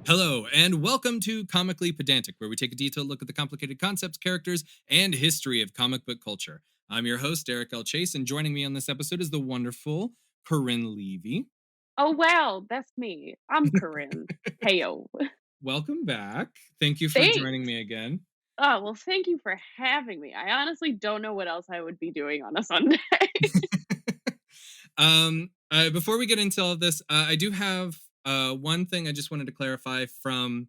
Hello, and welcome to Comically Pedantic, where we take a detailed look at the complicated concepts, characters, and history of comic book culture. I'm your host, Eric L. Chase, and joining me on this episode is the wonderful Corinne Levy. Oh, wow, that's me. I'm Corinne. Heyo. Welcome back. Thank you for joining Thanks. me again. Oh, well, thank you for having me. I honestly don't know what else I would be doing on a Sunday. Before we get into all of this, I do have one thing I just wanted to clarify from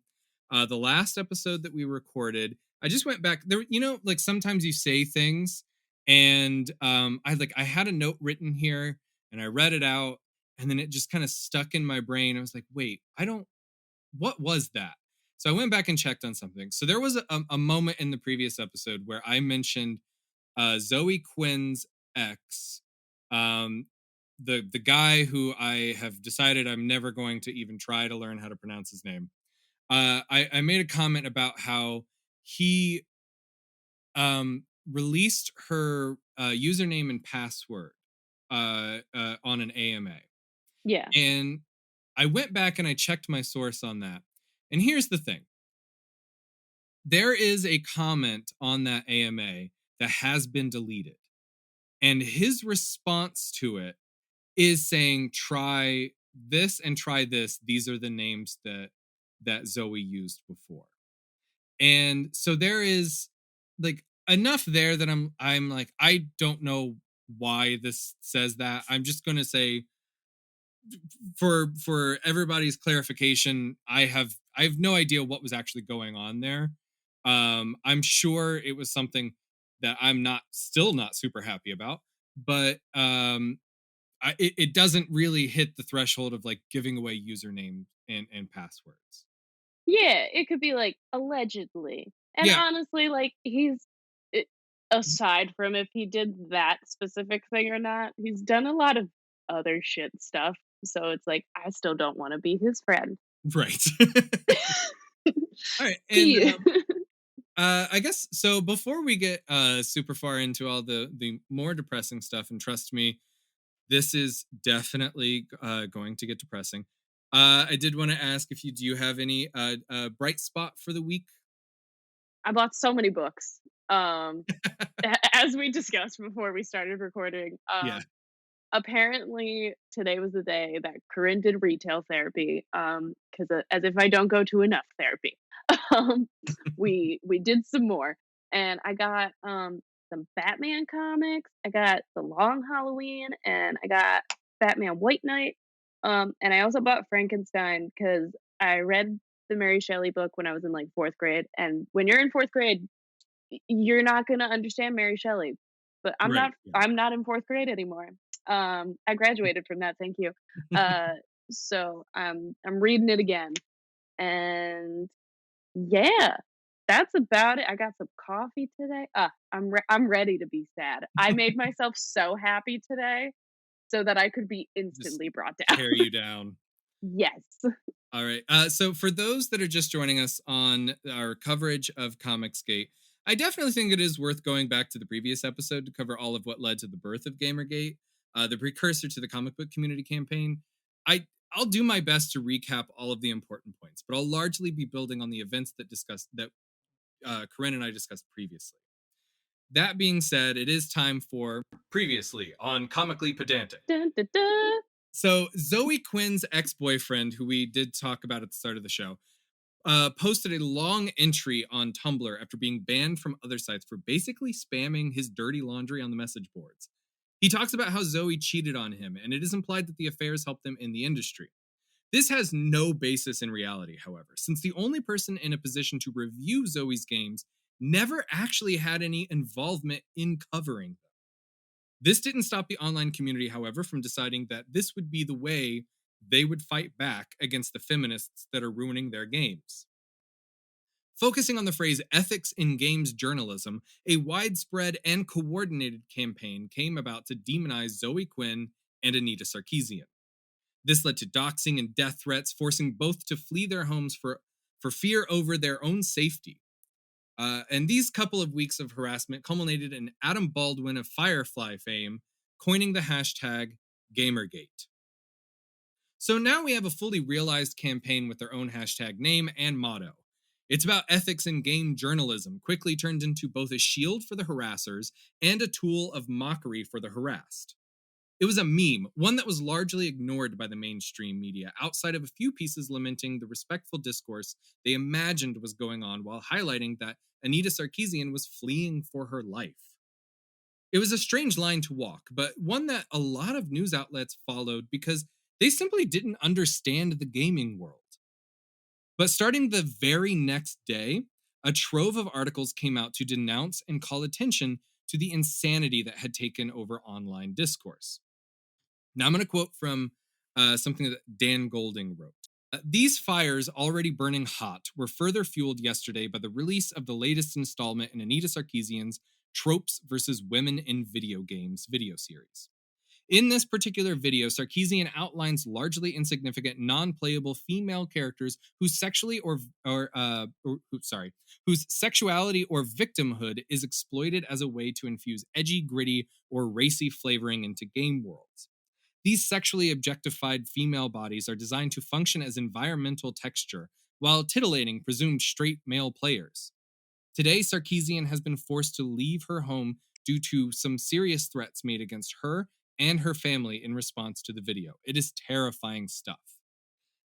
the last episode that we recorded. I just went back there. Like sometimes you say things, and I had a note written here, and I read it out, and then it just kind of stuck in my brain. I was like, wait, what was that? So I went back and checked on something. So there was a moment in the previous episode where I mentioned Zoe Quinn's ex, um, the guy who I have decided I'm never going to even try to learn how to pronounce his name. I made a comment about how he released her username and password on an AMA. Yeah. And I went back and I checked my source on that. And here's the thing. There is a comment on that AMA that has been deleted. And his response to it is saying, try this and try this. These are the names that Zoe used before. And so there is like enough there that I'm like, I don't know why this says that. I'm just gonna say for everybody's clarification, I have no idea what was actually going on there. I'm sure it was something that I'm still not super happy about, but it doesn't really hit the threshold of like giving away username and passwords. Yeah, it could be, like, allegedly. And Yeah, honestly, like, I aside from if he did that specific thing or not, he's done a lot of other shit stuff, so it's like, I still don't wanna be his friend. right. All right, and Yeah. I guess so. Before we get super far into all the more depressing stuff, and trust me, this is definitely going to get depressing. I did want to ask if do you have any bright spot for the week? I bought so many books. As we discussed before we started recording, Yeah. apparently today was the day that Corinne did retail therapy, 'cause, as if I don't go to enough therapy. Um, we did some more, and I got, some Batman comics, I got The Long Halloween, and I got Batman White Knight, and I also bought Frankenstein because I read the Mary Shelley book when I was in, like, 4th grade, and when you're in 4th grade, you're not gonna understand Mary Shelley, but Right. Yeah. I'm not in 4th grade anymore. I graduated from that, thank you. Uh, so I'm reading it again, and yeah, that's about it. I got some coffee today. I'm ready to be sad. I made myself so happy today so that I could be Just instantly brought down. tear you down. Yes. All right. So for those that are just joining us on our coverage of ComicsGate, I definitely think it is worth going back to the previous episode to cover all of what led to the birth of GamerGate, the precursor to the comic book community campaign. I'll do my best to recap all of the important points, but I'll largely be building on the events that Corinne and I discussed previously. That being said, it is time for previously on Comically Pedantic. Dun, dun, dun. So Zoe Quinn's ex-boyfriend, who we did talk about at the start of the show, posted a long entry on Tumblr after being banned from other sites for basically spamming his dirty laundry on the message boards. He talks about how Zoe cheated on him, and it is implied that the affairs helped them in the industry. This has no basis in reality, however, since the only person in a position to review Zoe's games never actually had any involvement in covering them. This didn't stop the online community, however, from deciding that this would be the way they would fight back against the feminists that are ruining their games. Focusing on the phrase ethics in games journalism, a widespread and coordinated campaign came about to demonize Zoe Quinn and Anita Sarkeesian. This led to doxing and death threats, forcing both to flee their homes for fear over their own safety. And these couple of weeks of harassment culminated in Adam Baldwin of Firefly fame coining the hashtag GamerGate. So now we have a fully realized campaign with their own hashtag name and motto. It's about ethics in game journalism, quickly turned into both a shield for the harassers and a tool of mockery for the harassed. It was a meme, one that was largely ignored by the mainstream media, outside of a few pieces lamenting the respectful discourse they imagined was going on while highlighting that Anita Sarkeesian was fleeing for her life. It was a strange line to walk, but one that a lot of news outlets followed because they simply didn't understand the gaming world. But starting the very next day, a trove of articles came out to denounce and call attention to the insanity that had taken over online discourse. Now, I'm going to quote from something that Dan Golding wrote. These fires, already burning hot, were further fueled yesterday by the release of the latest installment in Anita Sarkeesian's Tropes versus Women in Video Games video series. In this particular video, Sarkeesian outlines largely insignificant, non-playable female characters whose whose sexuality or victimhood is exploited as a way to infuse edgy, gritty, or racy flavoring into game worlds. These sexually objectified female bodies are designed to function as environmental texture, while titillating presumed straight male players. Today, Sarkeesian has been forced to leave her home due to some serious threats made against her and her family in response to the video. It is terrifying stuff.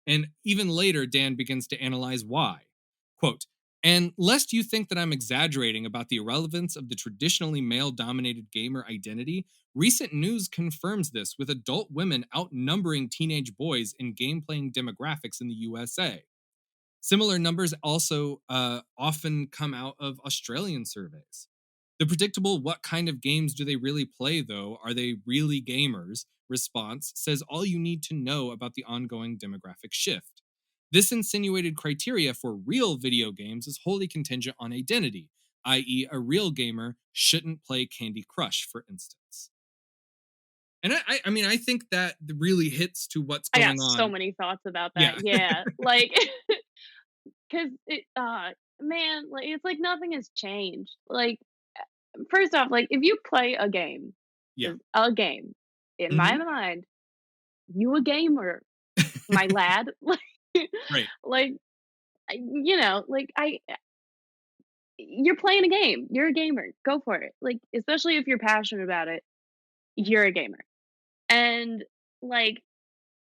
And even later, Dan begins to analyze why. Quote, and lest you think that I'm exaggerating about the irrelevance of the traditionally male-dominated gamer identity, recent news confirms this, with adult women outnumbering teenage boys in game-playing demographics in the USA. Similar numbers also often come out of Australian surveys. The predictable "what kind of games do they really play, though? Are they really gamers?" response says all you need to know about the ongoing demographic shift. This insinuated criteria for real video games is wholly contingent on identity, i.e., a real gamer shouldn't play Candy Crush, for instance. And I mean, I think that really hits to what's I got going so on. many thoughts about Yeah. that. Yeah, like, cause it, man, like it's like nothing has changed. Like, first off, like if you play a game, Yeah. is a game in my Hmm. mind, you a gamer, my lad. Like, Right. like like you're playing a game. You're a gamer. Go for it. Like, especially if you're passionate about it, you're a gamer. And like,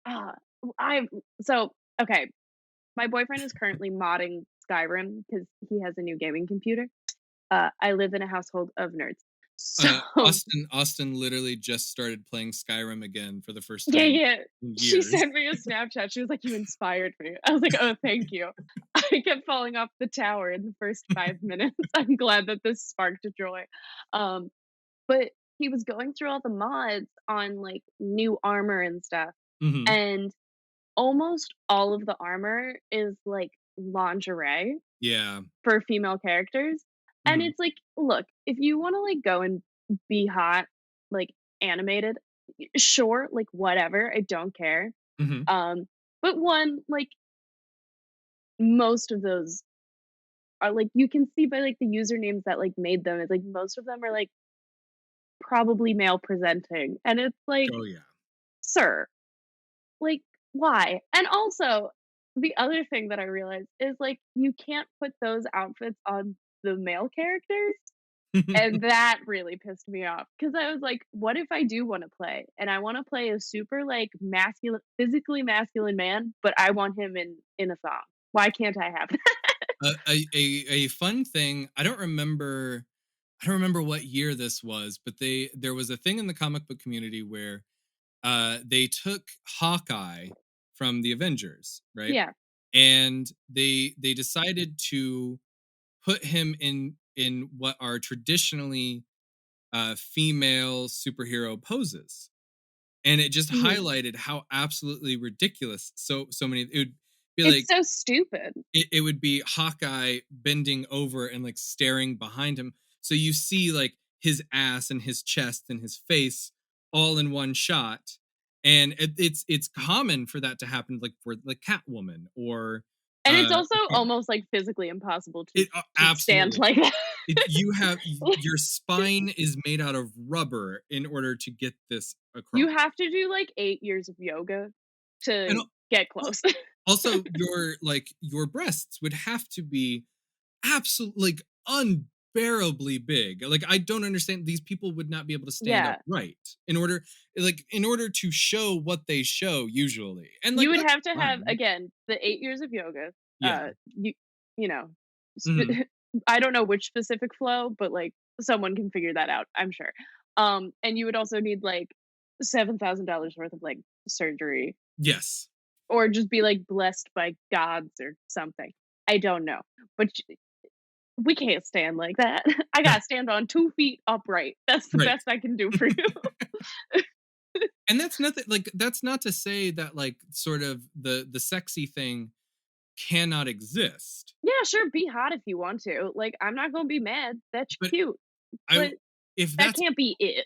uh, I've so okay. My boyfriend is currently modding Skyrim because he has a new gaming computer. I live in a household of nerds. So Austin literally just started playing Skyrim again for the first yeah, time yeah. in She years. sent me a Snapchat. She was like, "You inspired me." I was like, "Oh, thank you." I kept falling off the tower in the first 5 minutes. I'm glad that this sparked joy. Um, but he was going through all the mods on like new armor and stuff, Hmm. and almost all of the armor is like lingerie Yeah. for female characters. And Hmm. it's like, look, if you want to like go and be hot, like animated, sure, like whatever, I don't care. Hmm. Um, but one, like most of those are like you can see by like the usernames that like made them, it's like most of them are like probably male presenting. And it's like, Oh yeah. sir, like why? And also the other thing that I realized is like you can't put those outfits on the male characters. And that really pissed me off because I was like, what if I do want to play and I want to play a super like masculine, physically masculine man, but I want him in a song? Why can't I have that? A fun thing. I don't remember. I don't remember what year this was, but there was a thing in the comic book community where they took Hawkeye from the Avengers, right? Yeah. And they decided to put him in what are traditionally female superhero poses, and it just Mhm. highlighted how absolutely ridiculous so many it would be. It's Like so stupid. it would be Hawkeye bending over and like staring behind him, so you see like his ass and his chest and his face all in one shot. And it's common for that to happen, like for like Catwoman or And it's also yeah, almost like physically impossible it to stand absolutely. like that. Your spine is made out of rubber in order to get this You across. have to do like 8 years of yoga And to get al- close. also your breasts would have to be absolutely like unbearably big. Like I don't understand, these people would not be able to stand Yeah. upright in order to show what they show usually. And like You would that's have to have, fine. again, the 8 years of yoga, Yeah. you you know, Mhm. I don't know which specific flow, but, like, someone can figure that out, I'm sure. And you would also need, like, $7,000 worth of, like, surgery Yes. or just be, like, blessed by gods or something. I don't know, but we can't stand like that. I No. gotta stand on 2 feet upright. That's the Right. best I can do for you. And that's nothing, like that's not to say that like sort of the sexy thing cannot exist. Yeah, sure, be hot if you want to. Like, I'm not gonna be mad. That's But cute, I but if that that's can't be it.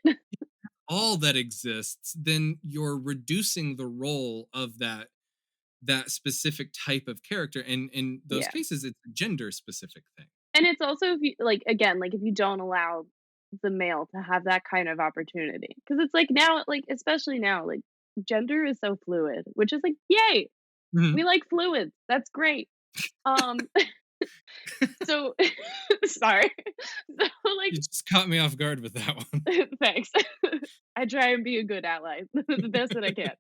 all that exists, then you're reducing the role of that specific type of character. And in those Yeah. cases, it's a gender specific thing. And it's also if you like, again, like, if you don't allow the male to have that kind of opportunity, because it's like now, like, especially now, like, gender is so fluid, which is like, yay, Mhm. we like fluids. That's great. Um, so sorry. So, like, You just caught me off guard with that one. thanks. I try and be a good ally the best that I can,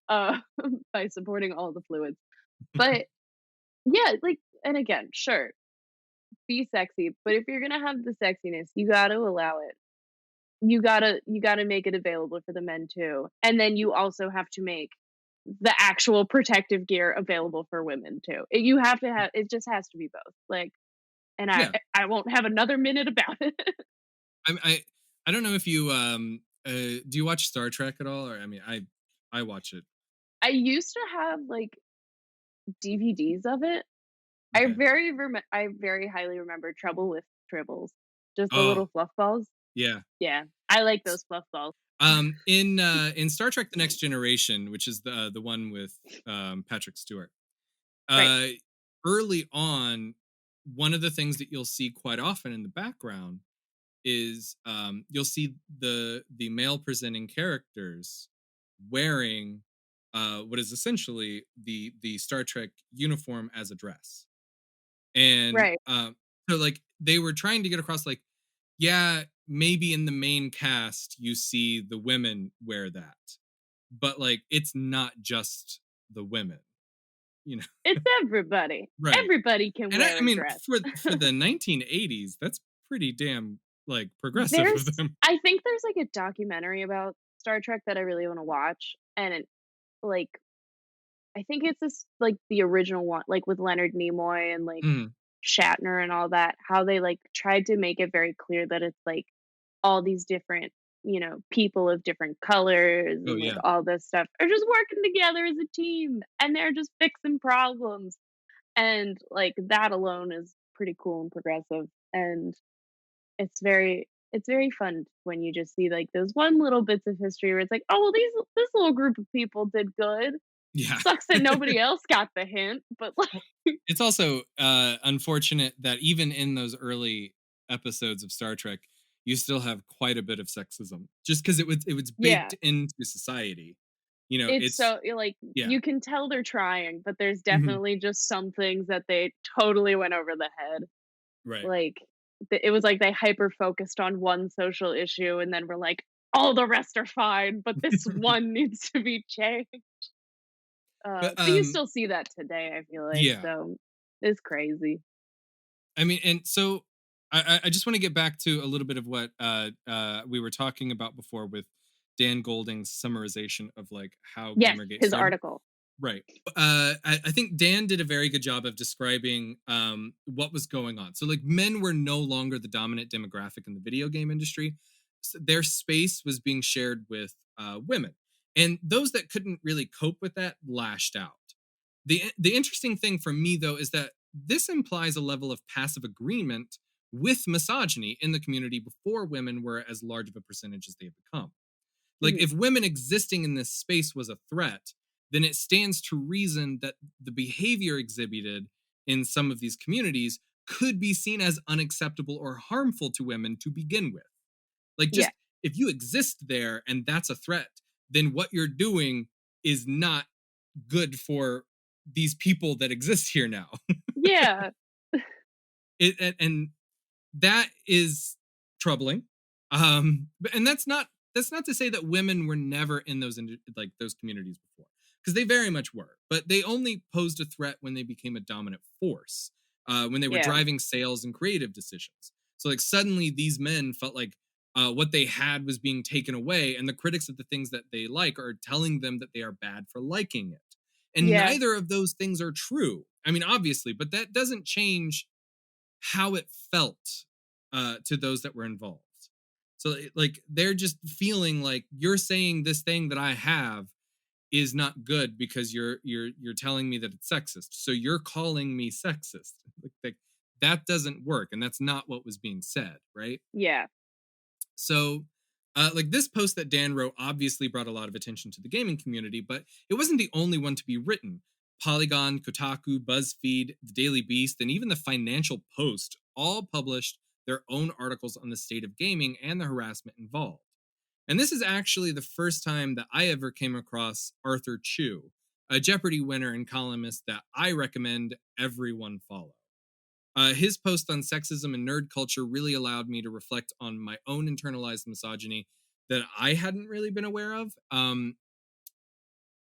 uh, by supporting all the fluids. But yeah, like, and again, sure, be sexy, but if you're gonna have the sexiness, you got to allow it. You gotta make it available for the men too, and then you also have to make the actual protective gear available for women too. You have to have it, just has to be both. Like, and I Yeah. I won't have another minute about it. I don't know if you do you watch Star Trek at all? Or I mean I watch it. I used to have like DVDs of it. Okay. I very highly remember Trouble with Tribbles, just the Oh, little fluff balls. yeah. Yeah, I like those fluff balls. In Star Trek: The Next Generation, which is the one with Patrick Stewart, Right, uh, early on, one of the things that you'll see quite often in the background is you'll see the male presenting characters wearing what is essentially the Star Trek uniform as a dress. And right. so like they were trying to get across like, yeah, maybe in the main cast you see the women wear that, but like it's not just the women, you know. It's everybody. Right. Everybody can And wear I a mean dress. for the 1980s, that's pretty damn like progressive of There's them. I think there's, like, a documentary about Star Trek that I really wanna watch, and like, I think it's this like, the original one, like, with Leonard Nimoy and, like, Mhm. Shatner and all that, how they, like, tried to make it very clear that it's, like, all these different, people of different colors Oh and, like, yeah. all this stuff are just working together as a team, and they're just fixing problems, and, like, that alone is pretty cool and progressive, and it's very fun when you just see, like, those one little bits of history where it's like, "Oh, well, this little group of people did good. Yeah. Sucks that nobody else got the hint," but, like Well, it's also unfortunate that even in those early episodes of Star Trek, you still have quite a bit of sexism, just because it was yeah, baked into society. You know, it's it's so like, yeah. you can tell they're trying, but there's Mhm. definitely just some things that they totally went over the head. Right. Like, it was like they hyper focused on one social issue and then we're like, "All the rest are fine, but this one needs to be changed." But But you still see that today, I feel like, yeah. so it's crazy. I mean, and so I just want to get back to a little bit of what we were talking about before with Dan Golding's summarization of like how Yes, Gamergate his started. article. Right. I think Dan did a very good job of describing what was going on. So, like, men were no longer the dominant demographic in the video game industry. So their space was being shared with women. And those that couldn't really cope with that lashed out. The interesting thing for me, though, is that this implies a level of passive agreement with misogyny in the community before women were as large of a percentage as they have become. Like, Mhm. if women existing in this space was a threat, then it stands to reason that the behavior exhibited in some of these communities could be seen as unacceptable or harmful to women to begin with. Like, Yeah, just if you exist there and that's a threat, then what you're doing is not good for these people that exist here now. Yeah. And that is troubling. And that's not to say that women were never in like those communities before, because they very much were, but they only posed a threat when they became a dominant force, when they were Yeah. driving sales and creative decisions. So like suddenly these men felt like what they had was being taken away, and the critics of the things that they like are telling them that they are bad for liking it. And Yeah. neither of those things are true. I mean, obviously, but that doesn't change how it felt to those that were involved. So like they're just feeling like you're saying this thing that I have is not good because you're telling me that it's sexist. So you're calling me sexist. Like, that doesn't work, and that's not what was being said, right? Yeah. So, like this post that Dan wrote obviously brought a lot of attention to the gaming community, but it wasn't the only one to be written. Polygon, Kotaku, BuzzFeed, The Daily Beast, and even the Financial Post all published their own articles on the state of gaming and the harassment involved. And this is actually the first time that I ever came across Arthur Chu, a Jeopardy winner and columnist that I recommend everyone follow. His post on sexism and nerd culture really allowed me to reflect on my own internalized misogyny that I hadn't really been aware of.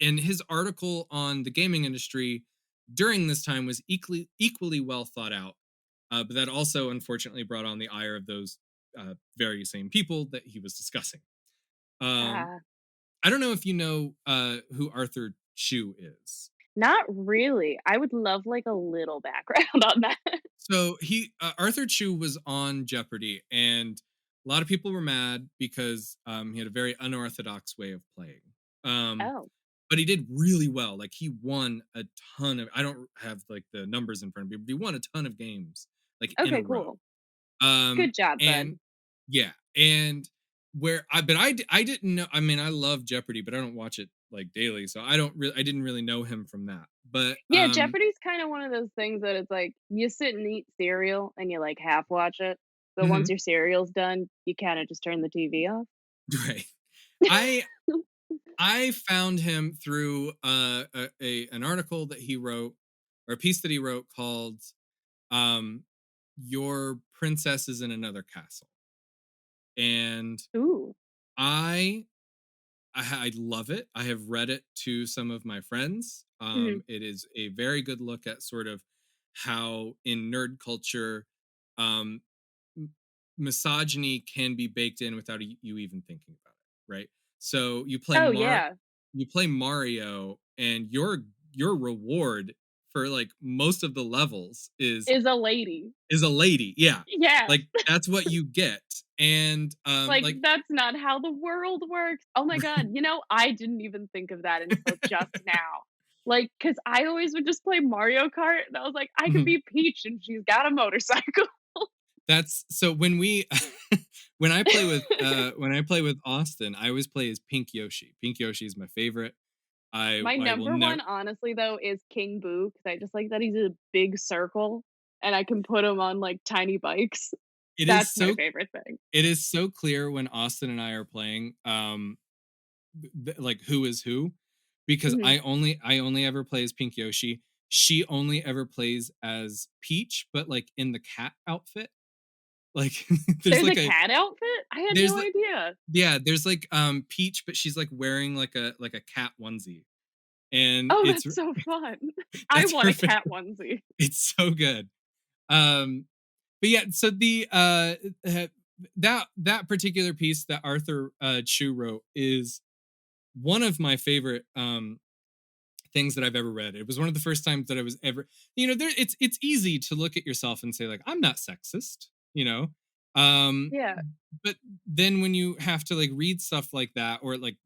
And his article on the gaming industry during this time was equally well thought out, but that also unfortunately brought on the ire of those very same people that he was discussing. Um, Ah. I don't know if you know who Arthur Chu is. Not really. I would love, like, a little background on that. So he Arthur Chu was on Jeopardy, and a lot of people were mad because he had a very unorthodox way of playing. Um, Oh, but he did really well. Like he won a ton of. I don't have like the numbers in front of me, but he won a ton of games like in a okay, row. cool. Um, Good job, bud. and yeah, and I didn't know. I mean, I love Jeopardy, but I don't watch it like daily, so I didn't really know him from that. But Yeah, Jeopardy's kinda one of those things that it's like, you sit and eat cereal and you, like, half watch it, but once mhm, your cereal's done, you kinda just turn the TV off. right. I I found him through an article that he wrote, or a piece that he wrote called um, "Your Princess is in Another Castle," and Ooh. I I love it. I have read it to some of my friends. Mhm. It is a very good look at sort of how in nerd culture, um, m- misogyny can be baked in without you even thinking about it, right? So Oh, yeah. you play Mario, and your reward for like most of the levels Is a lady. is a lady. Yeah, Yeah. like that's what you get, and Like, like that's not how the world works. Oh my god, I didn't even think of that until just now. Like, cause I always would just play Mario Kart, and I was like, "I could Mhm. be Peach, and she's got a motorcycle." That's so when we when I play with Austin, I always play as Pink Yoshi. Pink Yoshi is my favorite. My I will number never. one, honestly, though, is King Boo, cause I just like that he's a big circle, and I can put him on, like, tiny bikes. It is That's my so favorite thing. it is so clear when Austin and I are playing like who is who, because Mhm. I only ever play as Pink Yoshi. She only ever plays as Peach, but like in the cat outfit. Like there's There's a like a cat outfit? I had there's no like idea. yeah, there's like Peach, but she's like wearing like a cat onesie. And Oh, it's that's so fun. I that's want her a favorite. cat onesie. It's so good. Um, but yeah, so the that particular piece that Arthur Chu wrote is one of my favorite things that I've ever read. It was one of the first times that I was ever, there it's easy to look at yourself and say like I'm not sexist, you know. Um Yeah. but then when you have to like read stuff like that, or like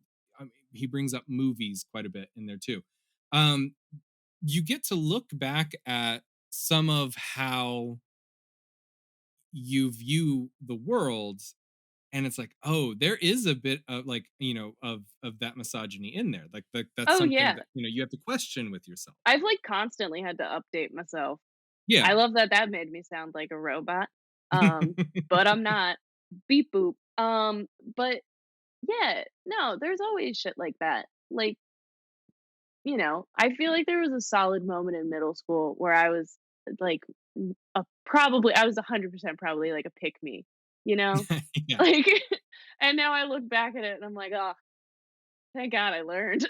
he brings up movies quite a bit in there too. Um you get to look back at some of how you view the world, and it's like, oh, there is a bit of like, of that misogyny in there, like that's Oh, something yeah. that you have to question with yourself. I've, like, constantly had to update myself. I Yeah. love that that made me sound like a robot, um, but I'm not. Beep boop. But yeah, no, there's always shit like that. Like, I feel like there was a solid moment in middle school where I was like probably I was 100% probably like a pick me, you know? Yeah. Like and now I look back at it and I'm like, "Oh, thank God I learned."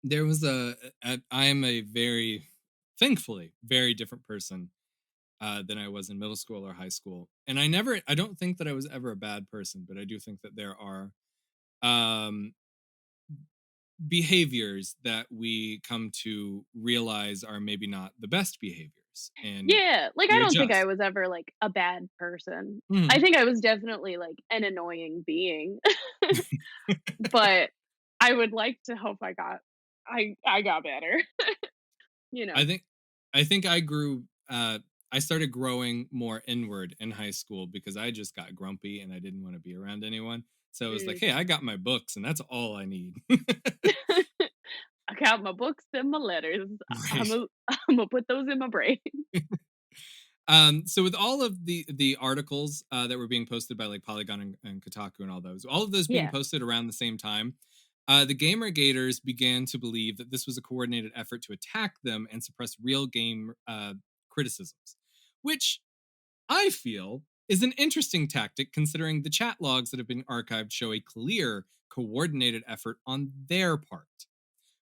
There was I am a very, thankfully, very different person than I was in middle school or high school. And I don't think that I was ever a bad person, but I do think that there are um, behaviors that we come to realize are maybe not the best behaviors, and Yeah, like, I you don't think I adjust. was ever, like, a bad person. I Mhm. think I was definitely, like, an annoying being, but I would like to hope I got better, you I know? think I think I grew. I started growing more inward in high school because I just got grumpy and I didn't want to be around anyone. So it was like, Mm. hey, I got my books and that's all I need. I got my books and my letters. Right. Imma put those in my brain. So with all of the articles that were being posted by like Polygon and Kotaku and all of those being Yeah. posted around the same time, the GamerGators began to believe that this was a coordinated effort to attack them and suppress real game criticisms, which I feel is an interesting tactic considering the chat logs that have been archived show a clear, coordinated effort on their part.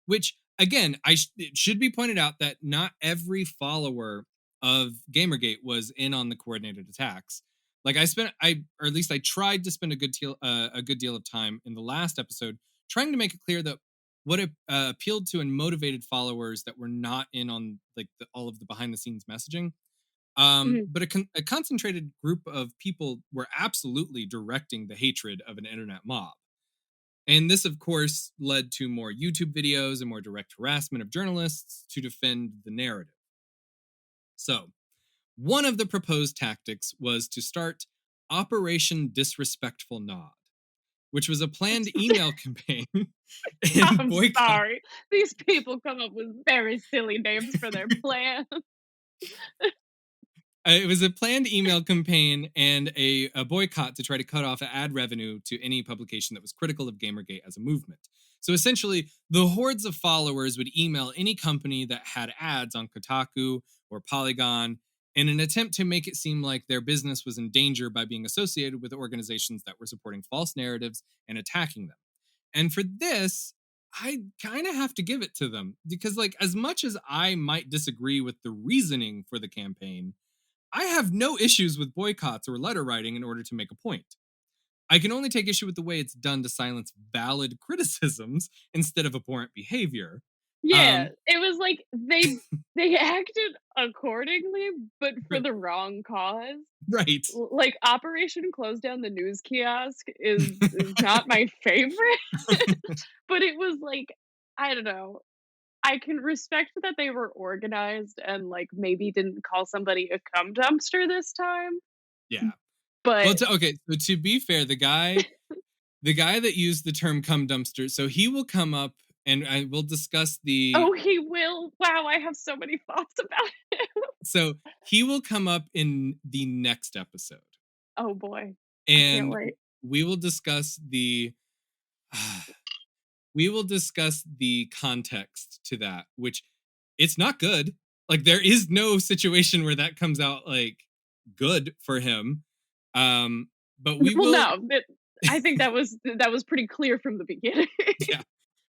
Which, again, it should be pointed out that not every follower of Gamergate was in on the coordinated attacks. Like or at least I tried to spend a good deal of time in the last episode trying to make it clear that what it appealed to and motivated followers that were not in on like all of the behind the scenes messaging, Mhm. but a concentrated group of people were absolutely directing the hatred of an internet mob. And this, of course, led to more YouTube videos and more direct harassment of journalists to defend the narrative. So, one of the proposed tactics was to start Operation Disrespectful Nod, which was a planned email campaign and I'm boycott. sorry. These people come up with very silly names for their plan. It was a planned email campaign and a boycott to try to cut off ad revenue to any publication that was critical of Gamergate as a movement. So essentially, the hordes of followers would email any company that had ads on Kotaku or Polygon in an attempt to make it seem like their business was in danger by being associated with organizations that were supporting false narratives and attacking them. And for this, I kind of have to give it to them because, like, as much as I might disagree with the reasoning for the campaign, I have no issues with boycotts or letter writing in order to make a point. I can only take issue with the way it's done to silence valid criticisms instead of abhorrent behavior. Yeah, Um, it was like they acted accordingly, but for right. the wrong cause. Right. Like, Operation Close Down the News Kiosk is not my favorite, but it was like, I don't know. I can respect that they were organized and, like, maybe didn't call somebody a cum dumpster this time, Yeah. Well, but okay. So to be fair, the guy that used the term "cum dumpster," so he will come up and I will discuss the. oh, he will? Wow, I have so many thoughts about it. So he will come up in the next episode, Oh boy, I can't and wait. we will discuss the. We will discuss the context to that, which it's not good. Like there is no situation where that comes out like good for him. But we Well, will, no, I think that was pretty clear from the beginning. yeah.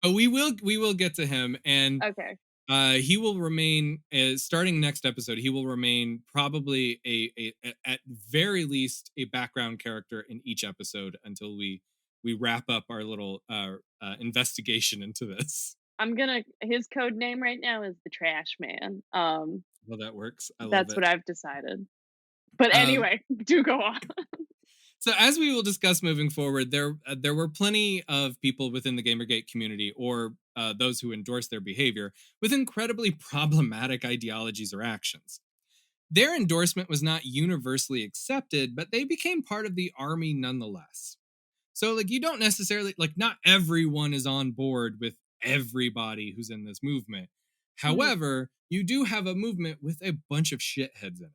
But we will get to him, and Okay. he will remain starting next episode. He will remain probably at very least a background character in each episode until we wrap up our little investigation into this. His code name right now is the Trash Man. Well, that works. I love That's it. what I've decided. But Um, anyway, do go on. so as we will discuss moving forward, there were plenty of people within the GamerGate community or those who endorse their behavior with incredibly problematic ideologies or actions. Their endorsement was not universally accepted, but they became part of the army nonetheless. So, like, you don't necessarily, like, not everyone is on board with everybody who's in this movement. Mhm. However, you do have a movement with a bunch of shitheads in it.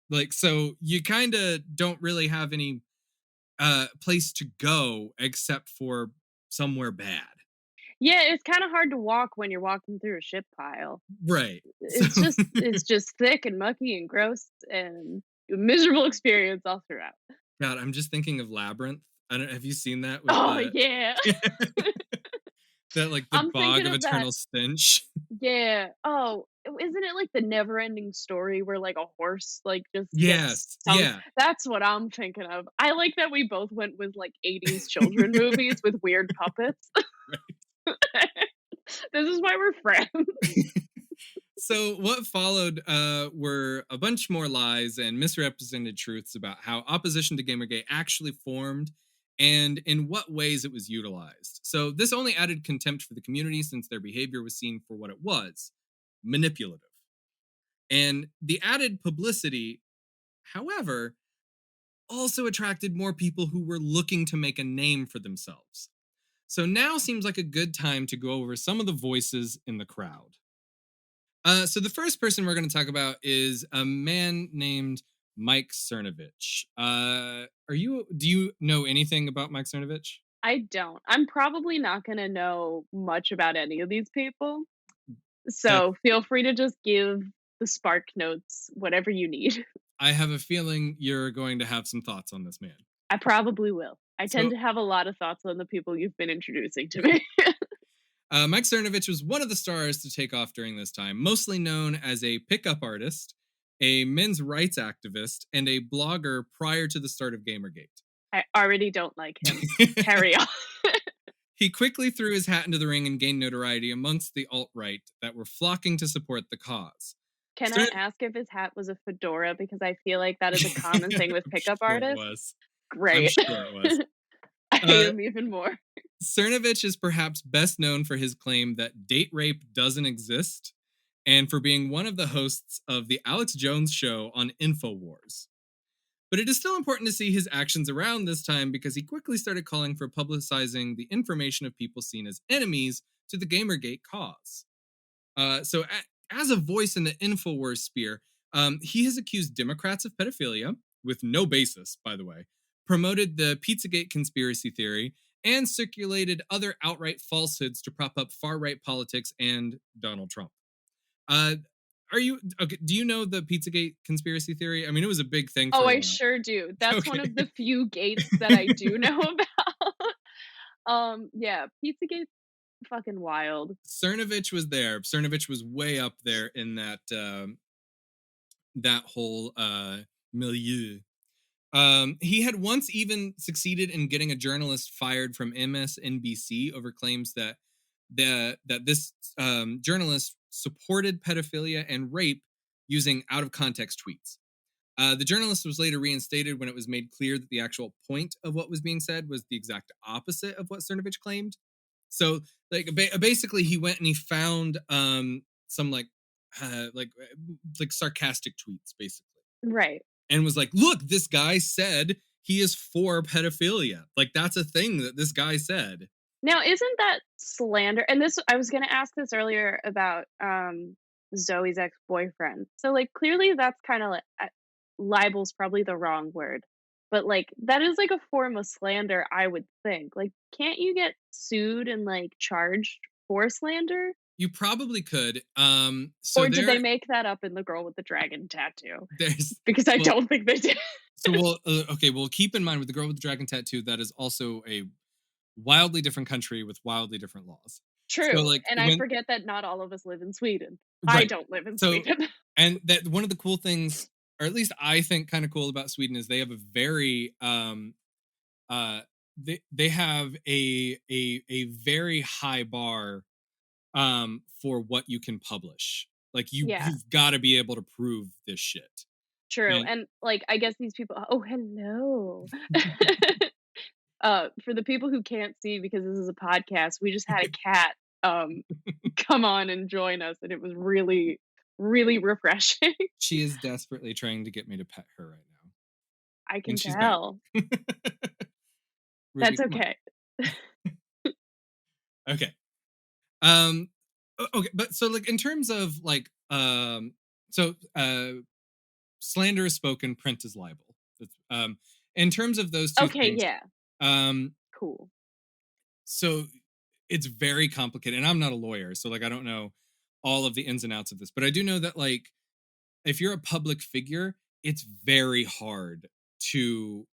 Like, so you kind of don't really have any place to go except for somewhere bad. Yeah, it's kinda hard to walk when you're walking through a shit pile. Right. So It's just thick and mucky and gross and a miserable experience all throughout. God, I'm just thinking of Labyrinth. I don't have you seen that with Oh, the yeah. that, like, the I'm bog thinking of of that. eternal stench? Yeah. Oh, isn't it like the never ending story where like a horse like just gets Yes. sunk? Yeah. That's what I'm thinking of. I like that we both went with like 80s children movies with weird puppets. Right. This is why we're friends. So what followed were a bunch more lies and misrepresented truths about how opposition to Gamergate actually formed and in what ways it was utilized. So this only added contempt for the community since their behavior was seen for what it was, manipulative. And the added publicity, however, also attracted more people who were looking to make a name for themselves. So now seems like a good time to go over some of the voices in the crowd. So the first person we're going to talk about is a man named Mike Cernovich. Do you know anything about Mike Cernovich? I don't. I'm probably not gonna know much about any of these people. That So feel free to just give the spark notes, whatever you need. I have a feeling you're going to have some thoughts on this man. I probably will. I tend So to have a lot of thoughts on the people you've been introducing to me. Mike Cernovich was one of the stars to take off during this time, mostly known as a pickup artist, a men's rights activist, and a blogger prior to the start of Gamergate. I already don't like him. Carry on. He quickly threw his hat into the ring and gained notoriety amongst the alt-right that were flocking to support the cause. Can I Cer- ask if his hat was a fedora? Because I feel like that is a common thing I'm with pickup sure it artists. was. I'm Great. sure it was. I hate Uh, him even more. Cernovich is perhaps best known for his claim that date rape doesn't exist and for being one of the hosts of the Alex Jones show on InfoWars. But it is still important to see his actions around this time because he quickly started calling for publicizing the information of people seen as enemies to the Gamergate cause. As a voice in the InfoWars sphere, he has accused Democrats of pedophilia, with no basis, by the way, promoted the Pizzagate conspiracy theory, and circulated other outright falsehoods to prop up far right politics and Donald Trump. Uh, are you okay? Do you know the Pizzagate conspiracy theory? I mean, it was a big thing Oh, for a I while. sure do. That's one Okay. of the few gates that I do know about. Yeah, Pizzagate's fucking wild. Cernovich was there. Cernovich was way up there in that whole milieu. He had once even succeeded in getting a journalist fired from MSNBC over claims that this journalist supported pedophilia and rape using out of context tweets. The journalist was later reinstated when it was made clear that the actual point of what was being said was the exact opposite of what Cernovich claimed. So, basically, he went and he found some like sarcastic tweets, basically, Right. and was like, "Look, this guy said he is for pedophilia. Like that's a thing that this guy said." Now, isn't that slander? And this, I was gonna ask this earlier about, Zoe's ex-boyfriend. So, like, clearly that's kinda like libel's probably the wrong word, but, like, that is, like, a form of slander, I would think. Like, can't you get sued and, like, charged for slander? You probably could. So Or did they make that up in The Girl with the Dragon Tattoo? there's Because I well, don't think they did. okay. Well, keep in mind with the girl with the dragon tattoo, that is also a wildly different country with wildly different laws. So, True, like and I when forget that not all of us live in Sweden. I right. don't live in So, Sweden. and that one of the cool things, or at least I think kind of cool about Sweden, is they have a very uh they have a very high bar for what you can publish. Like Yeah. you've got to be able to prove this shit. True, And and, like, I guess these people, oh, hello. For the people who can't see because this is a podcast, we just had a cat, come on and join us, and it was really, really refreshing. she is desperately trying to get me to pet her right now. I can And she's back. tell. Ruby, That's come on. okay. Okay. Okay, but so like in terms of like so slander is spoken, print is libel. In terms of those two Okay, things, yeah, um cool. so it's very complicated, and I'm not a lawyer, so like I don't know all of the ins and outs of this, but I do know that like if you're a public figure, it's very hard to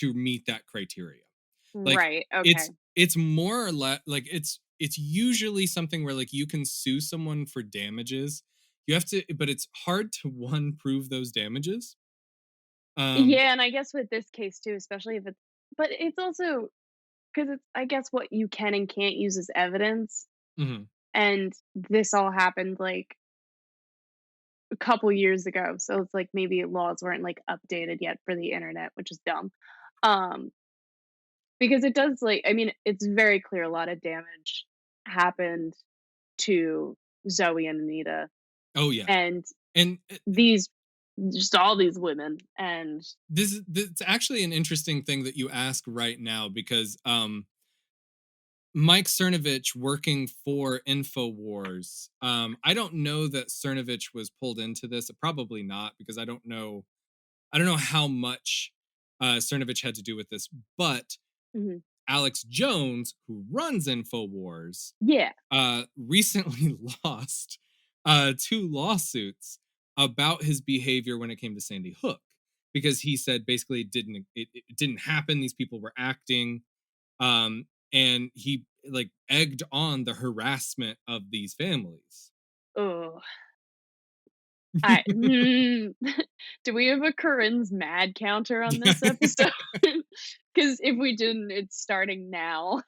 meet that criteria. Like Right. Okay. it's more or less like it's usually something where like you can sue someone for damages. You have to, but it's hard to one prove those damages. Um Yeah, and I guess with this case too, especially if it's, but it's also because it's, I guess, what you can and can't use as evidence. mhm. And this all happened like a couple years ago, so it's like maybe laws weren't like updated yet for the internet, which is dumb. Um, because it does, like, I mean, it's very clear a lot of damage happened to Zoe and Anita Oh yeah. and And these, just all these women, and this it's actually an interesting thing that you ask right now because Mike Cernovich working for InfoWars. I don't know that Cernovich was pulled into this. Probably not because I don't know how much Cernovich had to do with this, but mhm. Alex Jones, who runs InfoWars, Yeah. recently lost two lawsuits about his behavior when it came to Sandy Hook because he said basically it didn't happen. These people were acting, and he like egged on the harassment of these families. Oh, do we have a Corinne's mad counter on this episode? Because if we didn't, it's starting now.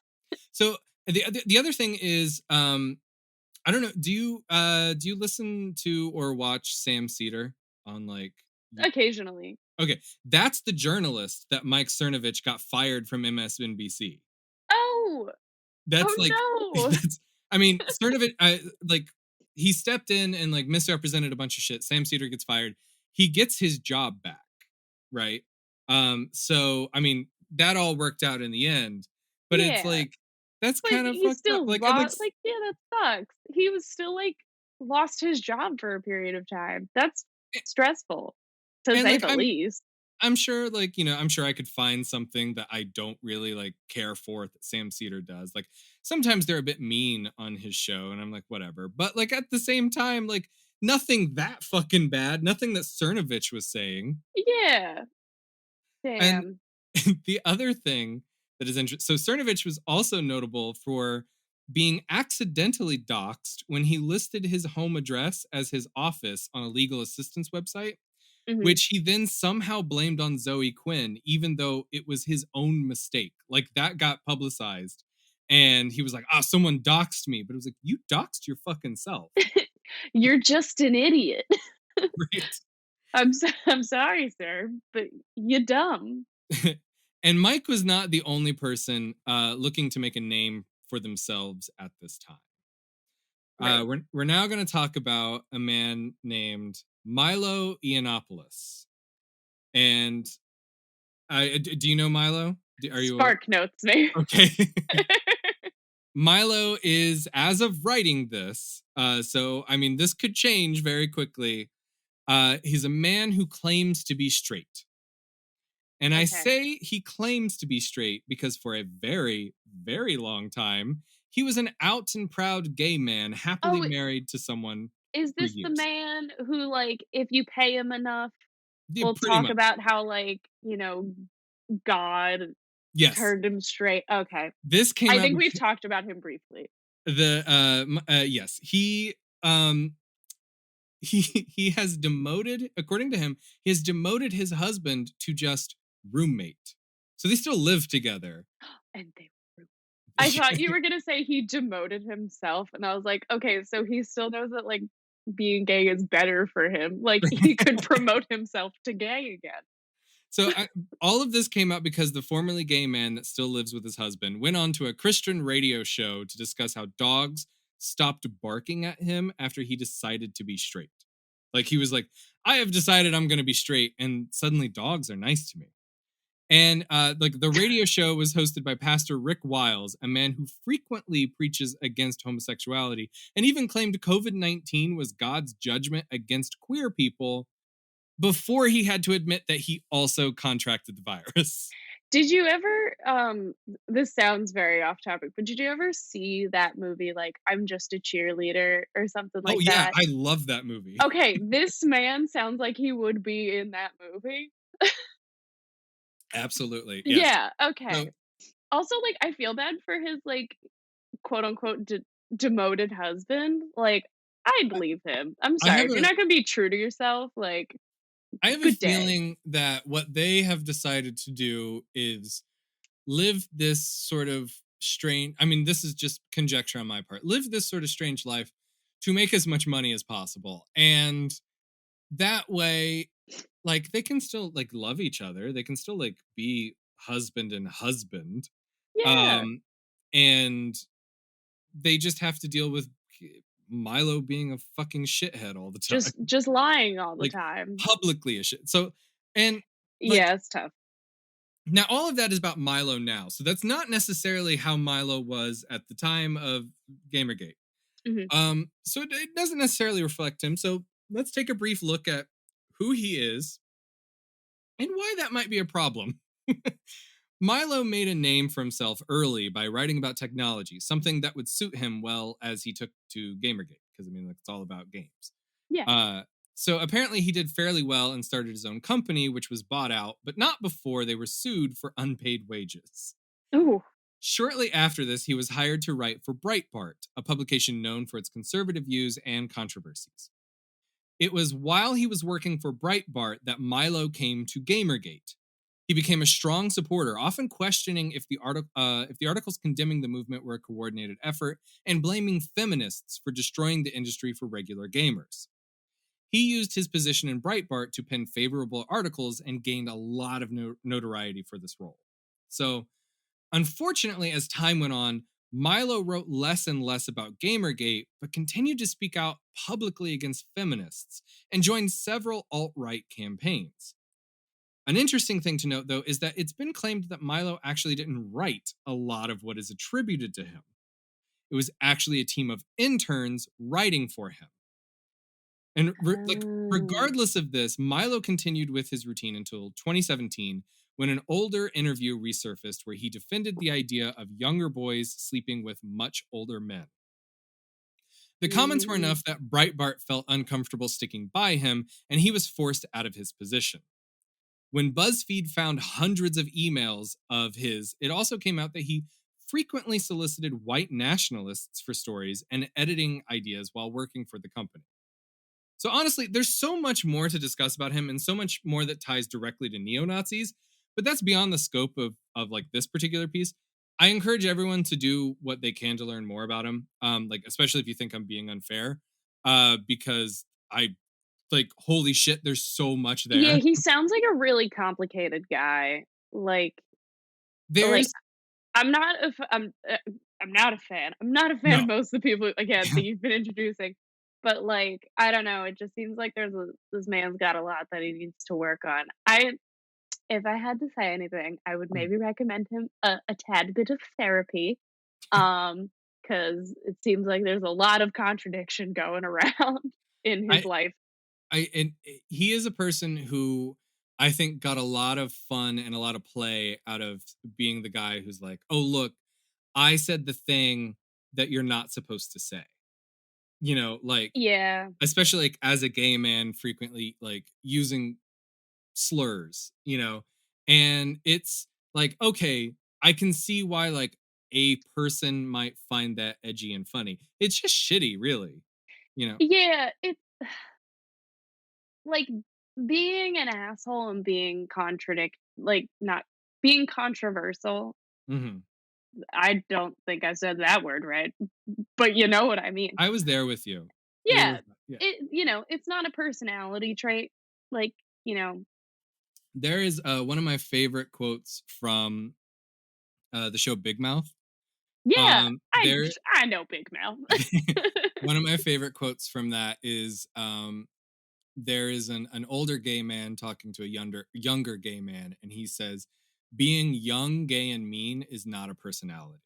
So the other thing is, I don't know. Do you listen to or watch Sam Cedar on like? Occasionally. Okay, that's the journalist that Mike Cernovich got fired from MSNBC. Oh! That's like Oh, no! that's. I mean, Cernovich, like he stepped in and like misrepresented a bunch of shit. Sam Cedar gets fired. He gets his job back, right? So I mean, that all worked out in the end, but it's Yeah, like that's but kind of he fucked up. still Like, I like, lost, like, yeah, that sucks. He was still, like, lost his job for a period of time. That's stressful, to and say like the least. I'm sure, like, I'm sure I could find something that I don't really like care for that Sam Cedar does. Like, sometimes they're a bit mean on his show, and I'm like, whatever. But like at the same time, like, nothing that fucking bad, nothing that Cernovich was saying. Yeah, And damn. the other thing that is interesting, so Cernovich was also notable for being accidentally doxxed when he listed his home address as his office on a legal assistance website, Mhm. which he then somehow blamed on Zoe Quinn, even though it was his own mistake. Like that got publicized. And he was like, someone doxed me. But it was like, you doxed your fucking self. You're just an idiot. Right. I'm sorry, sir, but you're dumb. And Mike was not the only person looking to make a name for themselves at this time. Right. We're now going to talk about a man named Milo Yiannopoulos. And do you know Milo? Are you Spark notes me. okay? Milo is, as of writing this, so I mean, this could change very quickly. He's a man who claims to be straight. And I Okay. say he claims to be straight because for a very, very long time, he was an out and proud gay man, happily Oh, married to someone is for this the years. man who, like, if you pay him enough, Yeah, will pretty talk much. about how, like, God Yes. turned him straight? Okay. This came I out think we've talked about him briefly. yes, um he has demoted, according to him, he has demoted his husband to just roommate. So they still live together. And they were, I thought you were gonna say he demoted himself, and I was like, "Okay, so he still knows that, like, being gay is better for him, like, he could promote himself to gay again." So all of this came out because the formerly gay man that still lives with his husband went on to a Christian radio show to discuss how dogs stopped barking at him after he decided to be straight. Like he was like, I have decided I'm going to be straight, and suddenly dogs are nice to me. And like the radio show was hosted by Pastor Rick Wiles, a man who frequently preaches against homosexuality and even claimed COVID-19 was God's judgment against queer people before he had to admit that he also contracted the virus. Did you ever, this sounds very off topic, but did you ever see that movie, like, I'm Just a Cheerleader or something Oh, like yeah, that? I love that movie. Okay, this man sounds like he would be in that movie. Absolutely, yes. Yeah, okay. So, Also, like, I feel bad for his, like, quote unquote demoted husband. Like, I'd I leave him. I'm I sorry. have If you're a not gonna be true to yourself, like, I have a good day. feeling that what they have decided to do is live this sort of strange, I mean, this is just conjecture on my part, live this sort of strange life to make as much money as possible. And that way, like, they can still like love each other. They can still like be husband and husband. Yeah. Um, and they just have to deal with Milo being a fucking shithead all the time. Just lying all the Like, time. publicly a shit. So, and like, Yeah, it's tough. now all of that is about Milo now. So that's not necessarily how Milo was at the time of Gamergate. Mhm. So it doesn't necessarily reflect him. So let's take a brief look at who he is and why that might be a problem. Milo made a name for himself early by writing about technology, something that would suit him well as he took to Gamergate, because I mean, like, it's all about games. Yeah. Uh, so apparently he did fairly well and started his own company, which was bought out, but not before they were sued for unpaid wages. Ooh. Shortly after this, he was hired to write for Breitbart, a publication known for its conservative views and controversies. It was while he was working for Breitbart that Milo came to Gamergate. He became a strong supporter, often questioning if the articles condemning the movement were a coordinated effort and blaming feminists for destroying the industry for regular gamers. He used his position in Breitbart to pen favorable articles and gained a lot of notoriety for this role. So, unfortunately, as time went on, Milo wrote less and less about Gamergate, but continued to speak out publicly against feminists and joined several alt-right campaigns. An interesting thing to note, though, is that it's been claimed that Milo actually didn't write a lot of what is attributed to him. It was actually a team of interns writing for him. And Oh. regardless of this, Milo continued with his routine until 2017, when an older interview resurfaced where he defended the idea of younger boys sleeping with much older men. The comments were Mm. enough that Breitbart felt uncomfortable sticking by him, and he was forced out of his position. When BuzzFeed found hundreds of emails of his, it also came out that he frequently solicited white nationalists for stories and editing ideas while working for the company. So honestly, there's so much more to discuss about him and so much more that ties directly to neo-Nazis, but that's beyond the scope of like this particular piece. I encourage everyone to do what they can to learn more about him. Like, especially if you think I'm being unfair, because I like, holy shit, there's so much Yeah, there. he sounds like a really complicated guy. Like, There's I'm not a fan. I'm not a fan no. of most of the people, again, that you've been introducing, but, like, I don't know, it just seems like this man's got a lot that he needs to work on. If I had to say anything, I would maybe recommend him a tad bit of therapy, because it seems like there's a lot of contradiction going around in his I life. he is a person who I think got a lot of fun and a lot of play out of being the guy who's like, "Oh, look, I said the thing that you're not supposed to say." Like, Yeah. especially like as a gay man frequently like using slurs. And it's like, okay, I can see why like a person might find that edgy and funny. It's just shitty, really. You know. Yeah, it's like, being an asshole and being not being controversial. Mhm. I don't think I said that word right, but you know what I mean. I was there with you. It Yeah, was, yeah. it's not a personality trait, like, you know. There is one of my favorite quotes from the show Big Mouth. Yeah, There, I know Big Mouth. one of my favorite quotes from that is there is an older gay man talking to a younger gay man, and he says, "Being young, gay, and mean is not a personality."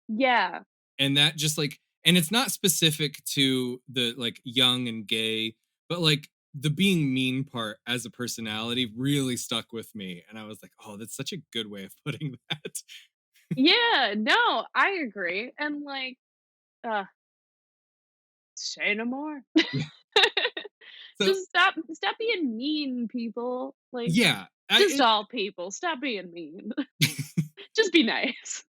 Yeah. And that just like, and it's not specific to the like young and gay, but like the being mean part as a personality really stuck with me, and I was like, "Oh, that's such a good way of putting that." Yeah, no, I agree, and, like, uh, say no more. Yeah. So Just stop being mean, people, like, yeah, just all people, stop being mean. Just be nice.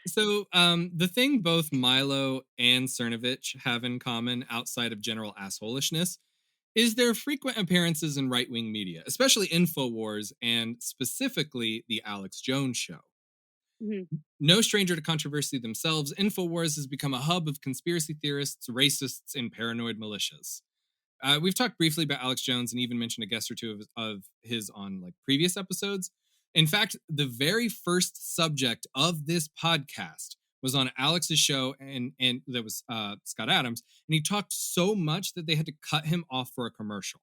so the thing both Milo and Cernovich have in common outside of general assholishness is their frequent appearances in right-wing media, especially InfoWars and specifically the Alex Jones show. Mhm. No stranger to controversy themselves, InfoWars has become a hub of conspiracy theorists, racists, and paranoid militias. We've talked briefly about Alex Jones and even mentioned a guest or two of his on like previous episodes. In fact, the very first subject of this podcast was on Alex's show, and that was Scott Adams, and he talked so much that they had to cut him off for a commercial.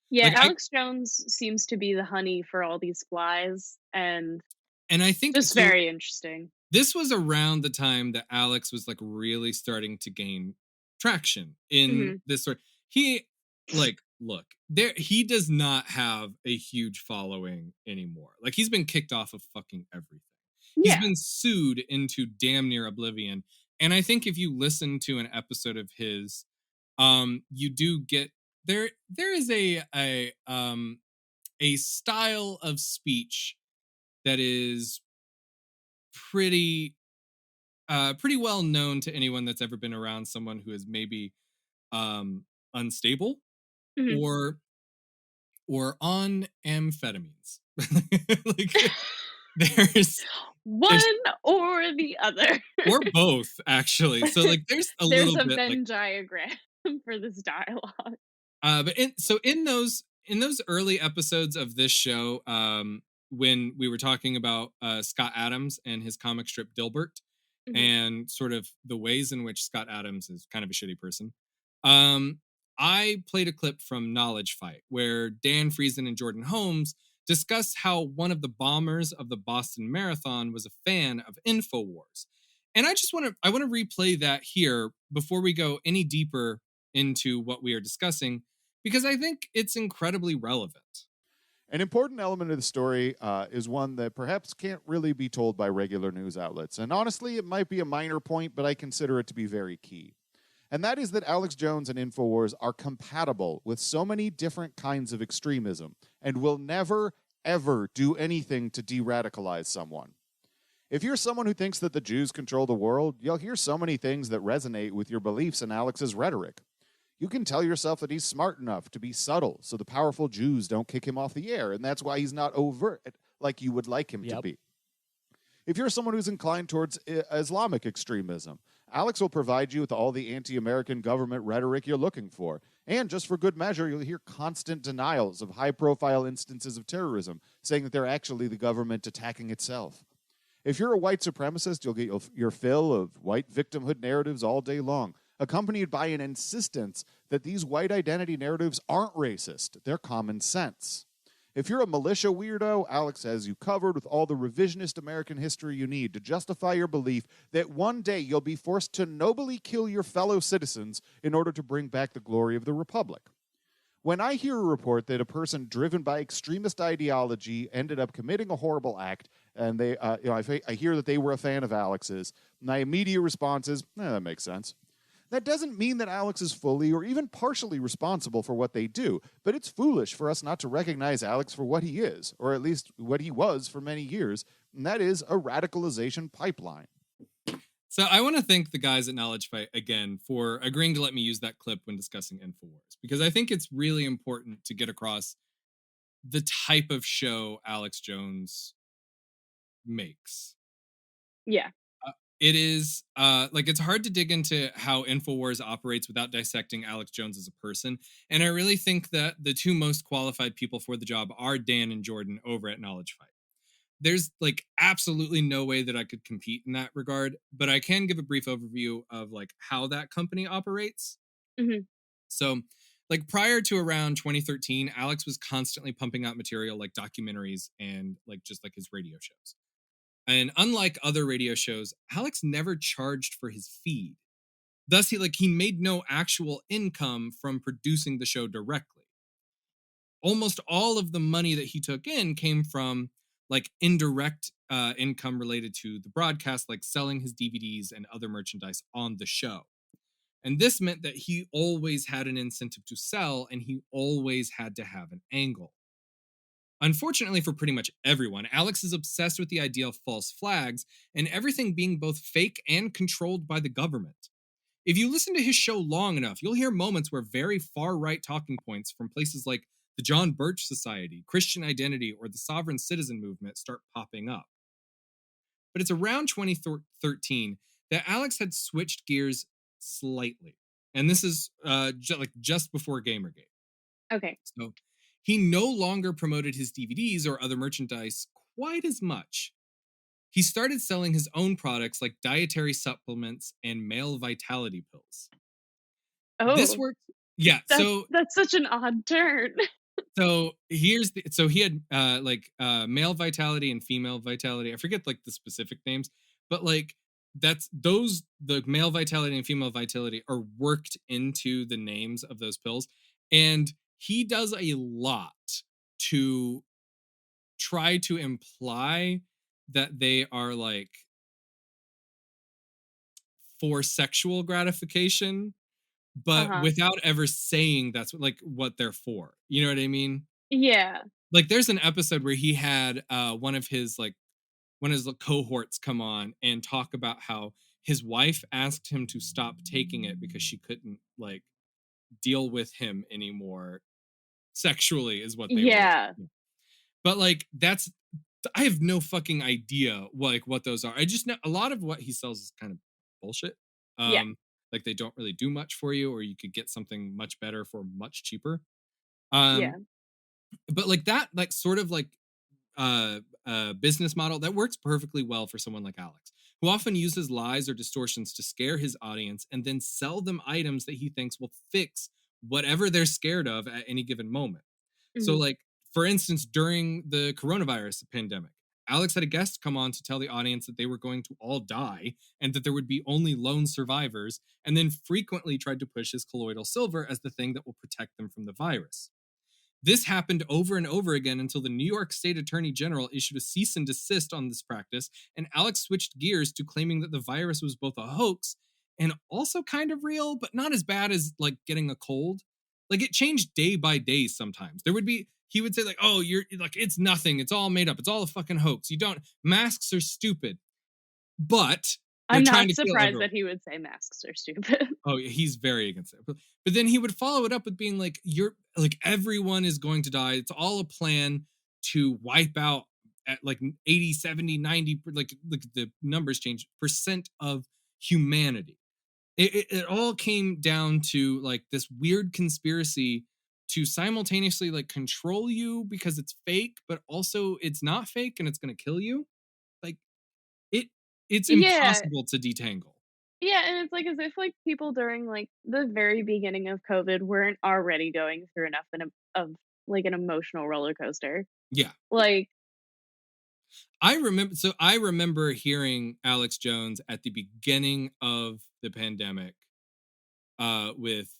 Yeah, Like I Alex Jones seems to be the honey for all these flies, and and I think just so. very interesting. This was around the time that Alex was like really starting to gain traction in Mhm. this sort. He like look there. He does not have a huge following anymore. Like he's been kicked off of fucking everything. He's Yeah. been sued into damn near oblivion. And I think if you listen to an episode of his, you do get there. There is a style of speech that is pretty pretty well known to anyone that's ever been around someone who is maybe unstable Mhm. or on amphetamines. Like there's there's One or the other. or both actually. So like there's a There's little a bit like Venn diagram for this dialogue. but in those early episodes of this show, when we were talking about Scott Adams and his comic strip Dilbert, Mhm. and sort of the ways in which Scott Adams is kind of a shitty person, um, I played a clip from Knowledge Fight where Dan Friesen and Jordan Holmes discuss how one of the bombers of the Boston Marathon was a fan of Infowars. And I want to replay that here before we go any deeper into what we are discussing because I think it's incredibly relevant. An important element of the story is one that perhaps can't really be told by regular news outlets. And honestly, it might be a minor point, but I consider it to be very key. And that is that Alex Jones and InfoWars are compatible with so many different kinds of extremism and will never, ever do anything to de radicalize someone. If you're someone who thinks that the Jews control the world, you'll hear so many things that resonate with your beliefs in Alex's rhetoric. You can tell yourself that he's smart enough to be subtle so the powerful Jews don't kick him off the air, and that's why he's not overt like you would like him to be. If you're someone who's inclined towards Islamic extremism, Alex will provide you with all the anti-American government rhetoric you're looking for. And just for good measure, you'll hear constant denials of high-profile instances of terrorism, saying that they're actually the government attacking itself. If you're a white supremacist, you'll get your fill of white victimhood narratives all day long, accompanied by an insistence that these white identity narratives aren't racist, they're common sense. If you're a militia weirdo, Alex has you covered with all the revisionist American history you need to justify your belief that one day you'll be forced to nobly kill your fellow citizens in order to bring back the glory of the Republic. When I hear a report that a person driven by extremist ideology ended up committing a horrible act, and I hear that they were a fan of Alex's, my immediate response is, that makes sense. That doesn't mean that Alex is fully or even partially responsible for what they do, but it's foolish for us not to recognize Alex for what he is, or at least what he was for many years, and that is a radicalization pipeline. So I want to thank the guys at Knowledge Fight again for agreeing to let me use that clip when discussing InfoWars, because I think it's really important to get across the type of show Alex Jones makes. Yeah. It is like it's hard to dig into how InfoWars operates without dissecting Alex Jones as a person. And I really think that the two most qualified people for the job are Dan and Jordan over at Knowledge Fight. There's like absolutely no way that I could compete in that regard, but I can give a brief overview of like how that company operates. Mhm. So, like prior to around 2013, Alex was constantly pumping out material like documentaries and like just like his radio shows. And unlike other radio shows, Alex never charged for his feed. Thus, he made no actual income from producing the show directly. almost all of the money that he took in came from like indirect income related to the broadcast, like selling his DVDs and other merchandise on the show. And this meant that he always had an incentive to sell, and he always had to have an angle. Unfortunately for pretty much everyone, Alex is obsessed with the idea of false flags and everything being both fake and controlled by the government. If you listen to his show long enough, you'll hear moments where very far-right talking points from places like the John Birch Society, Christian Identity, or the Sovereign Citizen Movement start popping up. But it's around 2013 that Alex had switched gears slightly. And this is just before Gamergate. Okay. So he no longer promoted his DVDs or other merchandise quite as much. He started selling his own products like dietary supplements and male vitality pills. This Oh, worked. Yeah. that's such an odd turn. So he had male vitality and female vitality. I forget like the specific names, but like the male vitality and female vitality are worked into the names of those pills. And he does a lot to try to imply that they are like for sexual gratification, but Uh-huh. without ever saying that's what they're for. You know what I mean? Yeah. Like there's an episode where he had one of his cohorts come on and talk about how his wife asked him to stop taking it because she couldn't like deal with him anymore sexually is what they were. Yeah. But like I have no fucking idea what those are. I just know a lot of what he sells is kind of bullshit. Yeah. Like they don't really do much for you, or you could get something much better for much cheaper. Yeah. But like that, like sort of like business model that works perfectly well for someone like Alex, who often uses lies or distortions to scare his audience and then sell them items that he thinks will fix whatever they're scared of at any given moment. So, Mhm. like, for instance, during the coronavirus pandemic, Alex had a guest come on to tell the audience that they were going to all die and that there would be only lone survivors, and then frequently tried to push his colloidal silver as the thing that will protect them from the virus. This happened over and over again until the New York State Attorney General issued a cease and desist on this practice, and Alex switched gears to claiming that the virus was both a hoax and also kind of real, but not as bad as like getting a cold. Like it changed day by day sometimes. He would say like, "Oh, you're like it's nothing. It's all made up. It's all a fucking hoax. Masks are stupid." But they're I'm trying not to kill surprised everyone. that he would say masks are stupid. Oh, he's very against it. But then he would follow it up with being like, "You're like everyone is going to die. It's all a plan to wipe out at like 80, 70, 90, like the numbers change, percent of humanity." It all came down to like this weird conspiracy to simultaneously like control you because it's fake, but also it's not fake and it's going to kill you. Like it, it's Yeah. impossible to detangle. Yeah, and it's like as if like people during like the very beginning of COVID weren't already going through enough of like an emotional roller coaster. Yeah. Like, I remember hearing Alex Jones at the beginning of the pandemic with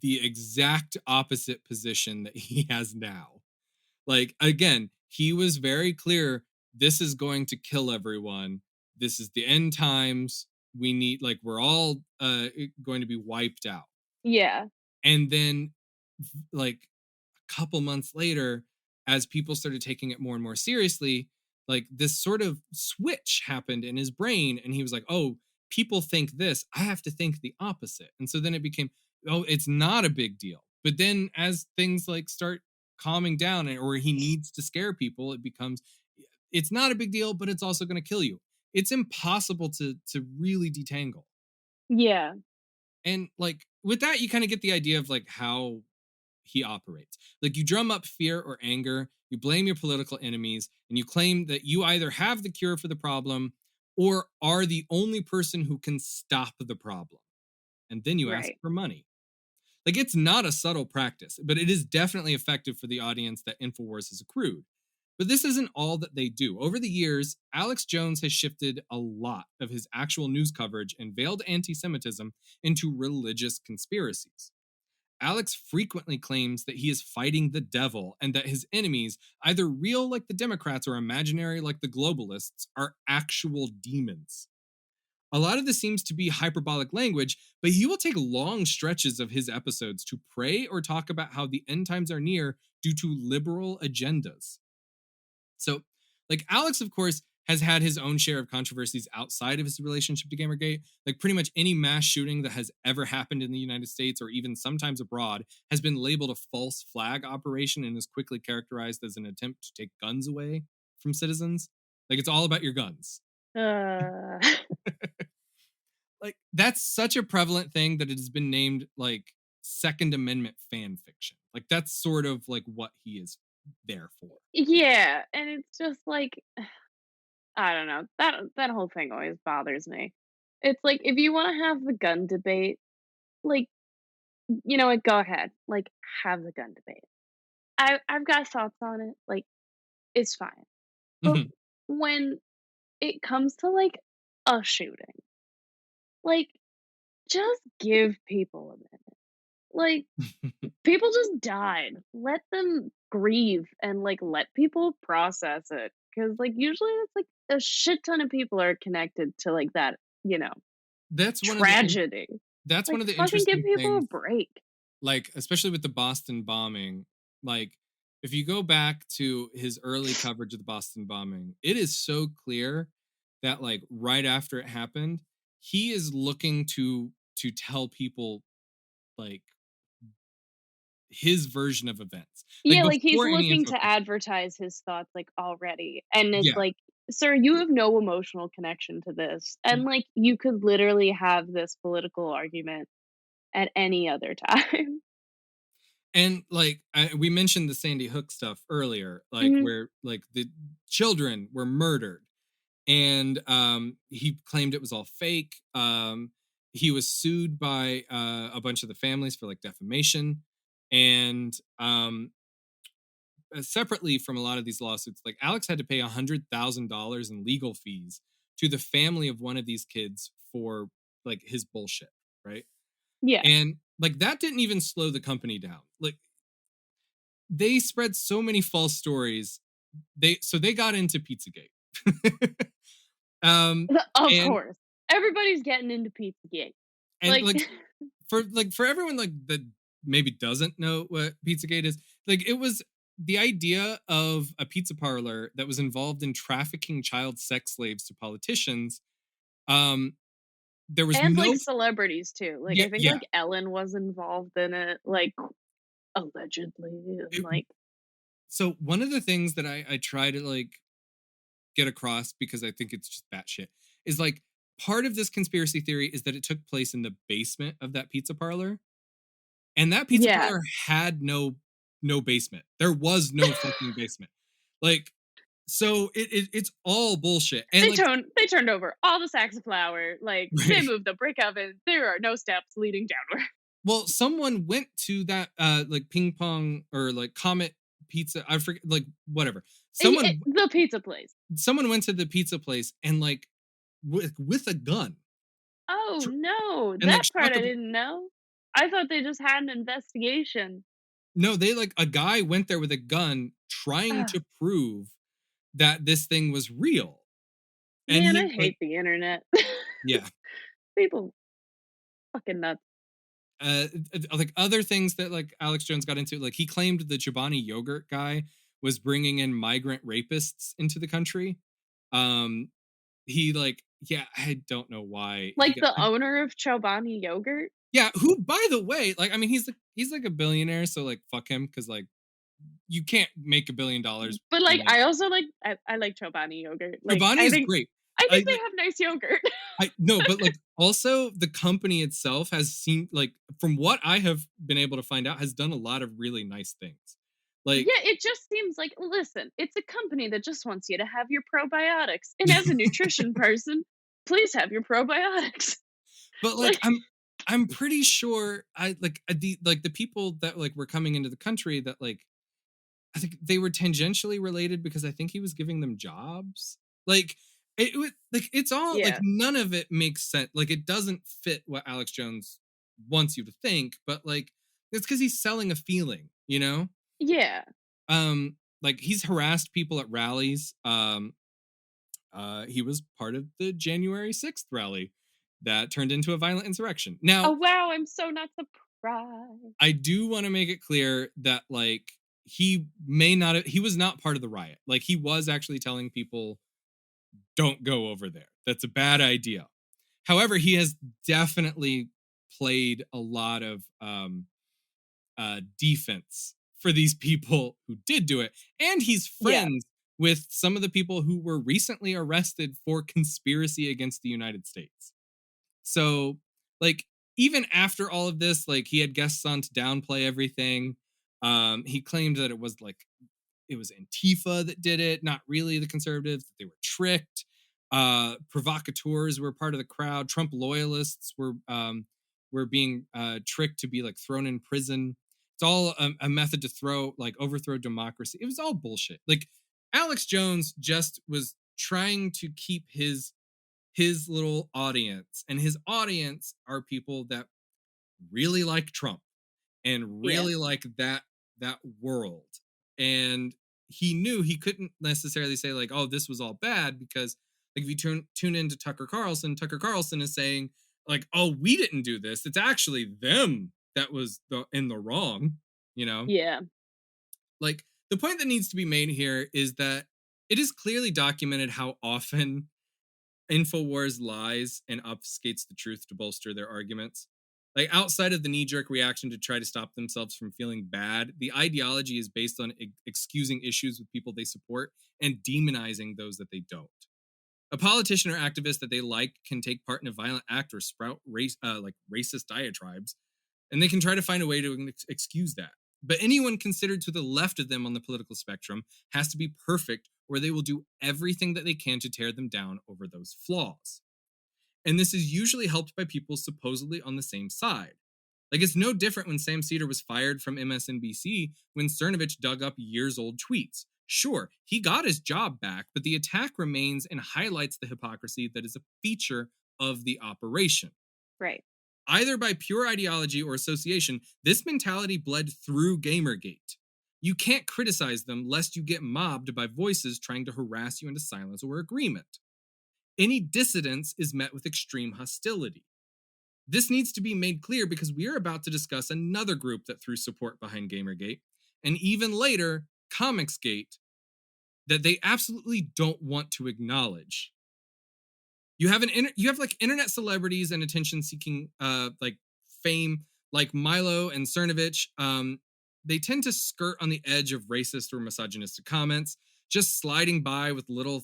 the exact opposite position that he has now. Like again, he was very clear this is going to kill everyone. This is the end times. We're all going to be wiped out. yeah. And then like couple months later, as people started taking it more and more seriously, like this sort of switch happened in his brain. And he was like, oh, people think this, I have to think the opposite. And so then it became, oh, it's not a big deal. But then as things like start calming down or he needs to scare people, it becomes, it's not a big deal, but it's also going to kill you. It's impossible to really detangle. Yeah. And like with that, you kind of get the idea of like how he operates. Like you drum up fear or anger, you blame your political enemies, and you claim that you either have the cure for the problem or are the only person who can stop the problem. And then you ask Right. for money. Like it's not a subtle practice, but it is definitely effective for the audience that InfoWars has accrued. But this isn't all that they do. Over the years, Alex Jones has shifted a lot of his actual news coverage and veiled anti Semitism into religious conspiracies. Alex frequently claims that he is fighting the devil and that his enemies, either real like the Democrats or imaginary like the globalists, are actual demons. A lot of this seems to be hyperbolic language, but he will take long stretches of his episodes to pray or talk about how the end times are near due to liberal agendas. So, like, Alex, of course, has had his own share of controversies outside of his relationship to Gamergate. Like, pretty much any mass shooting that has ever happened in the United States or even sometimes abroad has been labeled a false flag operation and is quickly characterized as an attempt to take guns away from citizens. Like, it's all about your guns. Uh, Like, that's such a prevalent thing that it has been named like Second Amendment fan fiction. Like, that's sort of like what he is there for. yeah, and it's just like I don't know. That whole thing always bothers me. It's like if you want to have the gun debate, like you know what, go ahead. Like have the gun debate. I've got thoughts on it. Like it's fine. But Mhm. when it comes to like a shooting, like just give people a minute. Like people just died. Let them grieve and like let people process it. Cause like usually it's like a shit ton of people are connected to like that, you know, that's one of the tragedy. that's one Like of the fucking give interesting people a things, break. like especially with the Boston bombing. Like, if you go back to his early coverage of the Boston bombing, it is so clear that like right after it happened, he is looking to tell people like his version of events. Like Yeah, like he's before any looking to infiltration. advertise his thoughts like already. And it's Yeah. like, sir, you have no emotional connection to this. And like you could literally have this political argument at any other time. And like we mentioned the Sandy Hook stuff earlier, like Mhm. where like the children were murdered, and he claimed it was all fake. He was sued by a bunch of the families for like defamation, and separately from a lot of these lawsuits, like Alex had to pay $100,000 in legal fees to the family of one of these kids for like his bullshit, right? Yeah. And like that didn't even slow the company down. Like they spread so many false stories. They got into Pizzagate. um Of and course. Everybody's getting into Pizzagate. and Like for everyone like that maybe doesn't know what Pizzagate is, like it was the idea of a pizza parlor that was involved in trafficking child sex slaves to politicians. Um there was and no like celebrities too. Like yeah, I think yeah. like Ellen was involved in it, like allegedly. And It, like so one of the things that I try to like get across, because I think it's just batshit, is like part of this conspiracy theory is that it took place in the basement of that pizza parlor, and that pizza yeah. parlor had no basement. There was no fucking basement. Like, so it's all bullshit. And like, They turned over all the sacks of flour, like they right. moved the brick oven. There are no steps leading downward. Well, someone went to that like ping pong or like Comet Pizza. I forget, like whatever. The pizza place. Someone went to the pizza place and like with a gun Oh tr- no, and like that part shot I the. didn't know. I thought they just had an investigation. No, they like a guy went there with a gun trying Ah, to prove that this thing was real. And man, I he like hate the internet. yeah. People fucking nuts. Like other things that like Alex Jones got into, like he claimed the Chobani yogurt guy was bringing in migrant rapists into the country. Um he like yeah, I don't know why he Like got the owner of Chobani yogurt. yeah, who by the way, like I mean he's like a billionaire, so like fuck him, because like you can't make $1 billion But like and like I also like I like Chobani yogurt. Like Chobani is great. I I think they like have nice yogurt. I no, but like also the company itself has seen, like from what I have been able to find out, has done a lot of really nice things. Like Yeah, it just seems like listen, it's a company that just wants you to have your probiotics. And as a nutrition person, please have your probiotics. but like Like I'm pretty sure the people that like were coming into the country that like I think they were tangentially related because I think he was giving them jobs. Like it was like it's all like yeah. none of it makes sense. Like it doesn't fit what Alex Jones wants you to think, but like It's because he's selling a feeling, you know? Yeah. Like he's harassed people at rallies. He was part of the January 6th rally that turned into a violent insurrection. Now, Oh wow, I'm so not surprised. I do want to make it clear that like he was not part of the riot. Like he was actually telling people don't go over there. That's a bad idea. However, he has definitely played a lot of defense for these people who did do it. And he's friends with some of the people who were recently arrested for conspiracy against the United States. So, like, even after all of this, like, he had guests on to downplay everything. He claimed that it was Antifa that did it, not really the conservatives, that they were tricked. Provocateurs were part of the crowd. Trump loyalists were being tricked to be like thrown in prison. It's all a method to overthrow democracy. It was all bullshit. Like Alex Jones just was trying to keep his little audience, and his audience are people that really like Trump and really like that world. And he knew he couldn't necessarily say like, oh, this was all bad, because like if you tune into Tucker Carlson is saying like, oh, we didn't do this. It's actually them that was in the wrong, you know? Yeah. Like the point that needs to be made here is that it is clearly documented how often InfoWars lies and obfuscates the truth to bolster their arguments. Like outside of the knee-jerk reaction to try to stop themselves from feeling bad, the ideology is based on excusing issues with people they support and demonizing those that they don't. A politician or activist that they like can take part in a violent act or sprout racist diatribes, and they can try to find a way to excuse that. But anyone considered to the left of them on the political spectrum has to be perfect, or they will do everything that they can to tear them down over those flaws. And this is usually helped by people supposedly on the same side. Like, it's no different when Sam Cedar was fired from MSNBC when Cernovich dug up years-old tweets. Sure, he got his job back, but the attack remains and highlights the hypocrisy that is a feature of the operation. Right. Either by pure ideology or association, this mentality bled through Gamergate. You can't criticize them lest you get mobbed by voices trying to harass you into silence or agreement. Any dissidence is met with extreme hostility. This needs to be made clear because we are about to discuss another group that threw support behind Gamergate, and even later, ComicsGate, that they absolutely don't want to acknowledge. You have internet celebrities and attention-seeking like fame, like Milo and Cernovich. They tend to skirt on the edge of racist or misogynistic comments, just sliding by with little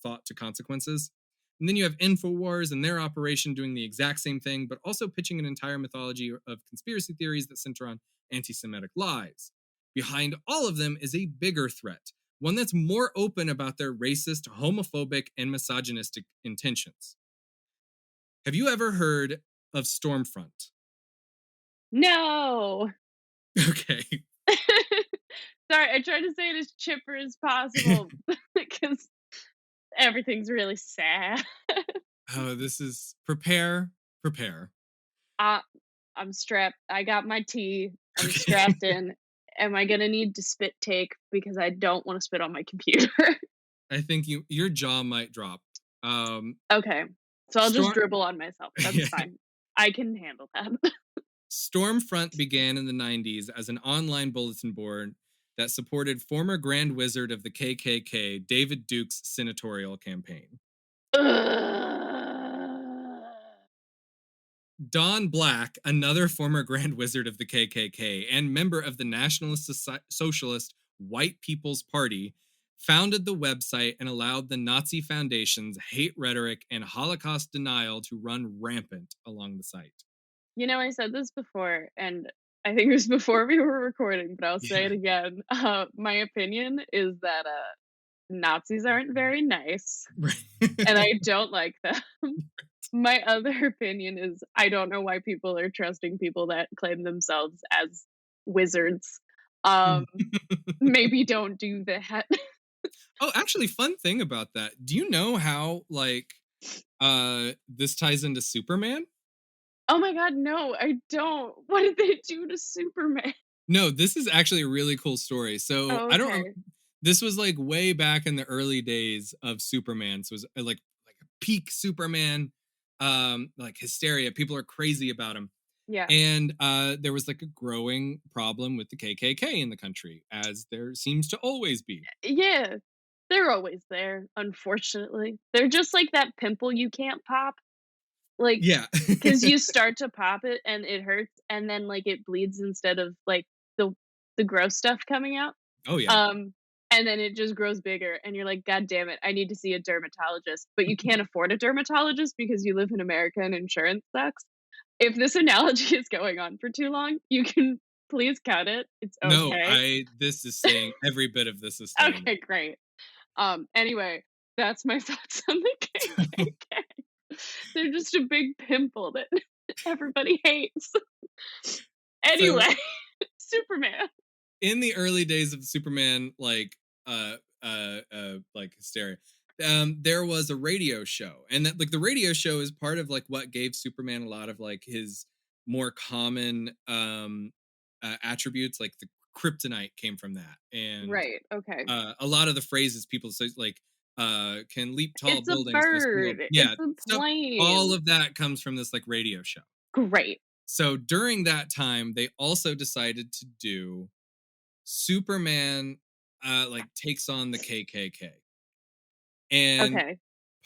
thought to consequences. And then you have InfoWars and their operation doing the exact same thing, but also pitching an entire mythology of conspiracy theories that center on anti-Semitic lies. Behind all of them is a bigger threat, one that's more open about their racist, homophobic, and misogynistic intentions. Have you ever heard of Stormfront? No. Okay. Sorry, I tried to say it as chipper as possible because everything's really sad. Oh, this is prepare. I'm strapped. I got my tea. I'm strapped in. Am I gonna need to spit take because I don't want to spit on my computer? I think your jaw might drop. Okay, so I'll just dribble on myself. That's fine. I can handle that. Stormfront began in the 90s as an online bulletin board that supported former Grand Wizard of the KKK, David Duke's senatorial campaign. Don Black, another former Grand Wizard of the KKK and member of the Nationalist Socialist White People's Party, founded the website and allowed the Nazi Foundation's hate rhetoric and Holocaust denial to run rampant along the site. You know, I said this before, and I think it was before we were recording, but I'll say it again. My opinion is that Nazis aren't very nice, and I don't like them. My other opinion is I don't know why people are trusting people that claim themselves as wizards. Maybe don't do that. Oh, actually, fun thing about that. Do you know how this ties into Superman? Oh my god, no, I don't. What did they do to Superman? No, this is actually a really cool story. So Oh, I don't. okay. This was like way back in the early days of Superman. So it was like a peak Superman, like hysteria. People are crazy about him, Yeah. and there was like a growing problem with the KKK in the country, as there seems to always be. Yeah. They're always there, unfortunately. They're just like that pimple you can't pop. Like, Yeah. cause you start to pop it and it hurts, and then, like, it bleeds instead of, like, the the gross stuff coming out. Oh yeah. Um, and then it just grows bigger, and you're like, "God damn it, I need to see a dermatologist," but you can't afford a dermatologist because you live in America and insurance sucks. If this analogy is going on for too long, you can please cut it. It's No, okay. I. This is staying. Every bit of this is staying. Okay, great. Anyway, that's my thoughts on the KKK. They're just a big pimple that everybody hates. So Anyway, Superman. in the early days of Superman, like hysteria, there was a radio show, and that like the radio show is part of like what gave Superman a lot of like his more common attributes, like the kryptonite came from that, and Right, okay. a lot of the phrases people say like can leap tall It's a buildings in a single, bird. yeah, It's a stuff, all plane. of that comes from this like radio show. Great. So during that time they also decided to do Superman like takes on the KKK. And Okay.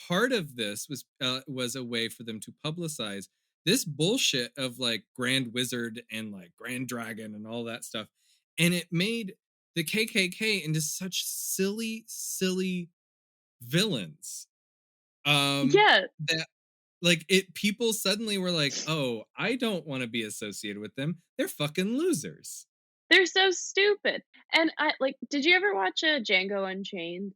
part of this was a way for them to publicize this bullshit of like Grand Wizard and like Grand Dragon and all that stuff. And it made the KKK into such silly villains. Yeah, That like it people suddenly were like, "Oh, I don't want to be associated with them. They're fucking losers." they're so stupid. And I like, did you ever watch, Django Unchained?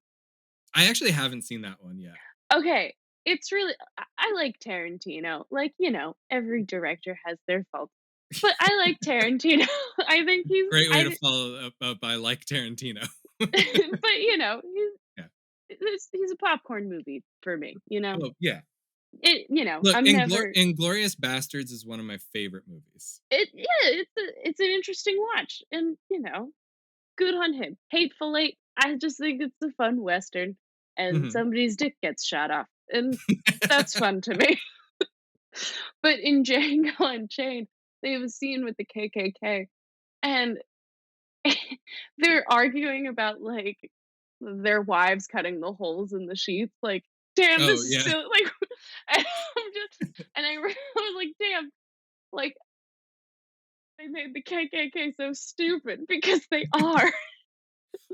I actually haven't seen that one yet. Okay, it's really I like Tarantino. Like, every director has their faults. But I like Tarantino. I think he's Great way to I follow up by like Tarantino. but, Yeah. he's a popcorn movie for me. Oh, yeah. Look, I'm never Inglorious Bastards is one of my favorite movies. yeah, it's an interesting watch and, good on him. Hateful Eight, I just think it's a fun western and Mhm. somebody's dick gets shot off, and that's fun to me. But in Django Unchained, they have a scene with the KKK, and they're arguing about, like, their wives cutting the holes in the sheets, like, "Damn, Oh, this is yeah. so," like, and I'm just and I was like, "Damn," like, they made the KKK so stupid because they are.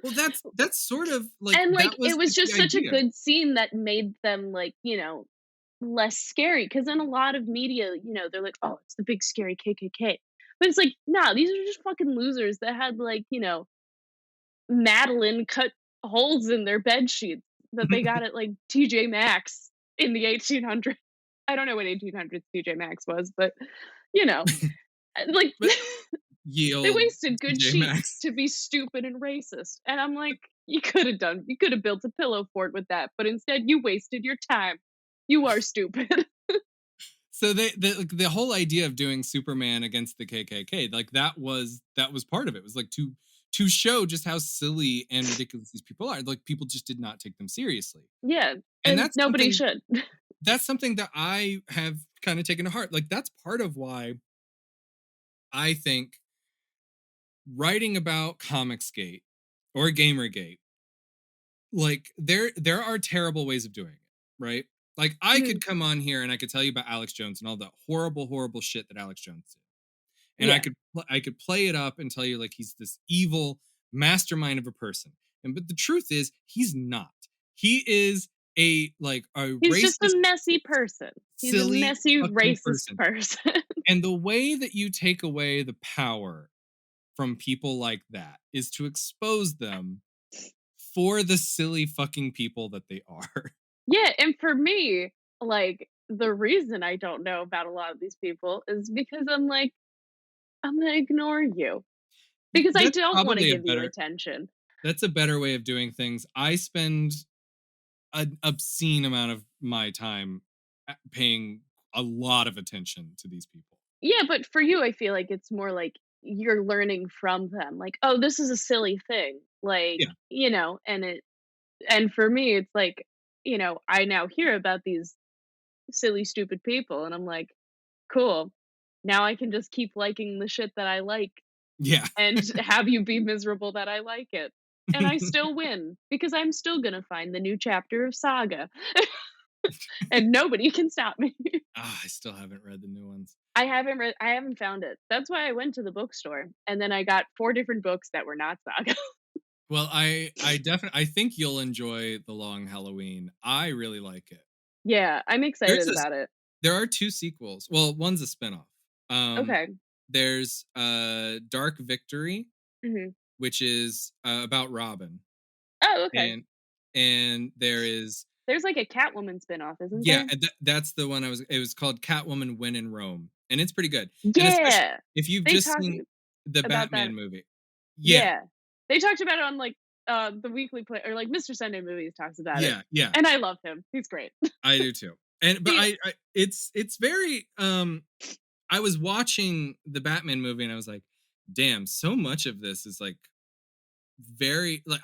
Well, that's sort of like And, like, that was it was like the just such a idea. good scene that made them, like, less scary. Because in a lot of media, they're like, "Oh, it's the big scary KKK." But it's like, "Nah, these are just fucking losers that had, like, Madeline cut holes in their bed sheets that they got at, like, TJ Maxx in the 1800s." I don't know what 1800s TJ Maxx was, but, you know, like, But ye they old wasted good TJ sheets Maxx. to be stupid and racist, and I'm like, you could have built a pillow fort with that, but instead you wasted your time. You are stupid. So the whole idea of doing Superman against the KKK, like that was part of it. It was like to show just how silly and ridiculous these people are. Like people just did not take them seriously. Yeah, And and nobody should. that's something that I have kind of taken to heart. Like that's part of why I think writing about ComicsGate or GamerGate, like there are terrible ways of doing it, right? Like I Mhm. could come on here and I could tell you about Alex Jones and all the horrible shit that Alex Jones did. And Yeah, I could play it up and tell you like he's this evil mastermind of a person. And but the truth is he's not. He is a he's just a racist, messy person. He's a silly messy, fucking racist person. person. And the way that you take away the power from people like that is to expose them for the silly fucking people that they are. Yeah, and for me, like, the reason I don't know about a lot of these people is because I'm like, "I'm gonna ignore you because I That's don't wanna probably a give you better attention." that's a better way of doing things. I spend an obscene amount of my time paying a lot of attention to these people. Yeah, but for you, I feel like it's more like you're learning from them. Like, oh, this is a silly thing. Like, Yeah. and for me, it's like, I now hear about these silly, stupid people, and I'm like, cool. Now I can just keep liking the shit that I like Yeah. and have you be miserable that I like it. And I still win because I'm still gonna find the new chapter of Saga. And nobody can stop me. I still haven't read the new ones. I haven't found it. That's why I went to the bookstore and then I got 4 different books that were not Saga. Well, I definitely I think you'll enjoy The Long Halloween. I really like it. Yeah, I'm There's excited this about it. There are 2 sequels. Well, one's a spinoff. Um, Okay. there's Dark Victory, Mhm. which is about Robin, Oh, okay. and there is There's like a Catwoman spinoff, isn't yeah, there? and that's the one it was called Catwoman When in Rome, and it's pretty good. And especially Yeah. if you've They just talked seen the about that. Batman movie. Yeah, Yeah. They talked about it on like the weekly play or like Mr. Sunday Movies talks about it. yeah, yeah. And I love him. He's great. I do too. And but He I it's very I was watching the Batman movie and I was like, damn, so much of this is like very like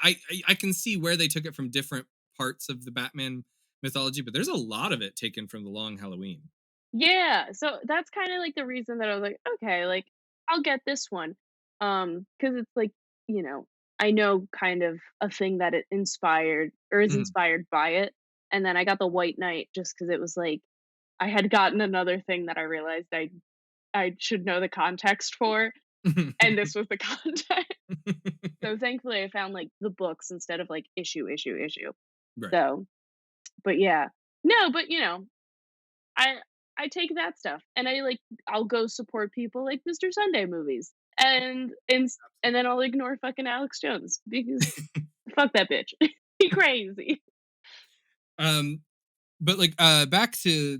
I can see where they took it from different parts of the Batman mythology, but there's a lot of it taken from The Long Halloween. Yeah, so that's kinda like the reason that I was like, "Okay, like, I'll get this one." Because it's like, you know, I know kind of a thing that it inspired or is Mhm. inspired by it, and then I got the White Knight just because it was like I had gotten another thing that I realized I should know the context for, and this was the context. So, thankfully, I found, like, the books instead of, like, issue, issue, issue. Right. So, but yeah. No, but, I I take that stuff and I'll go support people like Mr. Sunday Movies. And then I'll ignore fucking Alex Jones because fuck that bitch. He crazy. um but like back to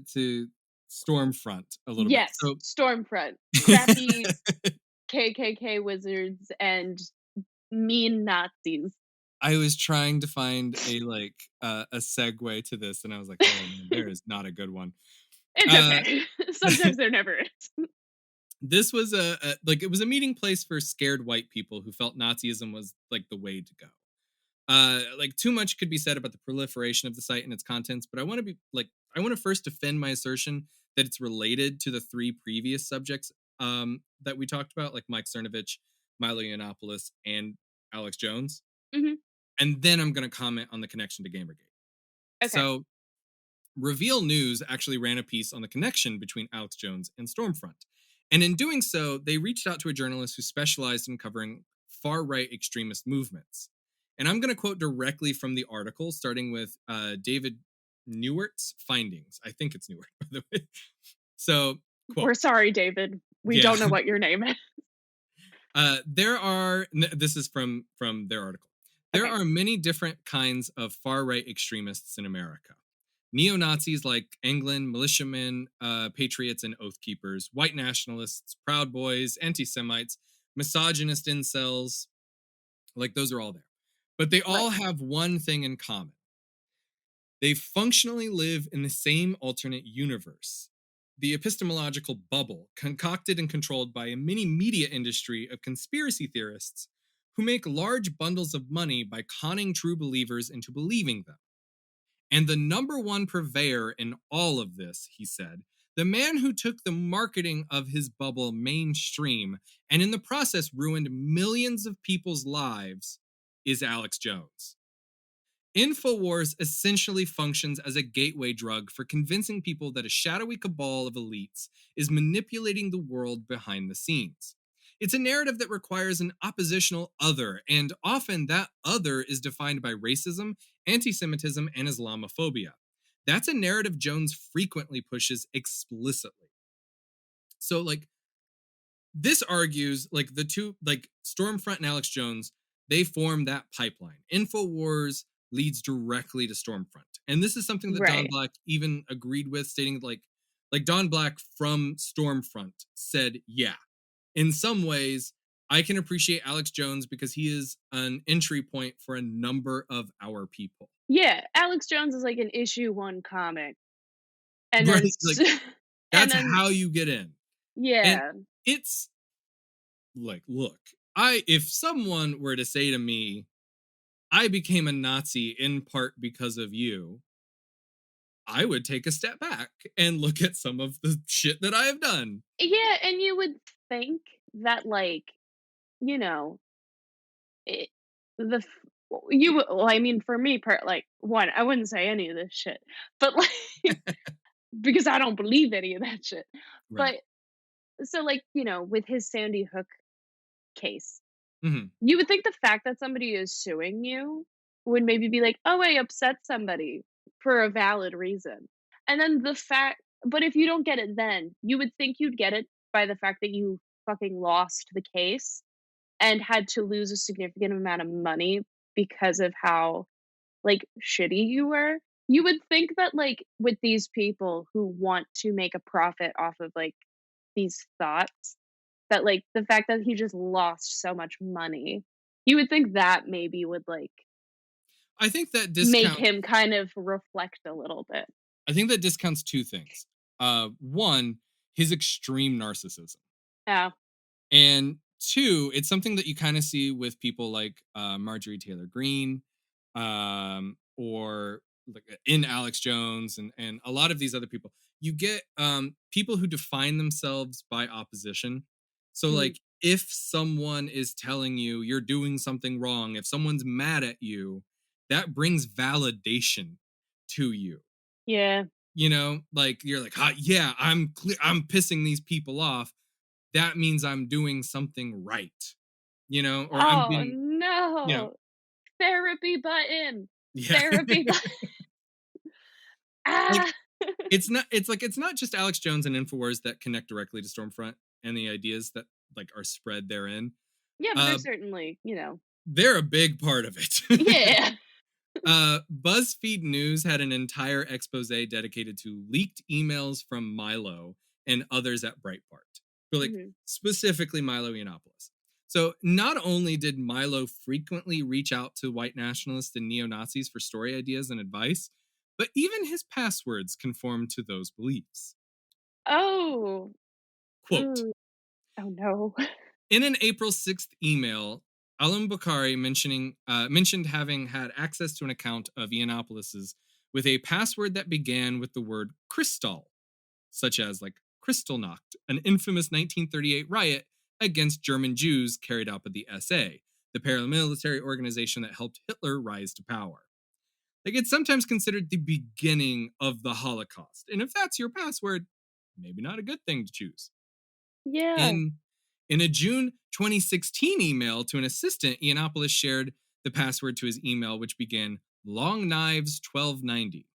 Stormfront a little bit. Yes, So Stormfront. Crappy KKK wizards and mean Nazis. I was trying to find a segue to this and I was like, oh man, there is not a good one. It's Uh okay. Sometimes there never is. this was it was a meeting place for scared white people who felt Nazism was like the way to go. Like too much could be said about the proliferation of the site and its contents, but I want to first defend my assertion that it's related to the 3 previous subjects that we talked about, like Mike Cernovich, Milo Yiannopoulos, and Alex Jones. Mhm. And then I'm going to comment on the connection to Gamergate. Okay. So Reveal News actually ran a piece on the connection between Alex Jones and Stormfront. And in doing so, they reached out to a journalist who specialized in covering far-right extremist movements. And I'm going to quote directly from the article, starting with David Newart's findings. I think it's Newart, by the way. So, quote. We're sorry, David. We Yeah. don't know what your name is. This is from their article. There Okay. are many different kinds of far-right extremists in America. Neo-Nazis like England, militiamen, patriots, and oath keepers, white nationalists, Proud Boys, anti-Semites, misogynist incels, like those are all there. But they all Right. have one thing in common. They functionally live in the same alternate universe. The epistemological bubble, concocted and controlled by a mini media industry of conspiracy theorists who make large bundles of money by conning true believers into believing them. And the number one purveyor in all of this, he said, the man who took the marketing of his bubble mainstream and in the process ruined millions of people's lives, is Alex Jones. InfoWars essentially functions as a gateway drug for convincing people that a shadowy cabal of elites is manipulating the world behind the scenes. It's a narrative that requires an oppositional other, and often that other is defined by racism, anti-Semitism, and Islamophobia. That's a narrative Jones frequently pushes explicitly. So, like, this argues, like, the two, like, Stormfront and Alex Jones, they form that pipeline. InfoWars leads directly to Stormfront. And this is something that Don Right. Black even agreed with, stating like Don Black from Stormfront said, yeah, in some ways, I can appreciate Alex Jones because he is an entry point for a number of our people. Yeah, Alex Jones is like an issue 1 comic. And Right? then Like And That's then how you get in. And yeah. it's like, look, if someone were to say to me, I became a Nazi in part because of you, I would take a step back and look at some of the shit that I have done. Yeah, and you would think that, like, you know, it the f well, I mean, for me, like, 1, I wouldn't say any of this shit, but, like, because I don't believe any of that shit. Right. But so, like, with his Sandy Hook case, Hmm. you would think the fact that somebody is suing you would maybe be like, "Oh, I upset somebody for a valid reason." And then but if you don't get it then, you would think you'd get it by the fact that you fucking lost the case and had to lose a significant amount of money because of how, like, shitty you were. You would think that, like, with these people who want to make a profit off of, like, these thoughts, that, like, the fact that he just lost so much money, you would think that maybe would, like, I think that make discount him kind of reflect a little bit. I think that discounts two things. One, his extreme narcissism. Yeah. And two, it's something that you kind of see with people like Marjorie Taylor Greene, or like in Alex Jones, and a lot of these other people. You get people who define themselves by opposition. So, Mhm. like, if someone is telling you you're doing something wrong, if someone's mad at you, that brings validation to you. Yeah. Like, you're like, yeah, I'm pissing these people off. That means I'm doing something right, or I'm Oh, being, you know, no. Therapy button. yeah. Therapy button. Like, Ah. it's not just Alex Jones and Infowars that connect directly to Stormfront and the ideas that like are spread therein. Yeah, but Uh, there's certainly, they're a big part of it. yeah. BuzzFeed News had an entire expose dedicated to leaked emails from Milo and others at Breitbart, but like Mhm. specifically Milo Yiannopoulos. So not only did Milo frequently reach out to white nationalists and neo-Nazis for story ideas and advice, but even his passwords conform to those beliefs. Oh. Quote, Ooh. Oh, no. in an April 6th email, Alam Bukhari mentioned having had access to an account of Yiannopoulos's with a password that began with the word crystal, such as like Kristallnacht, an infamous 1938 riot against German Jews carried out by the SA, the paramilitary organization that helped Hitler rise to power. Like, it's sometimes considered the beginning of the Holocaust. And if that's your password, maybe not a good thing to choose. Yeah. In a June 2016 email to an assistant, Yiannopoulos shared the password to his email, which began Long Knives 1290.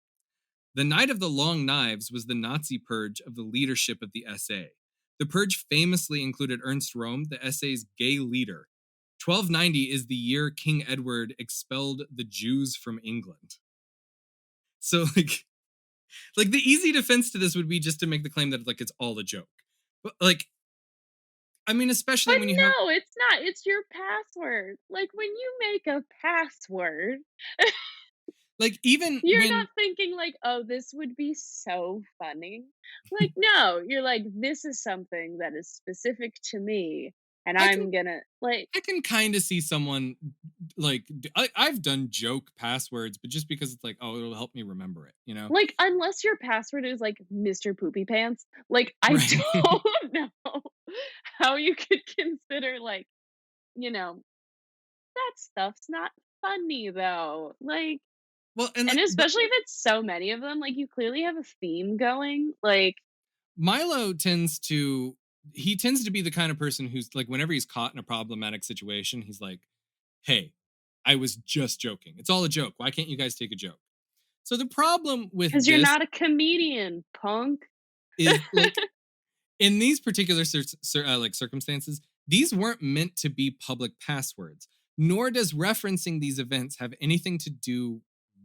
The Night of the Long Knives was the Nazi purge of the leadership of the SA. The purge famously included Ernst Röhm, the SA's gay leader. 1290 is the year King Edward expelled the Jews from England. So, like the easy defense to this would be just to make the claim that like it's all a joke. But like, I mean, especially But when you have no, it's not. It's your password. Like, when you make a password, like even you're when not thinking like, "Oh, this would be so funny." Like, no, you're like, "This is something that is specific to me, and I can I'm gonna" like I can kind of see someone like I've done joke passwords, but just because it's like, oh, it'll help me remember it. like, unless your password is like Mr. Poopy Pants, like, I Right. don't know how you could consider, like, you know, that stuff's not funny though. Like, Well, and and like, but especially if it's so many of them, like, you clearly have a theme going, like Milo tends to be the kind of person who's like, whenever he's caught in a problematic situation, he's like, hey, I was just joking. It's all a joke. Why can't you guys take a joke? So the problem with 'cause you're this not a comedian, punk. is like, in these particular like circumstances, these weren't meant to be public passwords, nor does referencing these events have anything to do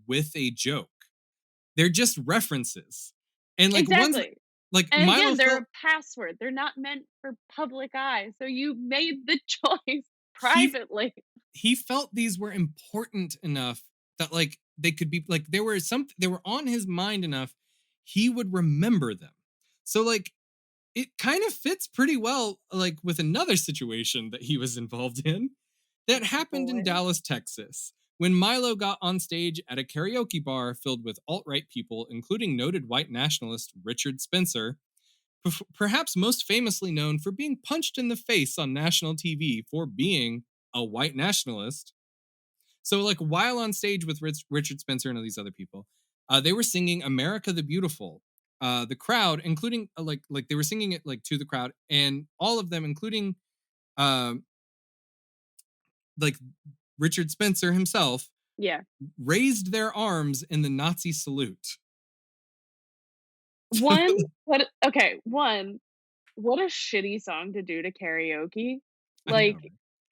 with a joke. They're just references. And like ones Exactly. like And Milo again, they're felt a password. They're not meant for public eye, so you made the choice he privately. he felt these were important enough that like they could be like they were on his mind enough he would remember them. So like it kind of fits pretty well like with another situation that he was involved in that happened in Boy. Dallas, Texas, when Milo got on stage at a karaoke bar filled with alt-right people, including noted white nationalist Richard Spencer, perhaps most famously known for being punched in the face on national TV for being a white nationalist. So, like, while on stage with Richard Spencer and all these other people, they were singing "America the Beautiful." The crowd, including like they were singing it like to the crowd, and all of them, including um, like Richard Spencer himself, Yeah. raised their arms in the Nazi salute. One, what a shitty song to do to karaoke. I know,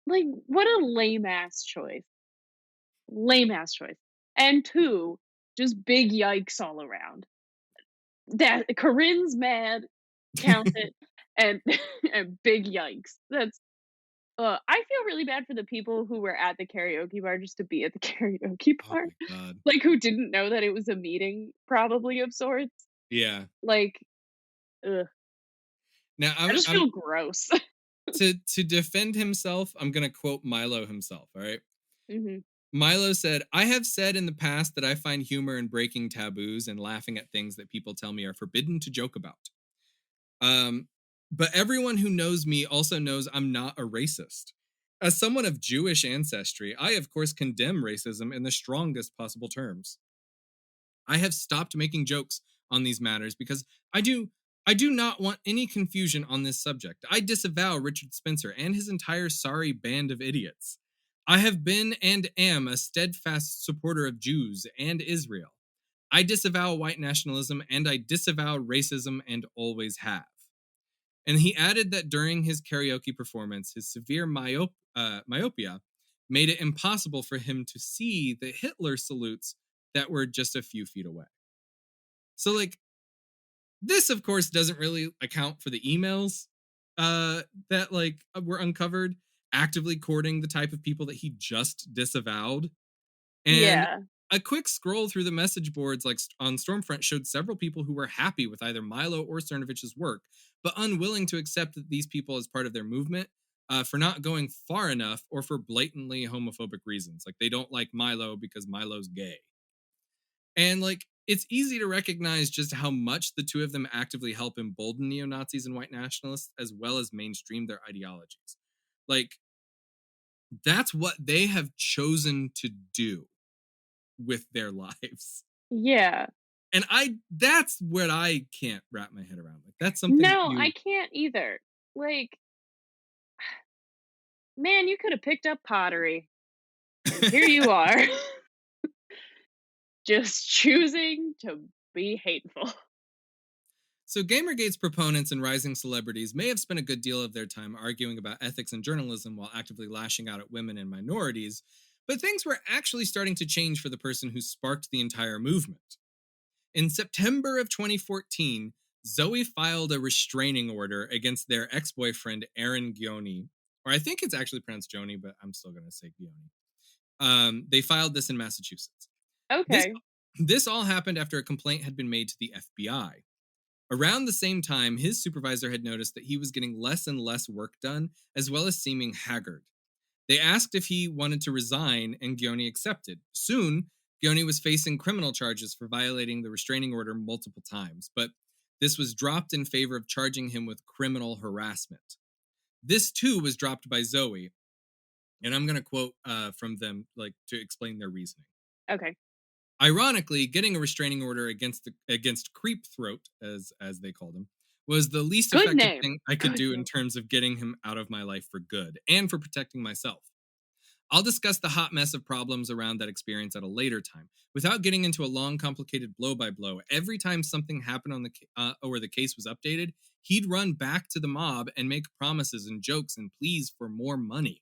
Like, what a lame ass choice. Lame ass choice. And two, just big yikes all around. That Corinne's mad, right? count it, and and big yikes. That's I feel really bad for the people who were at the karaoke bar just to be at the karaoke Oh bar. my god. Like who didn't know that it was a meeting probably of sorts. Yeah. Like, ugh. Now I I'm just I'm feel gross. to defend himself, I'm gonna quote Milo himself. All right. Mhm. Milo said, I have said in the past that I find humor in breaking taboos and laughing at things that people tell me are forbidden to joke about. Um, but everyone who knows me also knows I'm not a racist. As someone of Jewish ancestry, I of course condemn racism in the strongest possible terms. I have stopped making jokes on these matters because I do not want any confusion on this subject. I disavow Richard Spencer and his entire sorry band of idiots. I have been and am a steadfast supporter of Jews and Israel. I disavow white nationalism and I disavow racism and always have. And he added that during his karaoke performance, his severe myopia made it impossible for him to see the Hitler salutes that were just a few feet away. So, like, this, of course, doesn't really account for the emails that were uncovered, actively courting the type of people that he just disavowed. And Yeah. a quick scroll through the message boards like on Stormfront showed several people who were happy with either Milo or Cernovich's work, but unwilling to accept that these people as part of their movement for not going far enough or for blatantly homophobic reasons. Like they don't like Milo because Milo's gay. And like it's easy to recognize just how much the two of them actively help embolden neo-Nazis and white nationalists as well as mainstream their ideologies. Like that's what they have chosen to do with their lives. Yeah. And that's what I can't wrap my head around. Like that's something that No, I you can't either. Like, man, you could have picked up pottery. And here you are. Just choosing to be hateful. So Gamergate's proponents and rising celebrities may have spent a good deal of their time arguing about ethics and journalism while actively lashing out at women and minorities, but things were actually starting to change for the person who sparked the entire movement. In September of 2014, Zoe filed a restraining order against their ex-boyfriend Aaron Gioni, or I think it's actually pronounced Joni, but I'm still going to say Gioni. They filed this in Massachusetts. This Okay. this all happened after a complaint had been made to the FBI. Around the same time, his supervisor had noticed that he was getting less and less work done, as well as seeming haggard. They asked if he wanted to resign, and Gioni accepted. Soon, Gioni was facing criminal charges for violating the restraining order multiple times, but this was dropped in favor of charging him with criminal harassment. This too was dropped by Zoe, and I'm going to quote from them, like to explain their reasoning. Okay. Ironically, getting a restraining order against Creep Throat, as they called him, was the least Good effective name. thing I could Good do in name. terms of getting him out of my life for good and for protecting myself. I'll discuss the hot mess of problems around that experience at a later time. Without getting into a long, complicated blow-by-blow, every time something happened on or the case was updated, he'd run back to the mob and make promises and jokes and pleas for more money.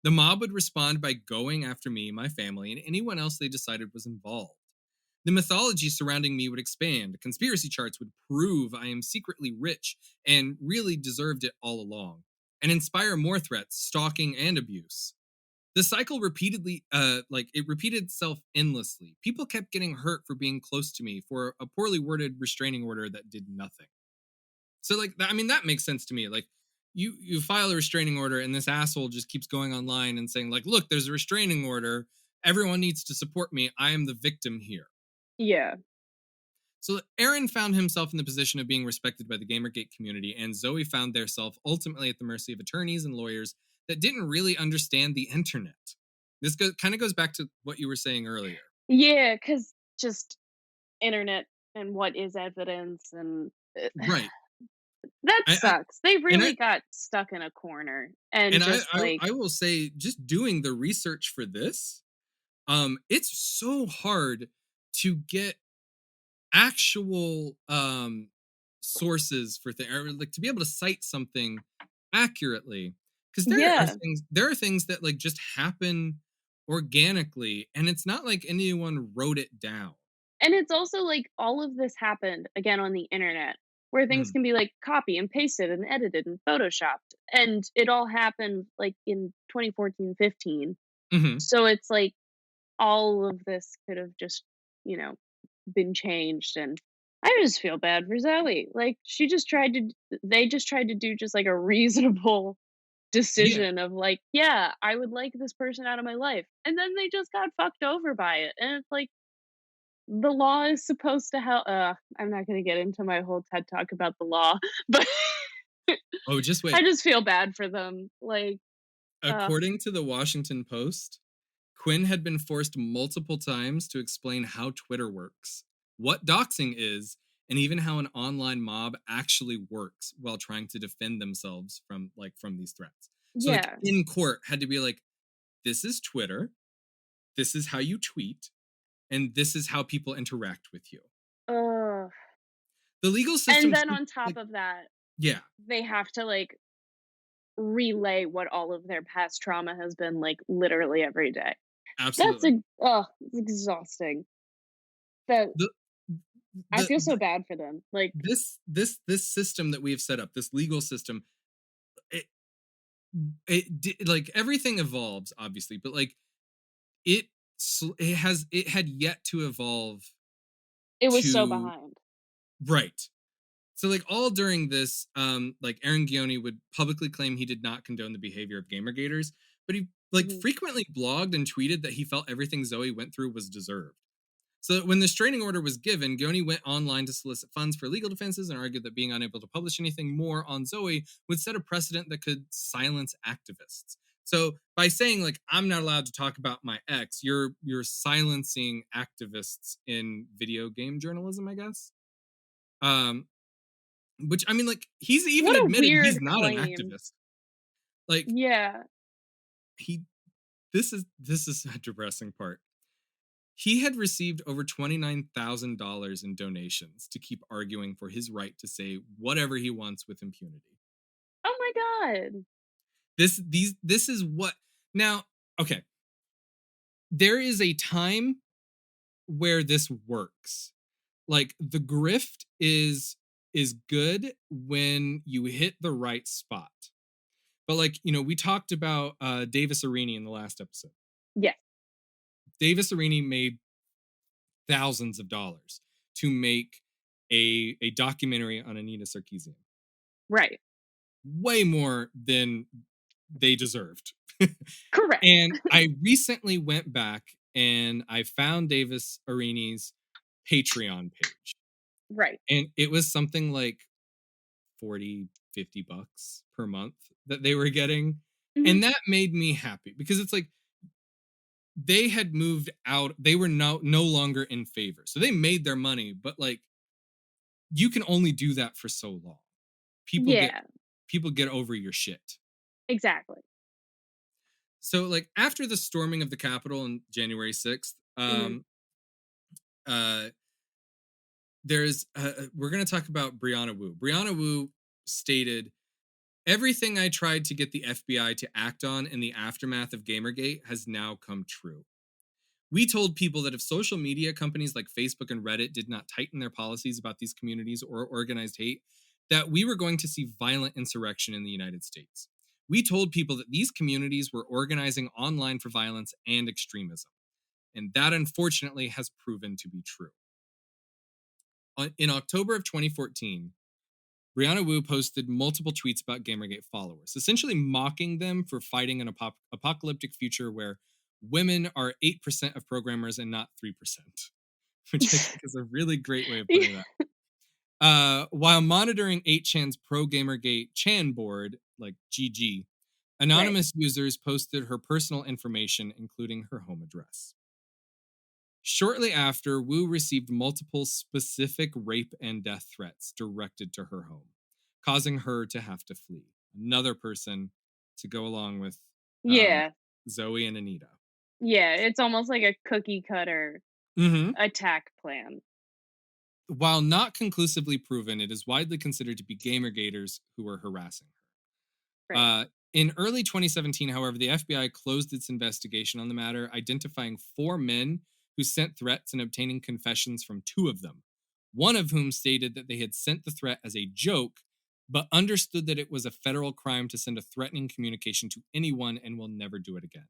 The mob would respond by going after me, my family, and anyone else they decided was involved. The mythology surrounding me would expand. Conspiracy charts would prove I am secretly rich and really deserved it all along, and inspire more threats, stalking, and abuse. The cycle repeated itself endlessly. People kept getting hurt for being close to me for a poorly worded restraining order that did nothing. So like that, I mean, that makes sense to me. Like you file a restraining order and this asshole just keeps going online and saying like, look, there's a restraining order. Everyone needs to support me. I am the victim here. Yeah. So Aaron found himself in the position of being respected by the GamerGate community, and Zoe found herself ultimately at the mercy of attorneys and lawyers that didn't really understand the internet. This kind of goes back to what you were saying earlier. Yeah, because just internet and what is evidence and Right. that I sucks. They and I really got stuck in a corner and and I, just I like I will say, just doing the research for this, it's so hard to get actual sources for things, or like to be able to cite something accurately, because yeah. there are things that like just happen organically, and it's not like anyone wrote it down. And it's also like all of this happened again on the internet where things Mhm. can be like copy and pasted and edited and photoshopped and it all happened like in 2014, 15. Mhm. So it's like all of this could have just, you know, been changed and I just feel bad for Zoe. Like she just tried to they just tried to do just like a reasonable Yeah. decision of like, yeah, I would like this person out of my life. And then they just got fucked over by it. And it's like the law is supposed to help. I'm not going to get into my whole TED talk about the law, but Oh, just I wait. just feel bad for them. Like, uh, According to the Washington Post, Quinn had been forced multiple times to explain how Twitter works, what doxing is, and even how an online mob actually works while trying to defend themselves from these threats. So like yeah. in court had to be like, this is Twitter, this is how you tweet, and this is how people interact with you. Uh, The legal and system then too, on top like, of that, yeah, they have to like relay what all of their past trauma has been like literally every day. That's absolutely. a, oh, it's exhausting. That The I feel the so bad for them. Like, this system that we have set up, this legal system, it like everything evolves obviously, but like it it had yet to evolve it was so to behind. right. So like all during this, like Aaron Gioni would publicly claim he did not condone the behavior of gamergaters, but he like Mhm. frequently blogged and tweeted that he felt everything Zoe went through was deserved. So when the restraining order was given, Gioni went online to solicit funds for legal defenses and argued that being unable to publish anything more on Zoe would set a precedent that could silence activists. So by saying like I'm not allowed to talk about my ex, you're silencing activists in video game journalism, I guess. Um, which I mean, like he's even What a admitted he's weird not an claim. activist. Like Yeah. he, this is a depressing part. He had received over $29,000 in donations to keep arguing for his right to say whatever he wants with impunity. Oh my god. This is what now, okay. There is a time where this works. Like the grift is good when you hit the right spot. But like, we talked about Davis Arini in the last episode. Yeah. Davis Arini made thousands of dollars to make a documentary on Anita Sarkeesian. Right. Way more than they deserved. Correct. And I recently went back and I found Davis Arini's Patreon page. Right. And it was something like 40, $50 per month that they were getting. Mhm. And that made me happy because it's like they had moved out. They were no longer in favor. So they made their money, but like you can only do that for so long. People get Yeah, people get over your shit. exactly. So like after the storming of the Capitol on January 6th, Mhm. uh there's we're going to talk about Brianna Wu. Brianna Wu stated, "Everything I tried to get the FBI to act on in the aftermath of Gamergate has now come true. We told people that if social media companies like Facebook and Reddit did not tighten their policies about these communities or organized hate, that we were going to see violent insurrection in the United States. We told people that these communities were organizing online for violence and extremism. And that unfortunately has proven to be true." In October of 2014, Brianna Wu posted multiple tweets about Gamergate followers, essentially mocking them for fighting an apocalyptic future where women are 8% of programmers and not 3%, which I think is a really great way of putting that. While monitoring 8chan's pro Gamergate Chan board, like GG, anonymous users posted her personal information, including her home address. Shortly after, Wu received multiple specific rape and death threats directed to her home, causing her to have to flee. Another person to go along with Yeah. Zoe and Anita. Yeah, it's almost like a cookie cutter attack plan. While not conclusively proven, it is widely considered to be Gamergaters who were harassing her. Right. In early 2017, however, the FBI closed its investigation on the matter, identifying 4 men who sent threats and obtaining confessions from 2 of them, one of whom stated that they had sent the threat as a joke, but understood that it was a federal crime to send a threatening communication to anyone and will never do it again.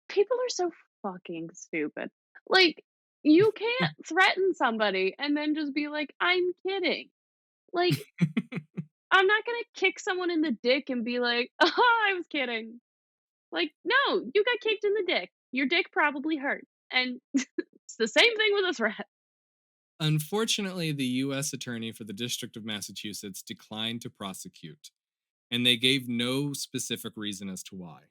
People are so fucking stupid. Like, you can't threaten somebody and then just be like, "I'm kidding." Like, I'm not gonna kick someone in the dick and be like, "Oh, I was kidding." Like, no, you got kicked in the dick. Your dick probably hurt. And it's the same thing with a threat. Unfortunately, the U.S. Attorney for the District of Massachusetts declined to prosecute, and they gave no specific reason as to why.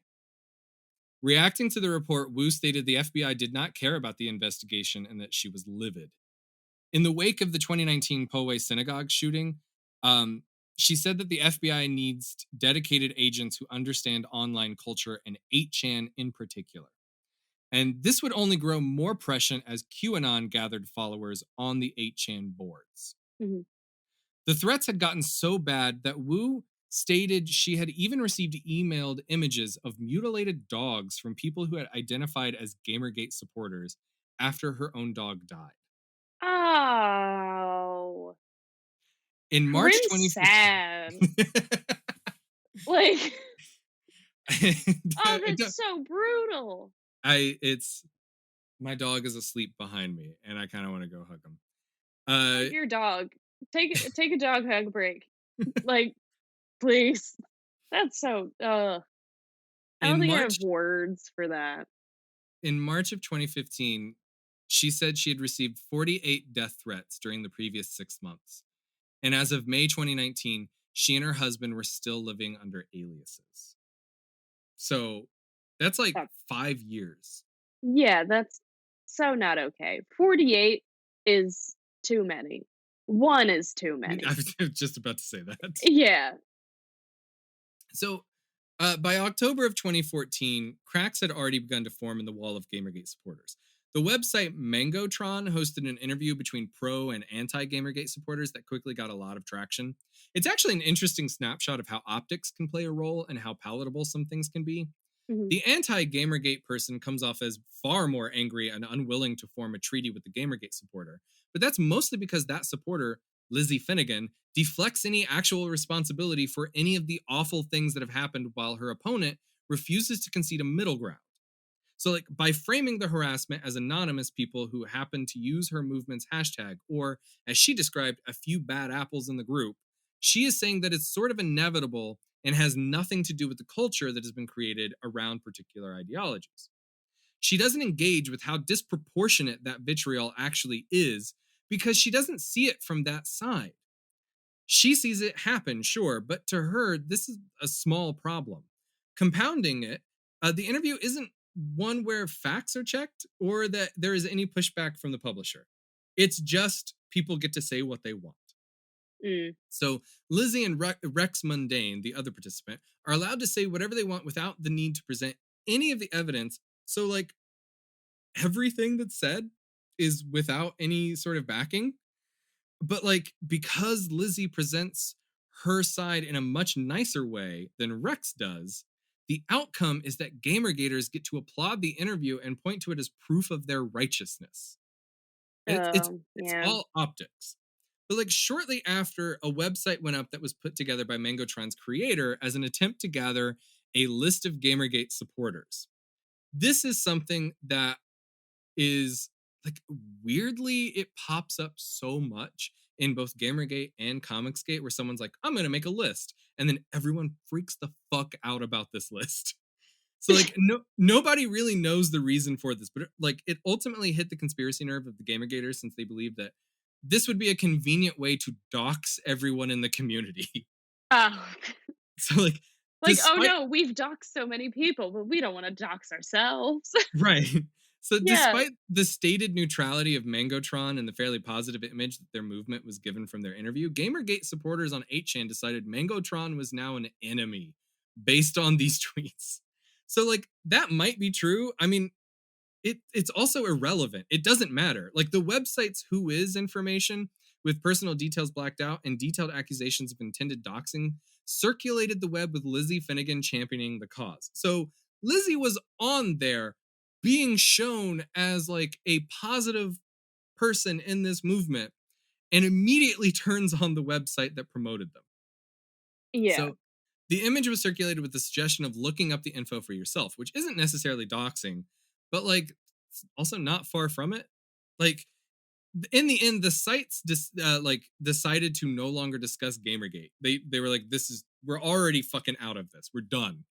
Reacting to the report, Wu stated the FBI did not care about the investigation and that she was livid. In the wake of the 2019 Poway synagogue shooting, she said that the FBI needs dedicated agents who understand online culture and 8chan in particular. And this would only grow more prescient as QAnon gathered followers on the 8chan boards. Mm-hmm. The threats had gotten so bad that Wu stated she had even received emailed images of mutilated dogs from people who had identified as Gamergate supporters after her own dog died. Oh. In March Corinne's 2015. sad. Like, oh, And, that's so brutal. it's my dog is asleep behind me, and I kind of want to go hug him. Hug your dog. Take a dog hug break. Like, please. That's so. I don't think I have words for that. In March of 2015, she said she had received 48 death threats during the previous 6 months. And as of May 2019, she and her husband were still living under aliases. So that's like 5 years. Yeah, that's so not okay. 48 is too many. 1 is too many. I was just about to say that. Yeah. So by October of 2014, cracks had already begun to form in the wall of Gamergate supporters. The website Mangotron hosted an interview between pro and anti-Gamergate supporters that quickly got a lot of traction. It's actually an interesting snapshot of how optics can play a role and how palatable some things can be. Mm-hmm. The anti-Gamergate person comes off as far more angry and unwilling to form a treaty with the Gamergate supporter, but that's mostly because that supporter, Lizzie Finnegan, deflects any actual responsibility for any of the awful things that have happened while her opponent refuses to concede a middle ground. So, like, by framing the harassment as anonymous people who happen to use her movement's hashtag, or as she described, a few bad apples in the group, she is saying that it's sort of inevitable and has nothing to do with the culture that has been created around particular ideologies. She doesn't engage with how disproportionate that vitriol actually is because she doesn't see it from that side. She sees it happen, sure, but to her, this is a small problem. Compounding it, the interview isn't one where facts are checked or that there is any pushback from the publisher. It's just people get to say what they want. So Lizzie and Rex Mundane, the other participant, are allowed to say whatever they want without the need to present any of the evidence. So, like, everything that's said is without any sort of backing. But, like, because Lizzie presents her side in a much nicer way than Rex does, the outcome is that Gamergaters get to applaud the interview and point to it as proof of their righteousness. It's all optics. But, like, shortly after, a website went up that was put together by Mangotron's creator as an attempt to gather a list of Gamergate supporters. This is something that is like weirdly it pops up so much in both Gamergate and Comicsgate where someone's like, I'm gonna make a list, and then everyone freaks the fuck out about this list. So like nobody really knows the reason for this, but like it ultimately hit the conspiracy nerve of the Gamergaters since they believed that this would be a convenient way to dox everyone in the community. Oh. So like Like, oh despite no, we've doxed so many people, but we don't want to dox ourselves. right. So Yeah. despite the stated neutrality of Mangotron and the fairly positive image that their movement was given from their interview, Gamergate supporters on 8chan decided Mangotron was now an enemy based on these tweets. So like that might be true. I mean, it's also irrelevant. It doesn't matter. Like the website's who is information with personal details blacked out and detailed accusations of intended doxing circulated the web with Lizzie Finnegan championing the cause. So Lizzie was on there being shown as like a positive person in this movement and immediately turns on the website that promoted them. Yeah. So the image was circulated with the suggestion of looking up the info for yourself, which isn't necessarily doxing, but like it's also not far from it. Like in the end, the sites decided to no longer discuss Gamergate. They were like, we're already fucking out of this. We're done.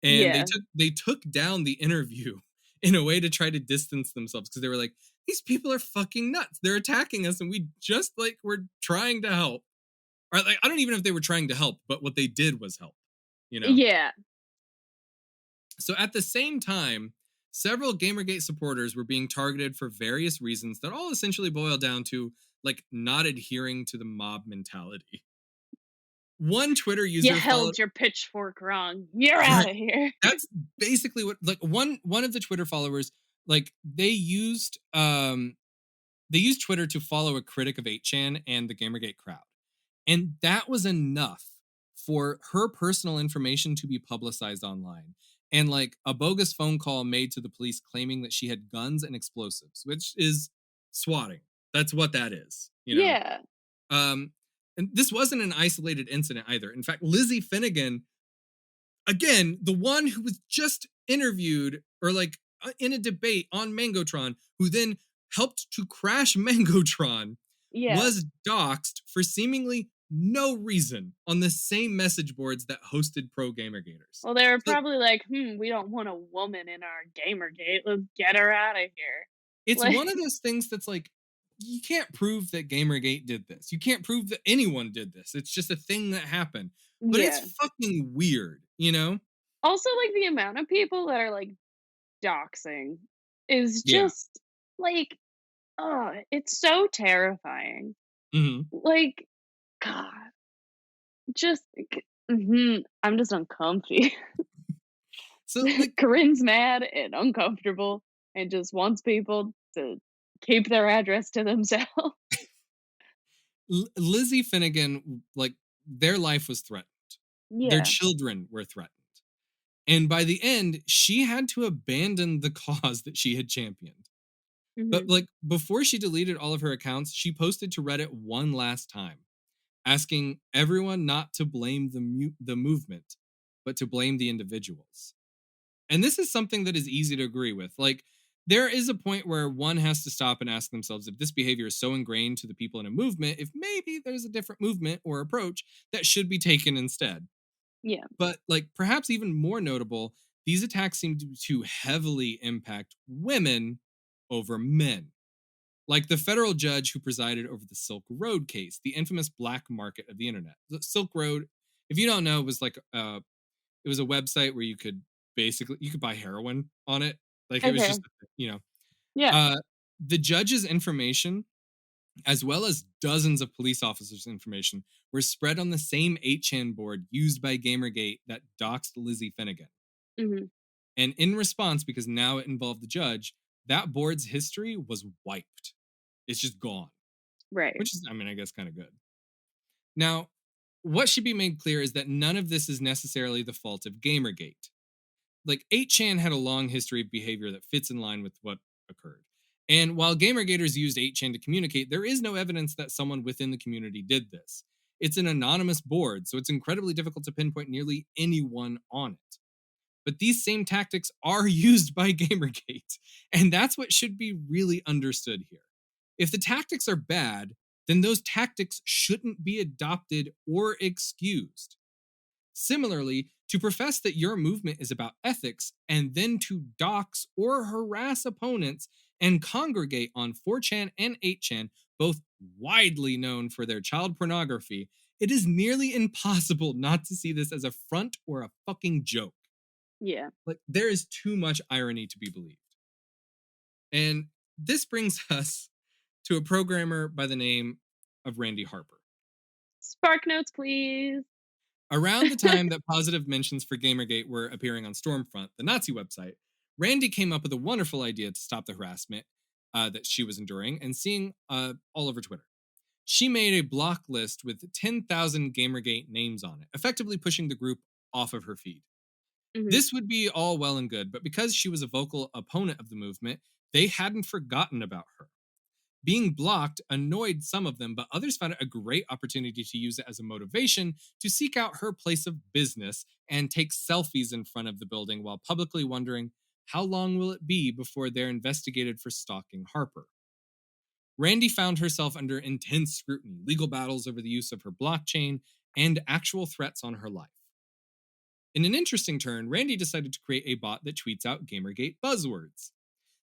And Yeah. they took down the interview in a way to try to distance themselves because they were like, these people are fucking nuts. They're attacking us, and we just like we're trying to help. Or like I don't even know if they were trying to help, but what they did was help. You know. Yeah. So at the same time, several Gamergate supporters were being targeted for various reasons that all essentially boil down to like not adhering to the mob mentality. One Twitter You user followed held your pitchfork wrong. You're right. out of here. That's basically what like one of the Twitter followers like they used Twitter to follow a critic of 8chan and the Gamergate crowd. And that was enough for her personal information to be publicized online. And like a bogus phone call made to the police claiming that she had guns and explosives, which is swatting. That's what that is, you know. Yeah. And this wasn't an isolated incident either. In fact, Lizzie Finnegan, again, the one who was just interviewed or like in a debate on Mangotron, who then helped to crash Mangotron, Yeah. was doxxed for seemingly no reason on the same message boards that hosted pro Gamergaters. Well, they were So probably like, we don't want a woman in our Gamergate. Let's get her out of here. it's Like, one of those things that's like, you can't prove that Gamergate did this. You can't prove that anyone did this. It's just a thing that happened. But it's yeah. fucking weird, you know? Also, like the amount of people that are like doxing is Yeah. just like, oh, it's so terrifying. hmm Like, God, just, I'm just uncomfy. So like Corinne's mad and uncomfortable and just wants people to keep their address to themselves. Lizzie Finnegan, like their life was threatened. Their Yeah. children were threatened. And by the end, she had to abandon the cause that she had championed. But hmm like before she deleted all of her accounts, she posted to Reddit one last time, asking everyone not to blame the movement, but to blame the individuals. And this is something that is easy to agree with. Like there is a point where one has to stop and ask themselves if this behavior is so ingrained to the people in a movement, if maybe there's a different movement or approach that should be taken instead. Yeah. But like perhaps even more notable, these attacks seem to heavily impact women over men. Like the federal judge who presided over the Silk Road case, the infamous black market of the internet. The Silk Road, if you don't know, was like it was a website where you could buy heroin on it. Like it was Okay. just you know. Yeah. Uh the judge's information as well as dozens of police officers' information were spread on the same 8chan board used by Gamergate that doxed Lizzie Finnegan. hmm And in response, because now it involved the judge, that board's history was wiped. It's just gone, Right. which is, I mean, I guess kind of good. Now, what should be made clear is that none of this is necessarily the fault of Gamergate. Like 8chan had a long history of behavior that fits in line with what occurred. And while Gamergaters used 8chan to communicate, there is no evidence that someone within the community did this. It's an anonymous board, so it's incredibly difficult to pinpoint nearly anyone on it. But these same tactics are used by Gamergate, and that's what should be really understood here. If the tactics are bad, then those tactics shouldn't be adopted or excused. Similarly, to profess that your movement is about ethics and then to dox or harass opponents and congregate on 4chan and 8chan, both widely known for their child pornography, it is nearly impossible not to see this as a front or a fucking joke. Yeah. Like, there is too much irony to be believed. And this brings us to a programmer by the name of Randy Harper. Spark notes, please. Around the time that positive mentions for Gamergate were appearing on Stormfront, the Nazi website, Randy came up with a wonderful idea to stop the harassment that she was enduring and seeing all over Twitter. She made a block list with 10,000 Gamergate names on it, effectively pushing the group off of her feed. Mhm. This would be all well and good, but because she was a vocal opponent of the movement, they hadn't forgotten about her. Being blocked annoyed some of them, but others found it a great opportunity to use it as a motivation to seek out her place of business and take selfies in front of the building while publicly wondering, how long will it be before they're investigated for stalking Harper? Randy found herself under intense scrutiny, legal battles over the use of her blockchain, and actual threats on her life. In an interesting turn, Randy decided to create a bot that tweets out Gamergate buzzwords.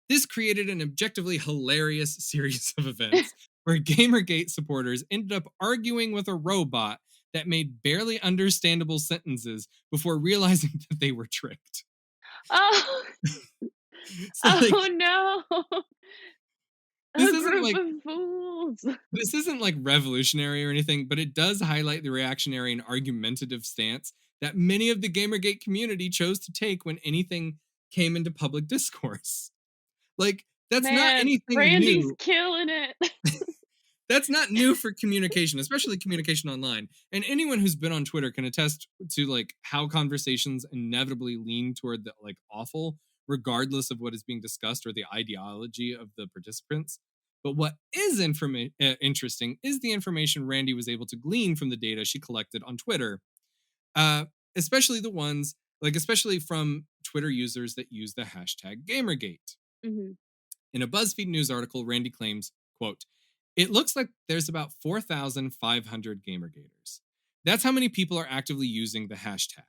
This created an objectively hilarious series of events where Gamergate supporters ended up arguing with a robot that made barely understandable sentences before realizing that they were tricked. Oh, So, like, oh no. this A isn't group like of fools. this isn't like revolutionary or anything, but it does highlight the reactionary and argumentative stance that many of the Gamergate community chose to take when anything came into public discourse. Like, that's not Man, anything Randy's new. killing it. That's not new for communication, especially communication online. And anyone who's been on Twitter can attest to like how conversations inevitably lean toward the like awful, regardless of what is being discussed or the ideology of the participants. But what is interesting is the information Randy was able to glean from the data she collected on Twitter, uh, especially the ones especially from Twitter users that use the hashtag Gamergate. Mhm. In a BuzzFeed news article, Randy claims, quote, "It looks like there's about 4,500 Gamergaters. That's how many people are actively using the hashtag.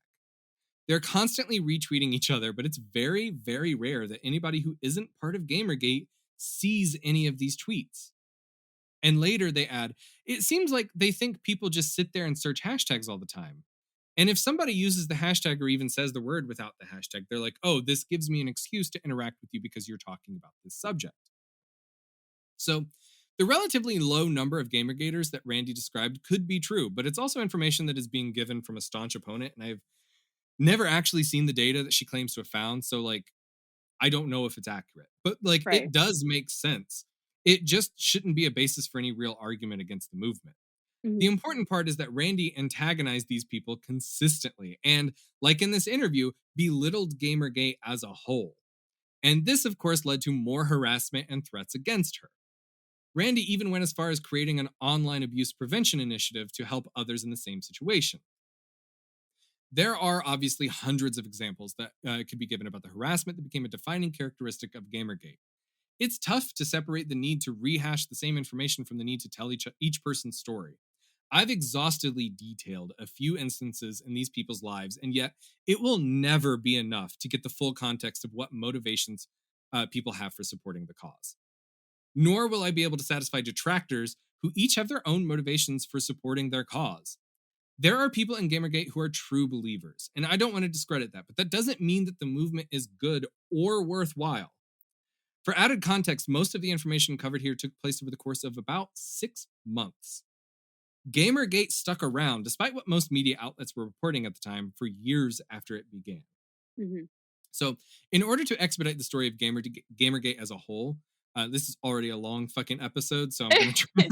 They're constantly retweeting each other, but it's very, very rare that anybody who isn't part of Gamergate sees any of these tweets." And later they add, "It seems like they think people just sit there and search hashtags all the time. And if somebody uses the hashtag or even says the word without the hashtag, they're like, oh, this gives me an excuse to interact with you because you're talking about this subject." So the relatively low number of Gamergaters that Randy described could be true, but it's also information that is being given from a staunch opponent, and I've never actually seen the data that she claims to have found, so like I don't know if it's accurate. But like Right. it does make sense. It just shouldn't be a basis for any real argument against the movement. The Mhm. important part is that Randy antagonized these people consistently and, like in this interview, belittled Gamergate as a whole. And this, of course, led to more harassment and threats against her. Randy even went as far as creating an online abuse prevention initiative to help others in the same situation. There are obviously hundreds of examples that could be given about the harassment that became a defining characteristic of Gamergate. It's tough to separate the need to rehash the same information from the need to tell each person's story. I've exhaustively detailed a few instances in these people's lives, and yet it will never be enough to get the full context of what motivations people have for supporting the cause. Nor will I be able to satisfy detractors who each have their own motivations for supporting their cause. There are people in Gamergate who are true believers, and I don't want to discredit that, but that doesn't mean that the movement is good or worthwhile. For added context, most of the information covered here took place over the course of about 6 months. Gamergate stuck around, despite what most media outlets were reporting at the time, for years after it began. Mhm. So, in order to expedite the story of Gamergate as a whole, this is already a long fucking episode, so I'm gonna try.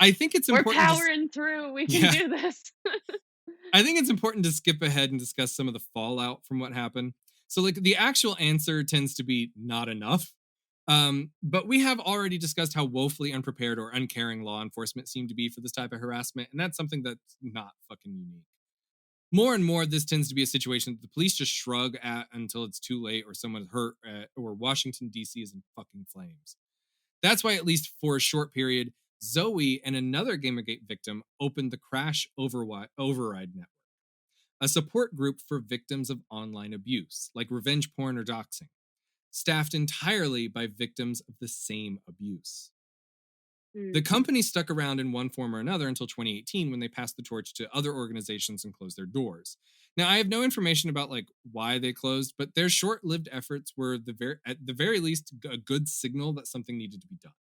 I think it's We're important. powering through. We can Yeah, do this. I think it's important to skip ahead and discuss some of the fallout from what happened. So, like, the actual answer tends to be not enough. But we have already discussed how woefully unprepared or uncaring law enforcement seem to be for this type of harassment, and that's something that's not fucking unique. More and more, this tends to be a situation that the police just shrug at until it's too late or someone's hurt, or Washington, D.C. is in fucking flames. That's why, at least for a short period, Zoe and another Gamergate victim opened the Crash Override Network, a support group for victims of online abuse, like revenge porn or doxing, staffed entirely by victims of the same abuse. The company stuck around in one form or another until 2018, when they passed the torch to other organizations and closed their doors. Now, I have no information about like why they closed, but their short-lived efforts were at the very least a good signal that something needed to be done.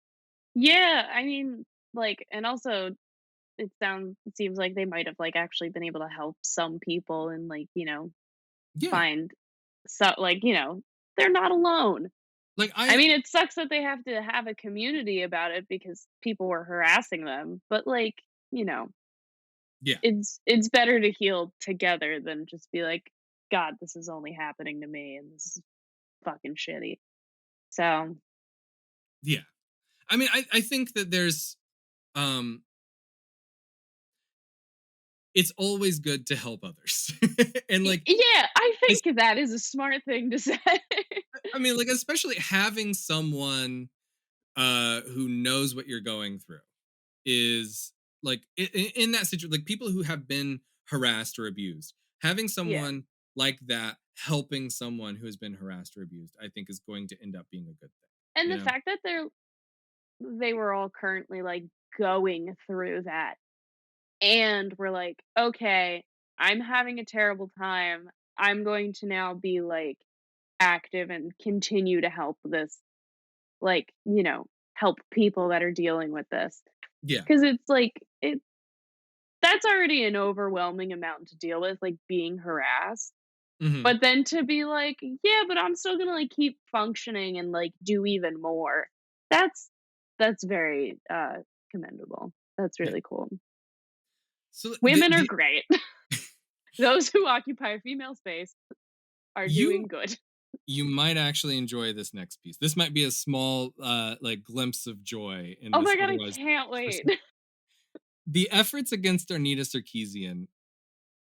Yeah, I mean, like, and also it seems like they might have like actually been able to help some people and like, Yeah, find so like, they're not alone. like I mean, it sucks that they have to have a community about it because people were harassing them, but like, you know, yeah, it's better to heal together than just be like, God, this is only happening to me and this is fucking shitty. So, yeah. I mean, I think that there's um it's always good to help others. And like yeah, I I, think that is a smart thing to say. I mean, like, especially having someone who knows what you're going through is like in that situation, like people who have been harassed or abused, having Yeah. someone like that helping someone who has been harassed or abused, I think is going to end up being a good thing, And you the know? fact that they were all currently like going through that and we're like, okay, I'm having a terrible time. I'm going to now be like active and continue to help this, like, help people that are dealing with this. Yeah. Cause it's like, that's already an overwhelming amount to deal with, like being harassed. Hmm. But then to be like, yeah, but I'm still gonna like keep functioning and like do even more. That's that's very commendable. That's Yeah. really cool. So Women are great. Those who occupy female space are you doing good. you might actually enjoy this next piece. This might be a small like glimpse of joy in Oh this my god, I otherwise can't wait. depressing. The efforts against Arnita Sarkeesian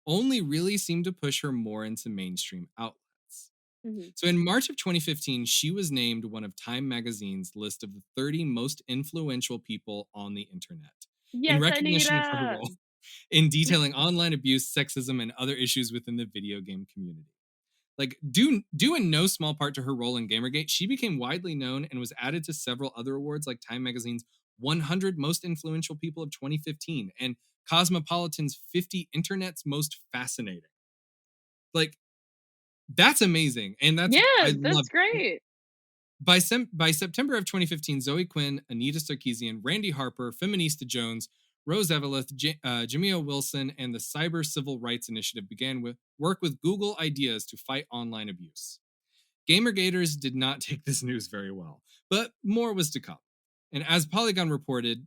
only really seemed to push her more into mainstream outlets. Mhm. So in March of 2015, she was named one of Time magazine's list of the 30 most influential people on the internet, in Yes, recognition of her Anita. role in detailing online abuse, sexism, and other issues within the video game community. Like, due in no small part to her role in Gamergate, she became widely known and was added to several other awards like Time magazine's 100 Most Influential People of 2015 and Cosmopolitan's 50 Internet's Most Fascinating. Like, that's amazing, and I Yeah, love that's it. great. By September of 2015, Zoe Quinn, Anita Sarkeesian, Randy Harper, Feminista Jones, Rose Eveleth, Jamia Wilson, and the Cyber Civil Rights Initiative began with work with Google Ideas to fight online abuse. Gamergaters did not take this news very well, but more was to come. And as Polygon reported,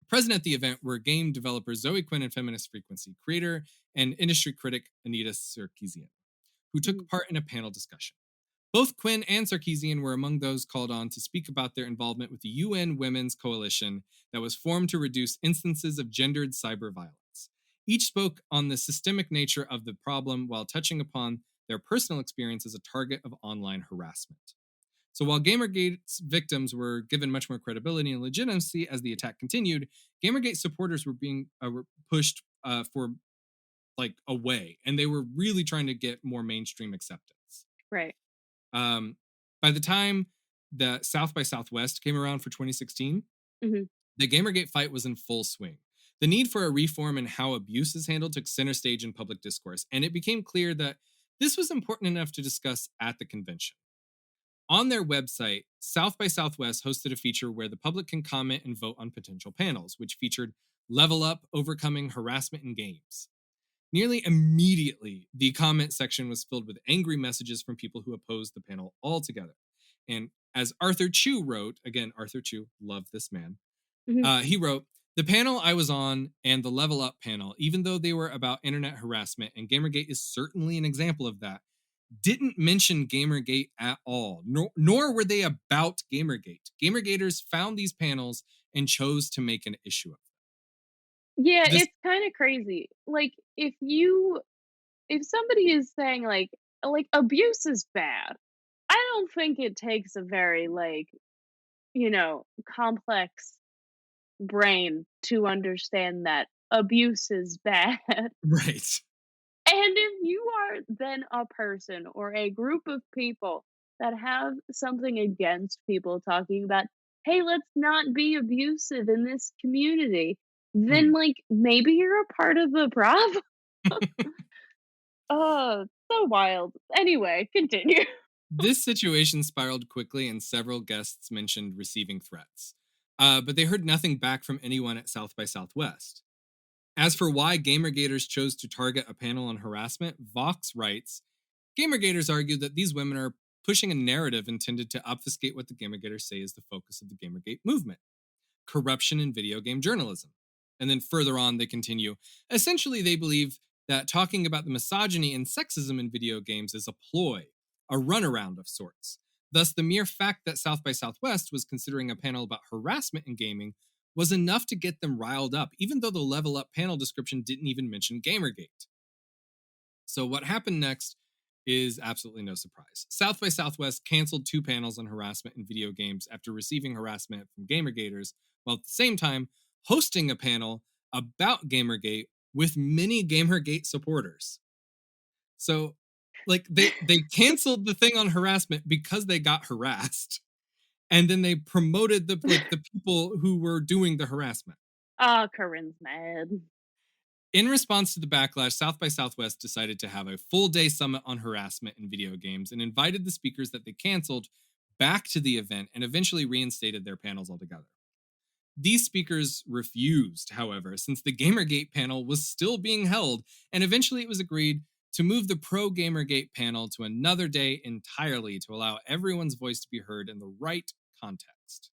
present at the event were game developer Zoe Quinn and Feminist Frequency, creator and industry critic Anita Sarkeesian, who Mhm. took part in a panel discussion. Both Quinn and Sarkeesian were among those called on to speak about their involvement with the UN Women's Coalition that was formed to reduce instances of gendered cyber violence. Each spoke on the systemic nature of the problem while touching upon their personal experience as a target of online harassment. So while Gamergate's victims were given much more credibility and legitimacy as the attack continued, Gamergate supporters were being were pushed for like away, and they were really trying to get more mainstream acceptance. Right. Um, by the time that South by Southwest came around for 2016, Mhm. the Gamergate fight was in full swing. The need for a reform in how abuse is handled took center stage in public discourse, and it became clear that this was important enough to discuss at the convention. On their website, South by Southwest hosted a feature where the public can comment and vote on potential panels, which featured Level Up Overcoming Harassment in Games. Nearly immediately, the comment section was filled with angry messages from people who opposed the panel altogether. And as Arthur Chu wrote, again, Arthur Chu, love this man, Mhm. he wrote, the panel I was on and the Level Up panel, even though they were about internet harassment, and Gamergate is certainly an example of that, didn't mention Gamergate at all, nor were they about Gamergate. Gamergaters found these panels and chose to make an issue of Yeah, it. This, it's kind of crazy. Like if you if somebody is saying, like, abuse is bad, I don't think it takes a very, like, complex brain to understand that abuse is bad. Right. And if you are then a person or a group of people that have something against people talking about, "Hey, let's not be abusive in this community," then, Mhm. like, maybe you're a part of the problem. Oh, so wild. Anyway, continue. This situation spiraled quickly, and several guests mentioned receiving threats. But they heard nothing back from anyone at South by Southwest. As for why Gamergaters chose to target a panel on harassment, Vox writes, Gamergaters argue that these women are pushing a narrative intended to obfuscate what the Gamergaters say is the focus of the Gamergate movement: corruption in video game journalism. And then further on, they continue, essentially, they believe that talking about the misogyny and sexism in video games is a ploy, a runaround of sorts. Thus, the mere fact that South by Southwest was considering a panel about harassment in gaming was enough to get them riled up, even though the Level Up panel description didn't even mention Gamergate. So, what happened next is absolutely no surprise. South by Southwest canceled 2 panels on harassment in video games after receiving harassment from Gamergaters, while at the same time hosting a panel about Gamergate with many Gamergate supporters. So, like, they canceled the thing on harassment because they got harassed, and then they promoted the people who were doing the harassment. Oh, Corinne's mad. In response to the backlash, South by Southwest decided to have a full-day summit on harassment in video games and invited the speakers that they canceled back to the event and eventually reinstated their panels altogether. These speakers refused, however, since the Gamergate panel was still being held, and eventually it was agreed to move the Pro Gamergate panel to another day entirely to allow everyone's voice to be heard in the right context.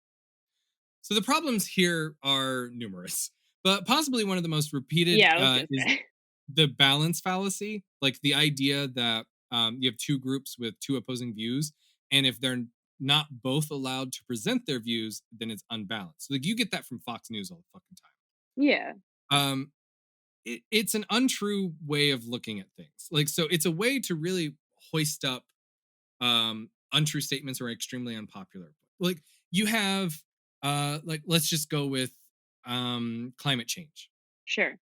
So the problems here are numerous, but possibly one of the most repeated Yeah, I was gonna is say. the balance fallacy, like the idea that you have 2 groups with 2 opposing views, and if they're not both allowed to present their views, then it's unbalanced. So, like, you get that from Fox News all the fucking Yeah, time. It's an untrue way of looking at things. Like, so it's a way to really hoist up untrue statements or extremely unpopular. Like, you have like, let's just go with climate change. sure.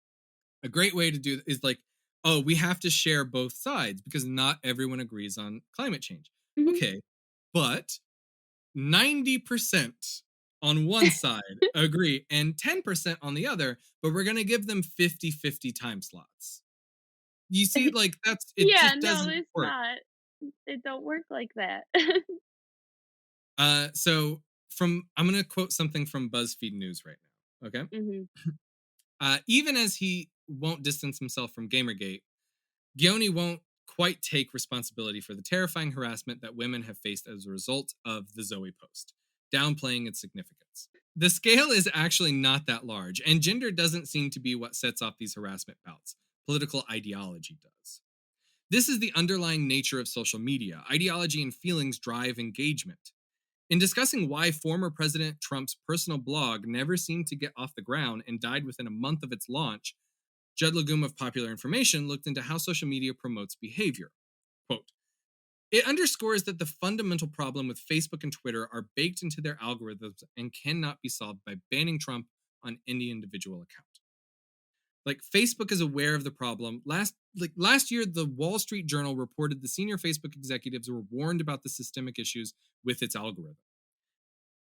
A great way to do is like, oh, we have to share both sides because not everyone agrees on climate change. Mhm. Okay, but 90% on one side agree and 10% on the other, but we're going to give them 50-50 time slots. You see, like, it Yeah, just no, doesn't it's work. not. It don't work like that. So I'm going to quote something from BuzzFeed News right now. Okay. Mhm. Even as he won't distance himself from Gamergate, Gioni won't quite take responsibility for the terrifying harassment that women have faced as a result of the Zoe post, downplaying its significance. The scale is actually not that large, and gender doesn't seem to be what sets off these harassment bouts. Political ideology does. This is the underlying nature of social media. Ideology and feelings drive engagement. In discussing why former President Trump's personal blog never seemed to get off the ground and died within a month of its launch, Judd Legum of Popular Information looked into how social media promotes behavior. Quote, it underscores that the fundamental problem with Facebook and Twitter are baked into their algorithms and cannot be solved by banning Trump on any individual account. Like, Facebook is aware of the problem. Last year, the Wall Street Journal reported the senior Facebook executives were warned about the systemic issues with its algorithm.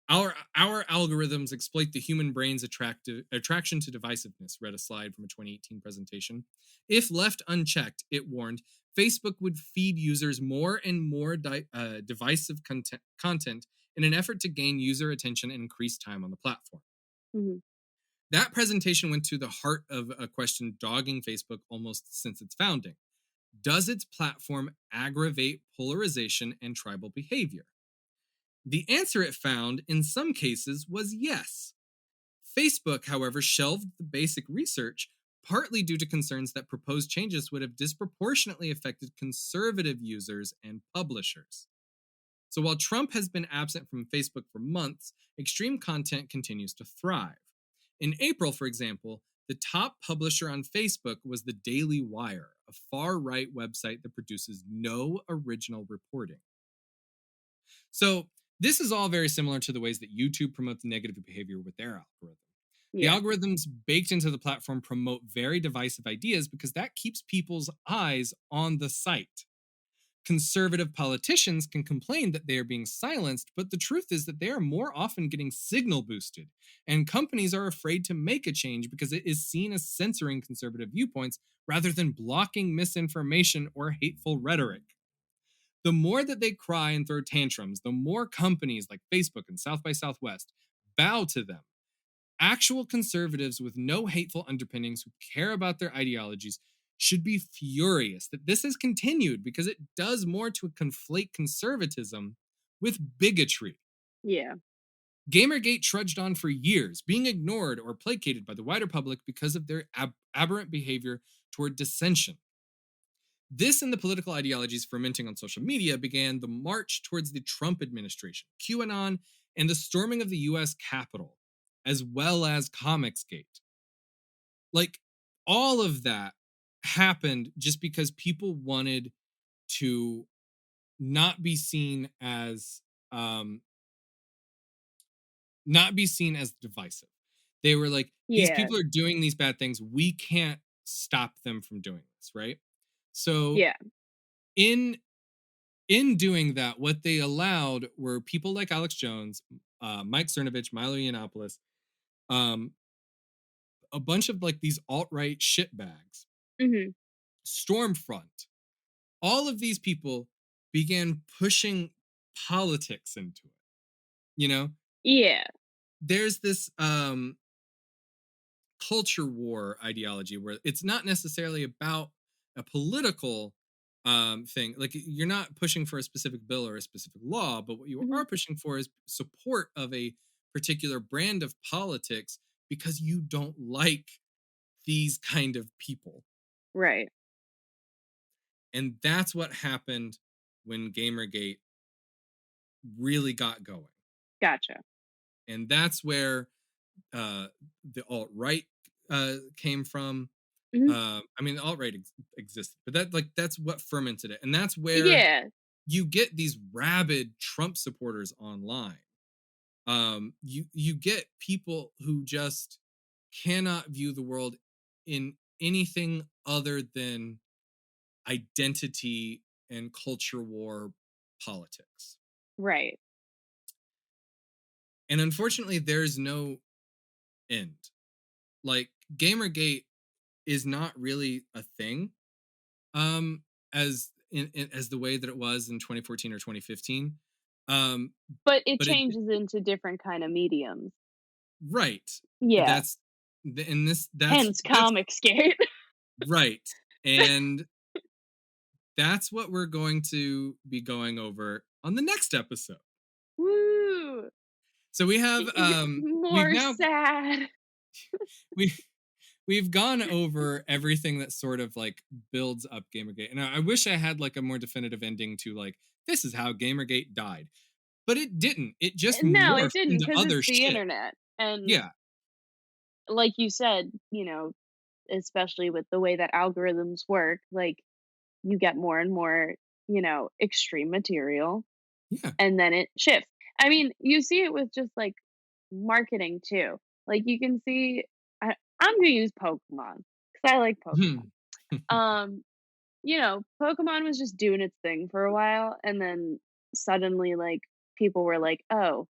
Our algorithms exploit the human brain's attraction to divisiveness, read a slide from a 2018 presentation. If left unchecked, it warned, Facebook would feed users more and more divisive content in an effort to gain user attention and increase time on the platform. Mhm. That presentation went to the heart of a question dogging Facebook almost since its founding. Does its platform aggravate polarization and tribal behavior? The answer it found in some cases was yes. Facebook, however, shelved the basic research, partly due to concerns that proposed changes would have disproportionately affected conservative users and publishers. So while Trump has been absent from Facebook for months, extreme content continues to thrive. In April, for example, The top publisher on Facebook was the Daily Wire, a far-right website that produces no original reporting. So this is all very similar to the ways that YouTube promotes negative behavior with their algorithm. The Yeah. algorithms baked into the platform promote very divisive ideas because that keeps people's eyes on the site. Conservative politicians can complain that they are being silenced, but the truth is that they are more often getting signal boosted, and companies are afraid to make a change because it is seen as censoring conservative viewpoints rather than blocking misinformation or hateful rhetoric. The more that they cry and throw tantrums, the more companies like Facebook and South by Southwest bow to them. Actual conservatives with no hateful underpinnings who care about their ideologies should be furious that this has continued because it does more to conflate conservatism with bigotry. Yeah. Gamergate trudged on for years, being ignored or placated by the wider public because of their aberrant behavior toward dissension. This and the political ideologies fermenting on social media began the march towards the Trump administration, QAnon, and the storming of the US Capitol, as well as ComicsGate. Like, all of that happened just because people wanted to not be seen as divisive. They were like, these Yeah. people are doing these bad things. We can't stop them from doing this, right? So Yeah. in doing that, what they allowed were people like Alex Jones, Mike Cernovich, Milo Yiannopoulos, a bunch of like these alt-right shitbags, Hmm. Stormfront. All of these people began pushing politics into it. You know, Yeah. there's this culture war ideology where it's not necessarily about a political thing. Like, you're not pushing for a specific bill or a specific law, but what you Hmm. are pushing for is support of a particular brand of politics because you don't like these kind of people. Right. And that's what happened when Gamergate really got going. Gotcha. And that's where the alt-right came from. Hmm. I mean, the alt-right existed, but that's what fermented it. And that's where Yeah. you get these rabid Trump supporters online. You get people who just cannot view the world in anything other than identity and culture war politics. Right. And unfortunately, there's no end. Like, Gamergate is not really a thing as as the way that it was in 2014 or 2015. Um But it but it changes into different kind of mediums. right. Yeah. That's and this Hence that's ComicsGate. right. And that's what we're going to be going over on the next episode. Woo! So we have we've More now sad. we we've gone over everything that sort of like builds up Gamergate. And I wish I had like a more definitive ending to like, this is how Gamergate died. But it didn't. It just No, it morphed didn't, into because it's other the shit. internet. And Yeah. like you said, especially with the way that algorithms work, like you get more and more, extreme material, Yeah. and then it shifts. I mean, you see it with just like marketing too. Like you can see, I'm gonna use Pokemon because I like Pokemon. Um, Pokemon was just doing its thing for a while, and then suddenly, like, people were like, "Oh,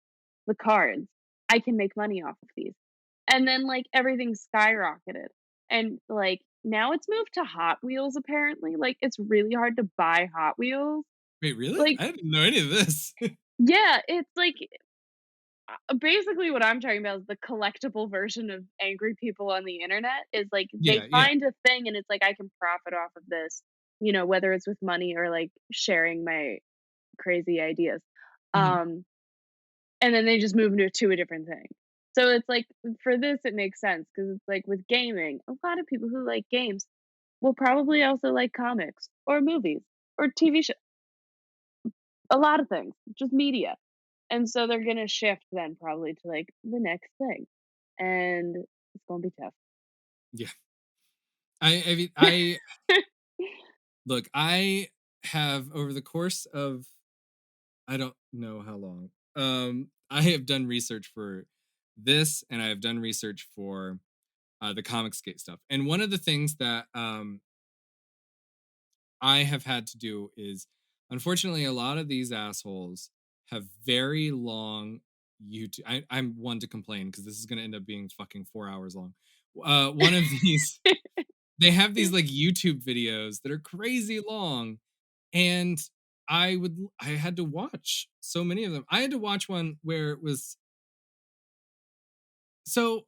the cards. I can make money off of these." And then, like, everything skyrocketed. And, like, now it's moved to Hot Wheels apparently. Like, it's really hard to buy Hot Wheels. Wait, really? Like, I didn't know any of this. yeah, it's like basically what I'm talking about is the collectible version of angry people on the internet is like they Yeah, yeah. find a thing and it's like I can profit off of this, whether it's with money or like sharing my crazy ideas. Mhm. Um and then they just move to a different thing. So it's like for this it makes sense because it's like with gaming, a lot of people who like games will probably also like comics or movies or TV shows, a lot of things, just media. And so they're gonna shift then probably to like the next thing. And it's gonna be tough. Yeah. I mean, I look, I have over the course of I don't know how long. I have done research for this, and I have done research for the ComicsGate stuff. And one of the things that I have had to do is, unfortunately, a lot of these assholes have very long YouTube. I'm one to complain because this is going to end up being fucking 4 hours long. One of these, they have these like YouTube videos that are crazy long, and I had to watch so many of them. I had to watch one where it was so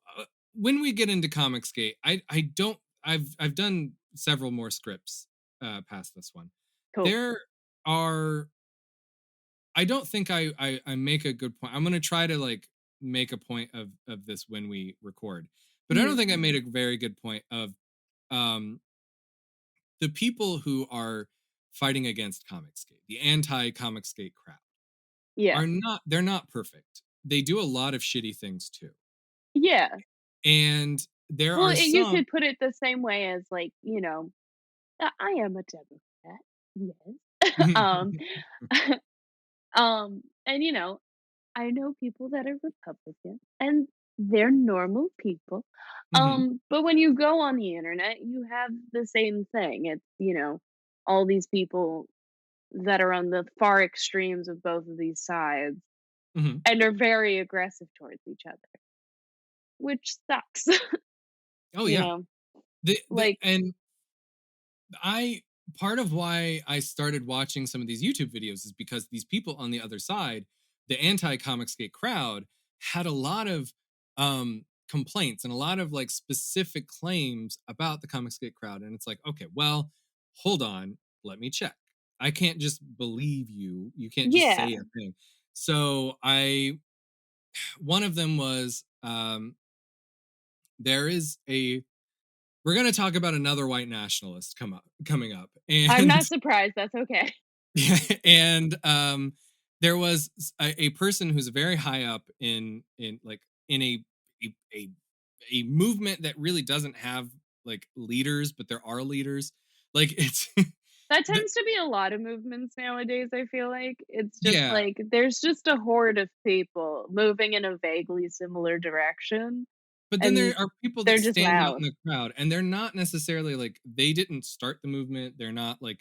when we get into Comicsgate, I don't I've done several more scripts past this one. Cool. There are I don't think I make a good point. I'm gonna try to like make a point of this when we record, but I don't Mhm. think I made a very good point of um the people who are fighting against Comicsgate, the anti-Comicsgate crowd, Yeah. are not they're not perfect. They do a lot of shitty things too. Yeah. And there Well, are you some could put it the same way as, like, I am a Democrat, yes. And, I know people that are Republican, and they're normal people. Mhm, But when you go on the internet, you have the same thing. It's, all these people that are on the far extremes of both of these sides mhm. and are very aggressive towards each other, which sucks. Oh, you yeah. know, The like, and I part of why I started watching some of these YouTube videos is because these people on the other side, the anti-Comicsgate crowd, had a lot of complaints and a lot of like specific claims about the Comicsgate crowd. And it's like, okay, well, hold on, let me check. I can't just believe you. You can't just yeah, say a thing. So I one of them was there is a we're going to talk about another white nationalist coming up I'm and not surprised. That's okay. and there was a person who's very high up in like in a, a a movement that really doesn't have like leaders, but there are leaders. Like it's That the, tends to be a lot of movements nowadays, I feel like. It's just yeah, like there's just a horde of people moving in a vaguely similar direction, but then and there are people they're that just stand out loud. in the crowd, and they're not necessarily like they didn't start the movement. They're not like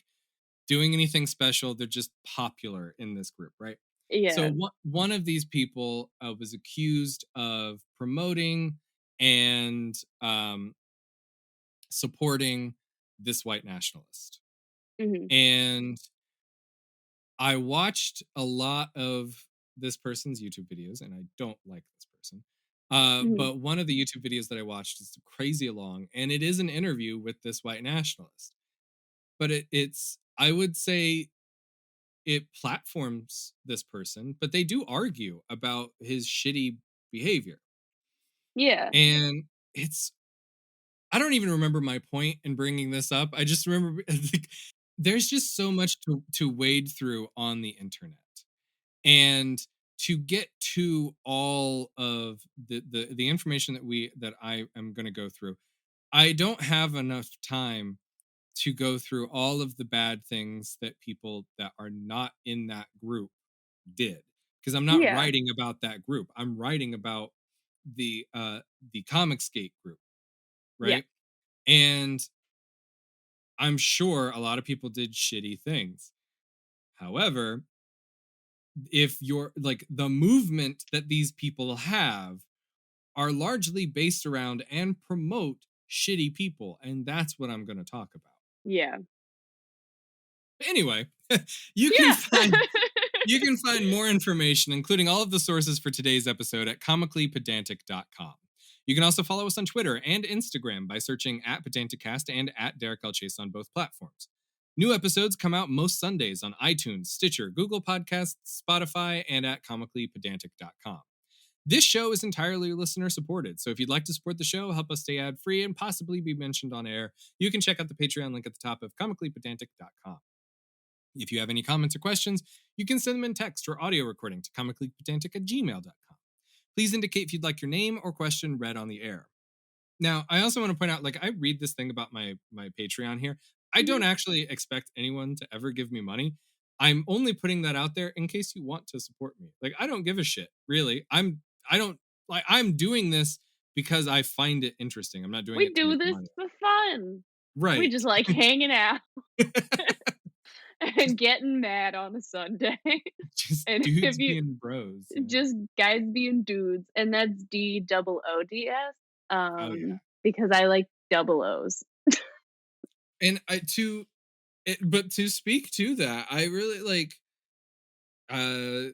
doing anything special. They're just popular in this group, right? So Yeah. one of these people was accused of promoting and supporting this white nationalist. Mhm. And I watched a lot of this person's YouTube videos, and I don't like this person. Mhm. But one of the YouTube videos that I watched is crazy long, and it is an interview with this white nationalist. But it's I would say it platforms this person, but they do argue about his shitty behavior. Yeah. And it's I don't even remember my point in bringing this up. I just remember like, there's just so much to wade through on the internet. And to get to all of the information that I am going to go through, I don't have enough time to go through all of the bad things that people that are not in that group did, because I'm not Yeah. writing about that group. I'm writing about the Comicsgate group, Yeah. right? And I'm sure a lot of people did shitty things. However, if you're like the movement that these people have are largely based around and promote shitty people, and that's what I'm going to talk about. Yeah. But anyway, you can Yeah. find you can find more information, including all of the sources for today's episode, at comicallypedantic.com. You can also follow us on Twitter and Instagram by searching at Pedanticast and at Derek L. Chase on both platforms. New episodes come out most Sundays on iTunes, Stitcher, Google Podcasts, Spotify, and at comicallypedantic.com. This show is entirely listener supported, so if you'd like to support the show, help us stay ad free, and possibly be mentioned on air, you can check out the Patreon link at the top of comicallypedantic.com. If you have any comments or questions, you can send them in text or audio recording to comicallypedantic@gmail.com. Please indicate if you'd like your name or question read on the air. Now, I also want to point out, like, I read this thing about my Patreon here. I Mhm. don't actually expect anyone to ever give me money. I'm only putting that out there in case you want to support me. Like, I don't give a shit, really. I don't like I'm doing this because I find it interesting. I'm not doing We it to do make this money. for fun. We Right. just like hanging out and getting mad on a Sunday. Just And if dudes you being bros. Yeah. just guys being dudes, and that's DOODS, Oh yeah. because I like double O's. And but to speak to that, I really like to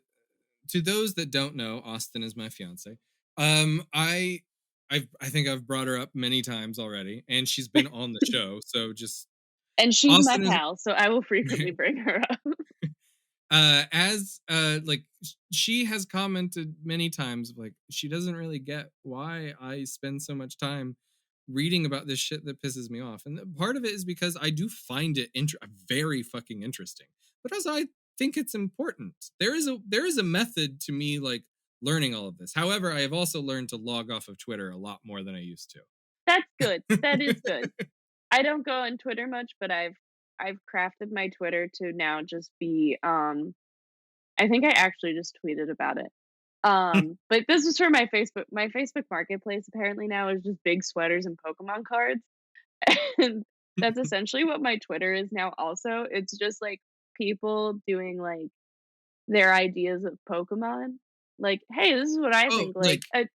those that don't know, Austin is my fiance. I think I've brought her up many times already, and she's been on the show. So just And she's my Austin is pal, so I will frequently bring her up. as like she has commented many times like she doesn't really get why I spend so much time reading about this shit that pisses me off, and part of it is because I do find it very fucking interesting, but as I think it's important. There is a method to me like learning all of this. However, I have also learned to log off of Twitter a lot more than I used That's good. That to. is good. I don't go on Twitter much, but I've crafted my Twitter to now just be, I think I actually just tweeted about it. But this is for my Facebook. My Facebook Marketplace apparently now is just big sweaters and Pokemon cards. And that's essentially what my Twitter is now also. It's just like people doing like their ideas of Pokemon. Like, hey, this is what I Oh, think. like Like,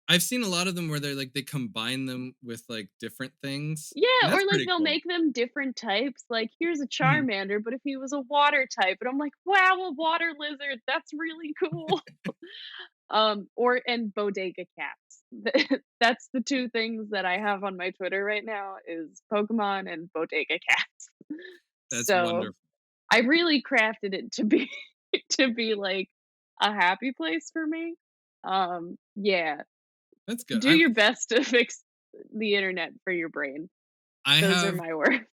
I've seen a lot of them where they combine them with like different things, and yeah, or that's like pretty they'll cool. make them different types. Like, here's a Mhm. Charmander, but if he was a water type, and I'm like, wow, a water lizard. That's really cool. Or and bodega cats. That's the two things that I have on my Twitter right now is Pokemon and bodega cats. That's So wonderful. I really crafted it to be to be like a happy place for me. Yeah, That's good. do your best to fix the internet for your brain. I Those are have my words.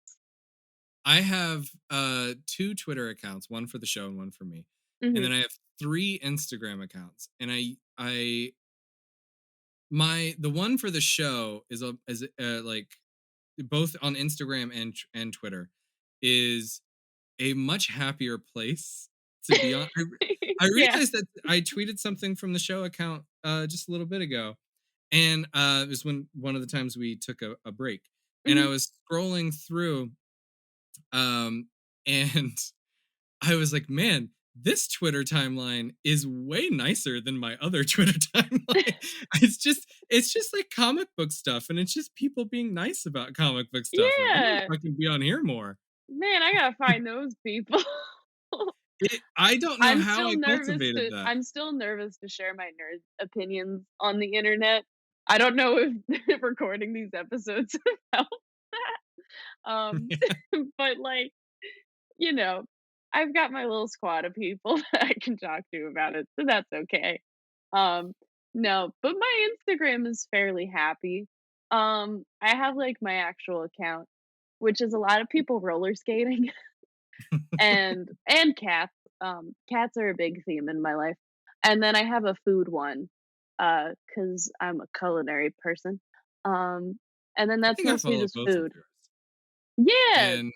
I have two Twitter accounts, one for the show and one for me. And Mhm. then I have three Instagram accounts. And I my the one for the show is like both on Instagram and Twitter is a much happier place to be on. I Yeah. realized that I tweeted something from the show account just a little bit ago, and it was when one of the times we took a break, and I Mhm. was scrolling through, and I was like, man, this Twitter timeline is way nicer than my other Twitter timeline. It's just like comic book stuff, and it's just people being nice about comic book stuff. Like, I'm gonna Yeah. fucking be on here more. Man, I gotta find those people. I don't know how I cultivated that. I'm still nervous to share my nerd opinions on the internet. I don't know if if recording these episodes help that. But like, you know, I've got my little squad of people that I can talk to about it, so that's okay. Um, no, but my Instagram is fairly happy. I have like my actual account, which is a lot of people roller skating and cats. Cats are a big theme in my life. And then I have a food one, because I'm a culinary person. Um, and then I that's think I mostly follow just both of food. yours, Yeah, and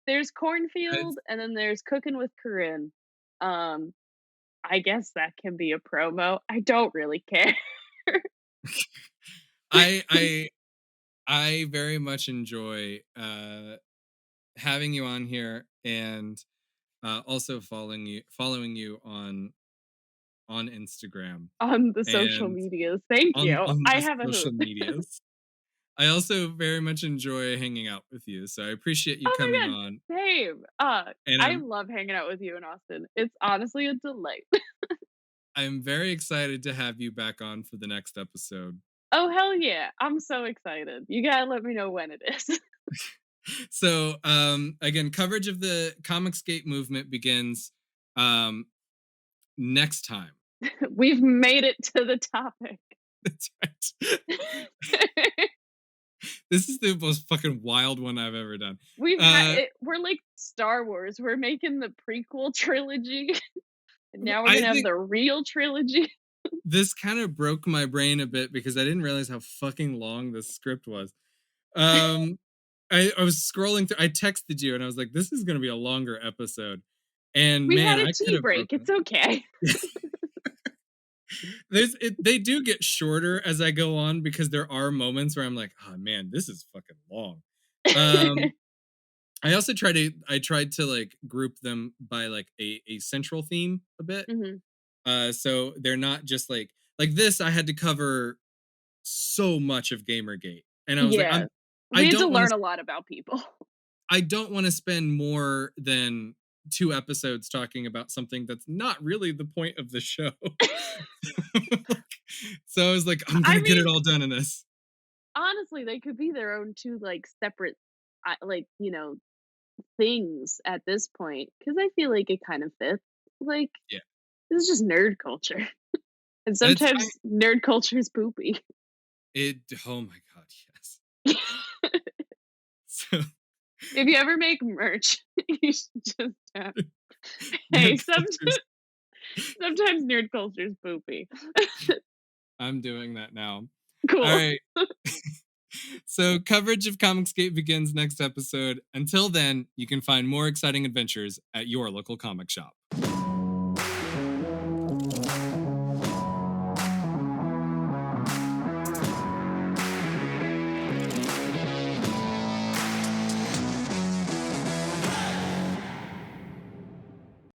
there's I, cornfield, and then there's cooking with Corinne. Um, I guess that can be a promo. I don't really care. I, I, I very much enjoy having you on here, and also following you on Instagram On the social and medias. Thank on you. on I the have a social hoot. medias. I also very much enjoy hanging out with you, so I appreciate you Oh coming my god, on, same. and I I'm love hanging out with you in Austin. It's honestly a delight. I'm very excited to have you back on for the next episode. Oh, hell yeah. I'm so excited. You gotta let me know when it is. So, again, coverage of the ComicsGate movement begins next time. We've made it to the topic. That's right. This is the most fucking wild one I've ever done. Uh, we're like Star Wars. We're making the prequel trilogy. And now we're I gonna have think the real trilogy. This kind of broke my brain a bit because I didn't realize how fucking long this script was. Um, I was scrolling through. I texted you and I was like, "This is going to be a longer episode." And We man, had a I could tea have break. broken It's okay. they do get shorter as I go on because there are moments where I'm like, oh man, this is fucking long. Um, I tried to like group them by like a central theme a bit. Mhm. So they're not just like this. I had to cover so much of GamerGate, and I was like, Yeah. I We had to don't want learn to a lot about people. I don't want to spend more than 2 episodes talking about something that's not really the point of the show. So I was like, I'm I gonna get mean, it all done in this. honestly, they could be their own 2, like, separate, like, things at this point, because I feel like it kind of fits. Like, Yeah, this is just nerd culture, and it's I, sometimes nerd culture is poopy. it. Oh my god, yes. So If you ever make merch, you should just have, hey, nerd cultures. sometimes nerd culture is poopy. I'm doing that now. All Cool. right. So coverage of ComicsGate begins next episode. Until then, you can find more exciting adventures at your local comic shop.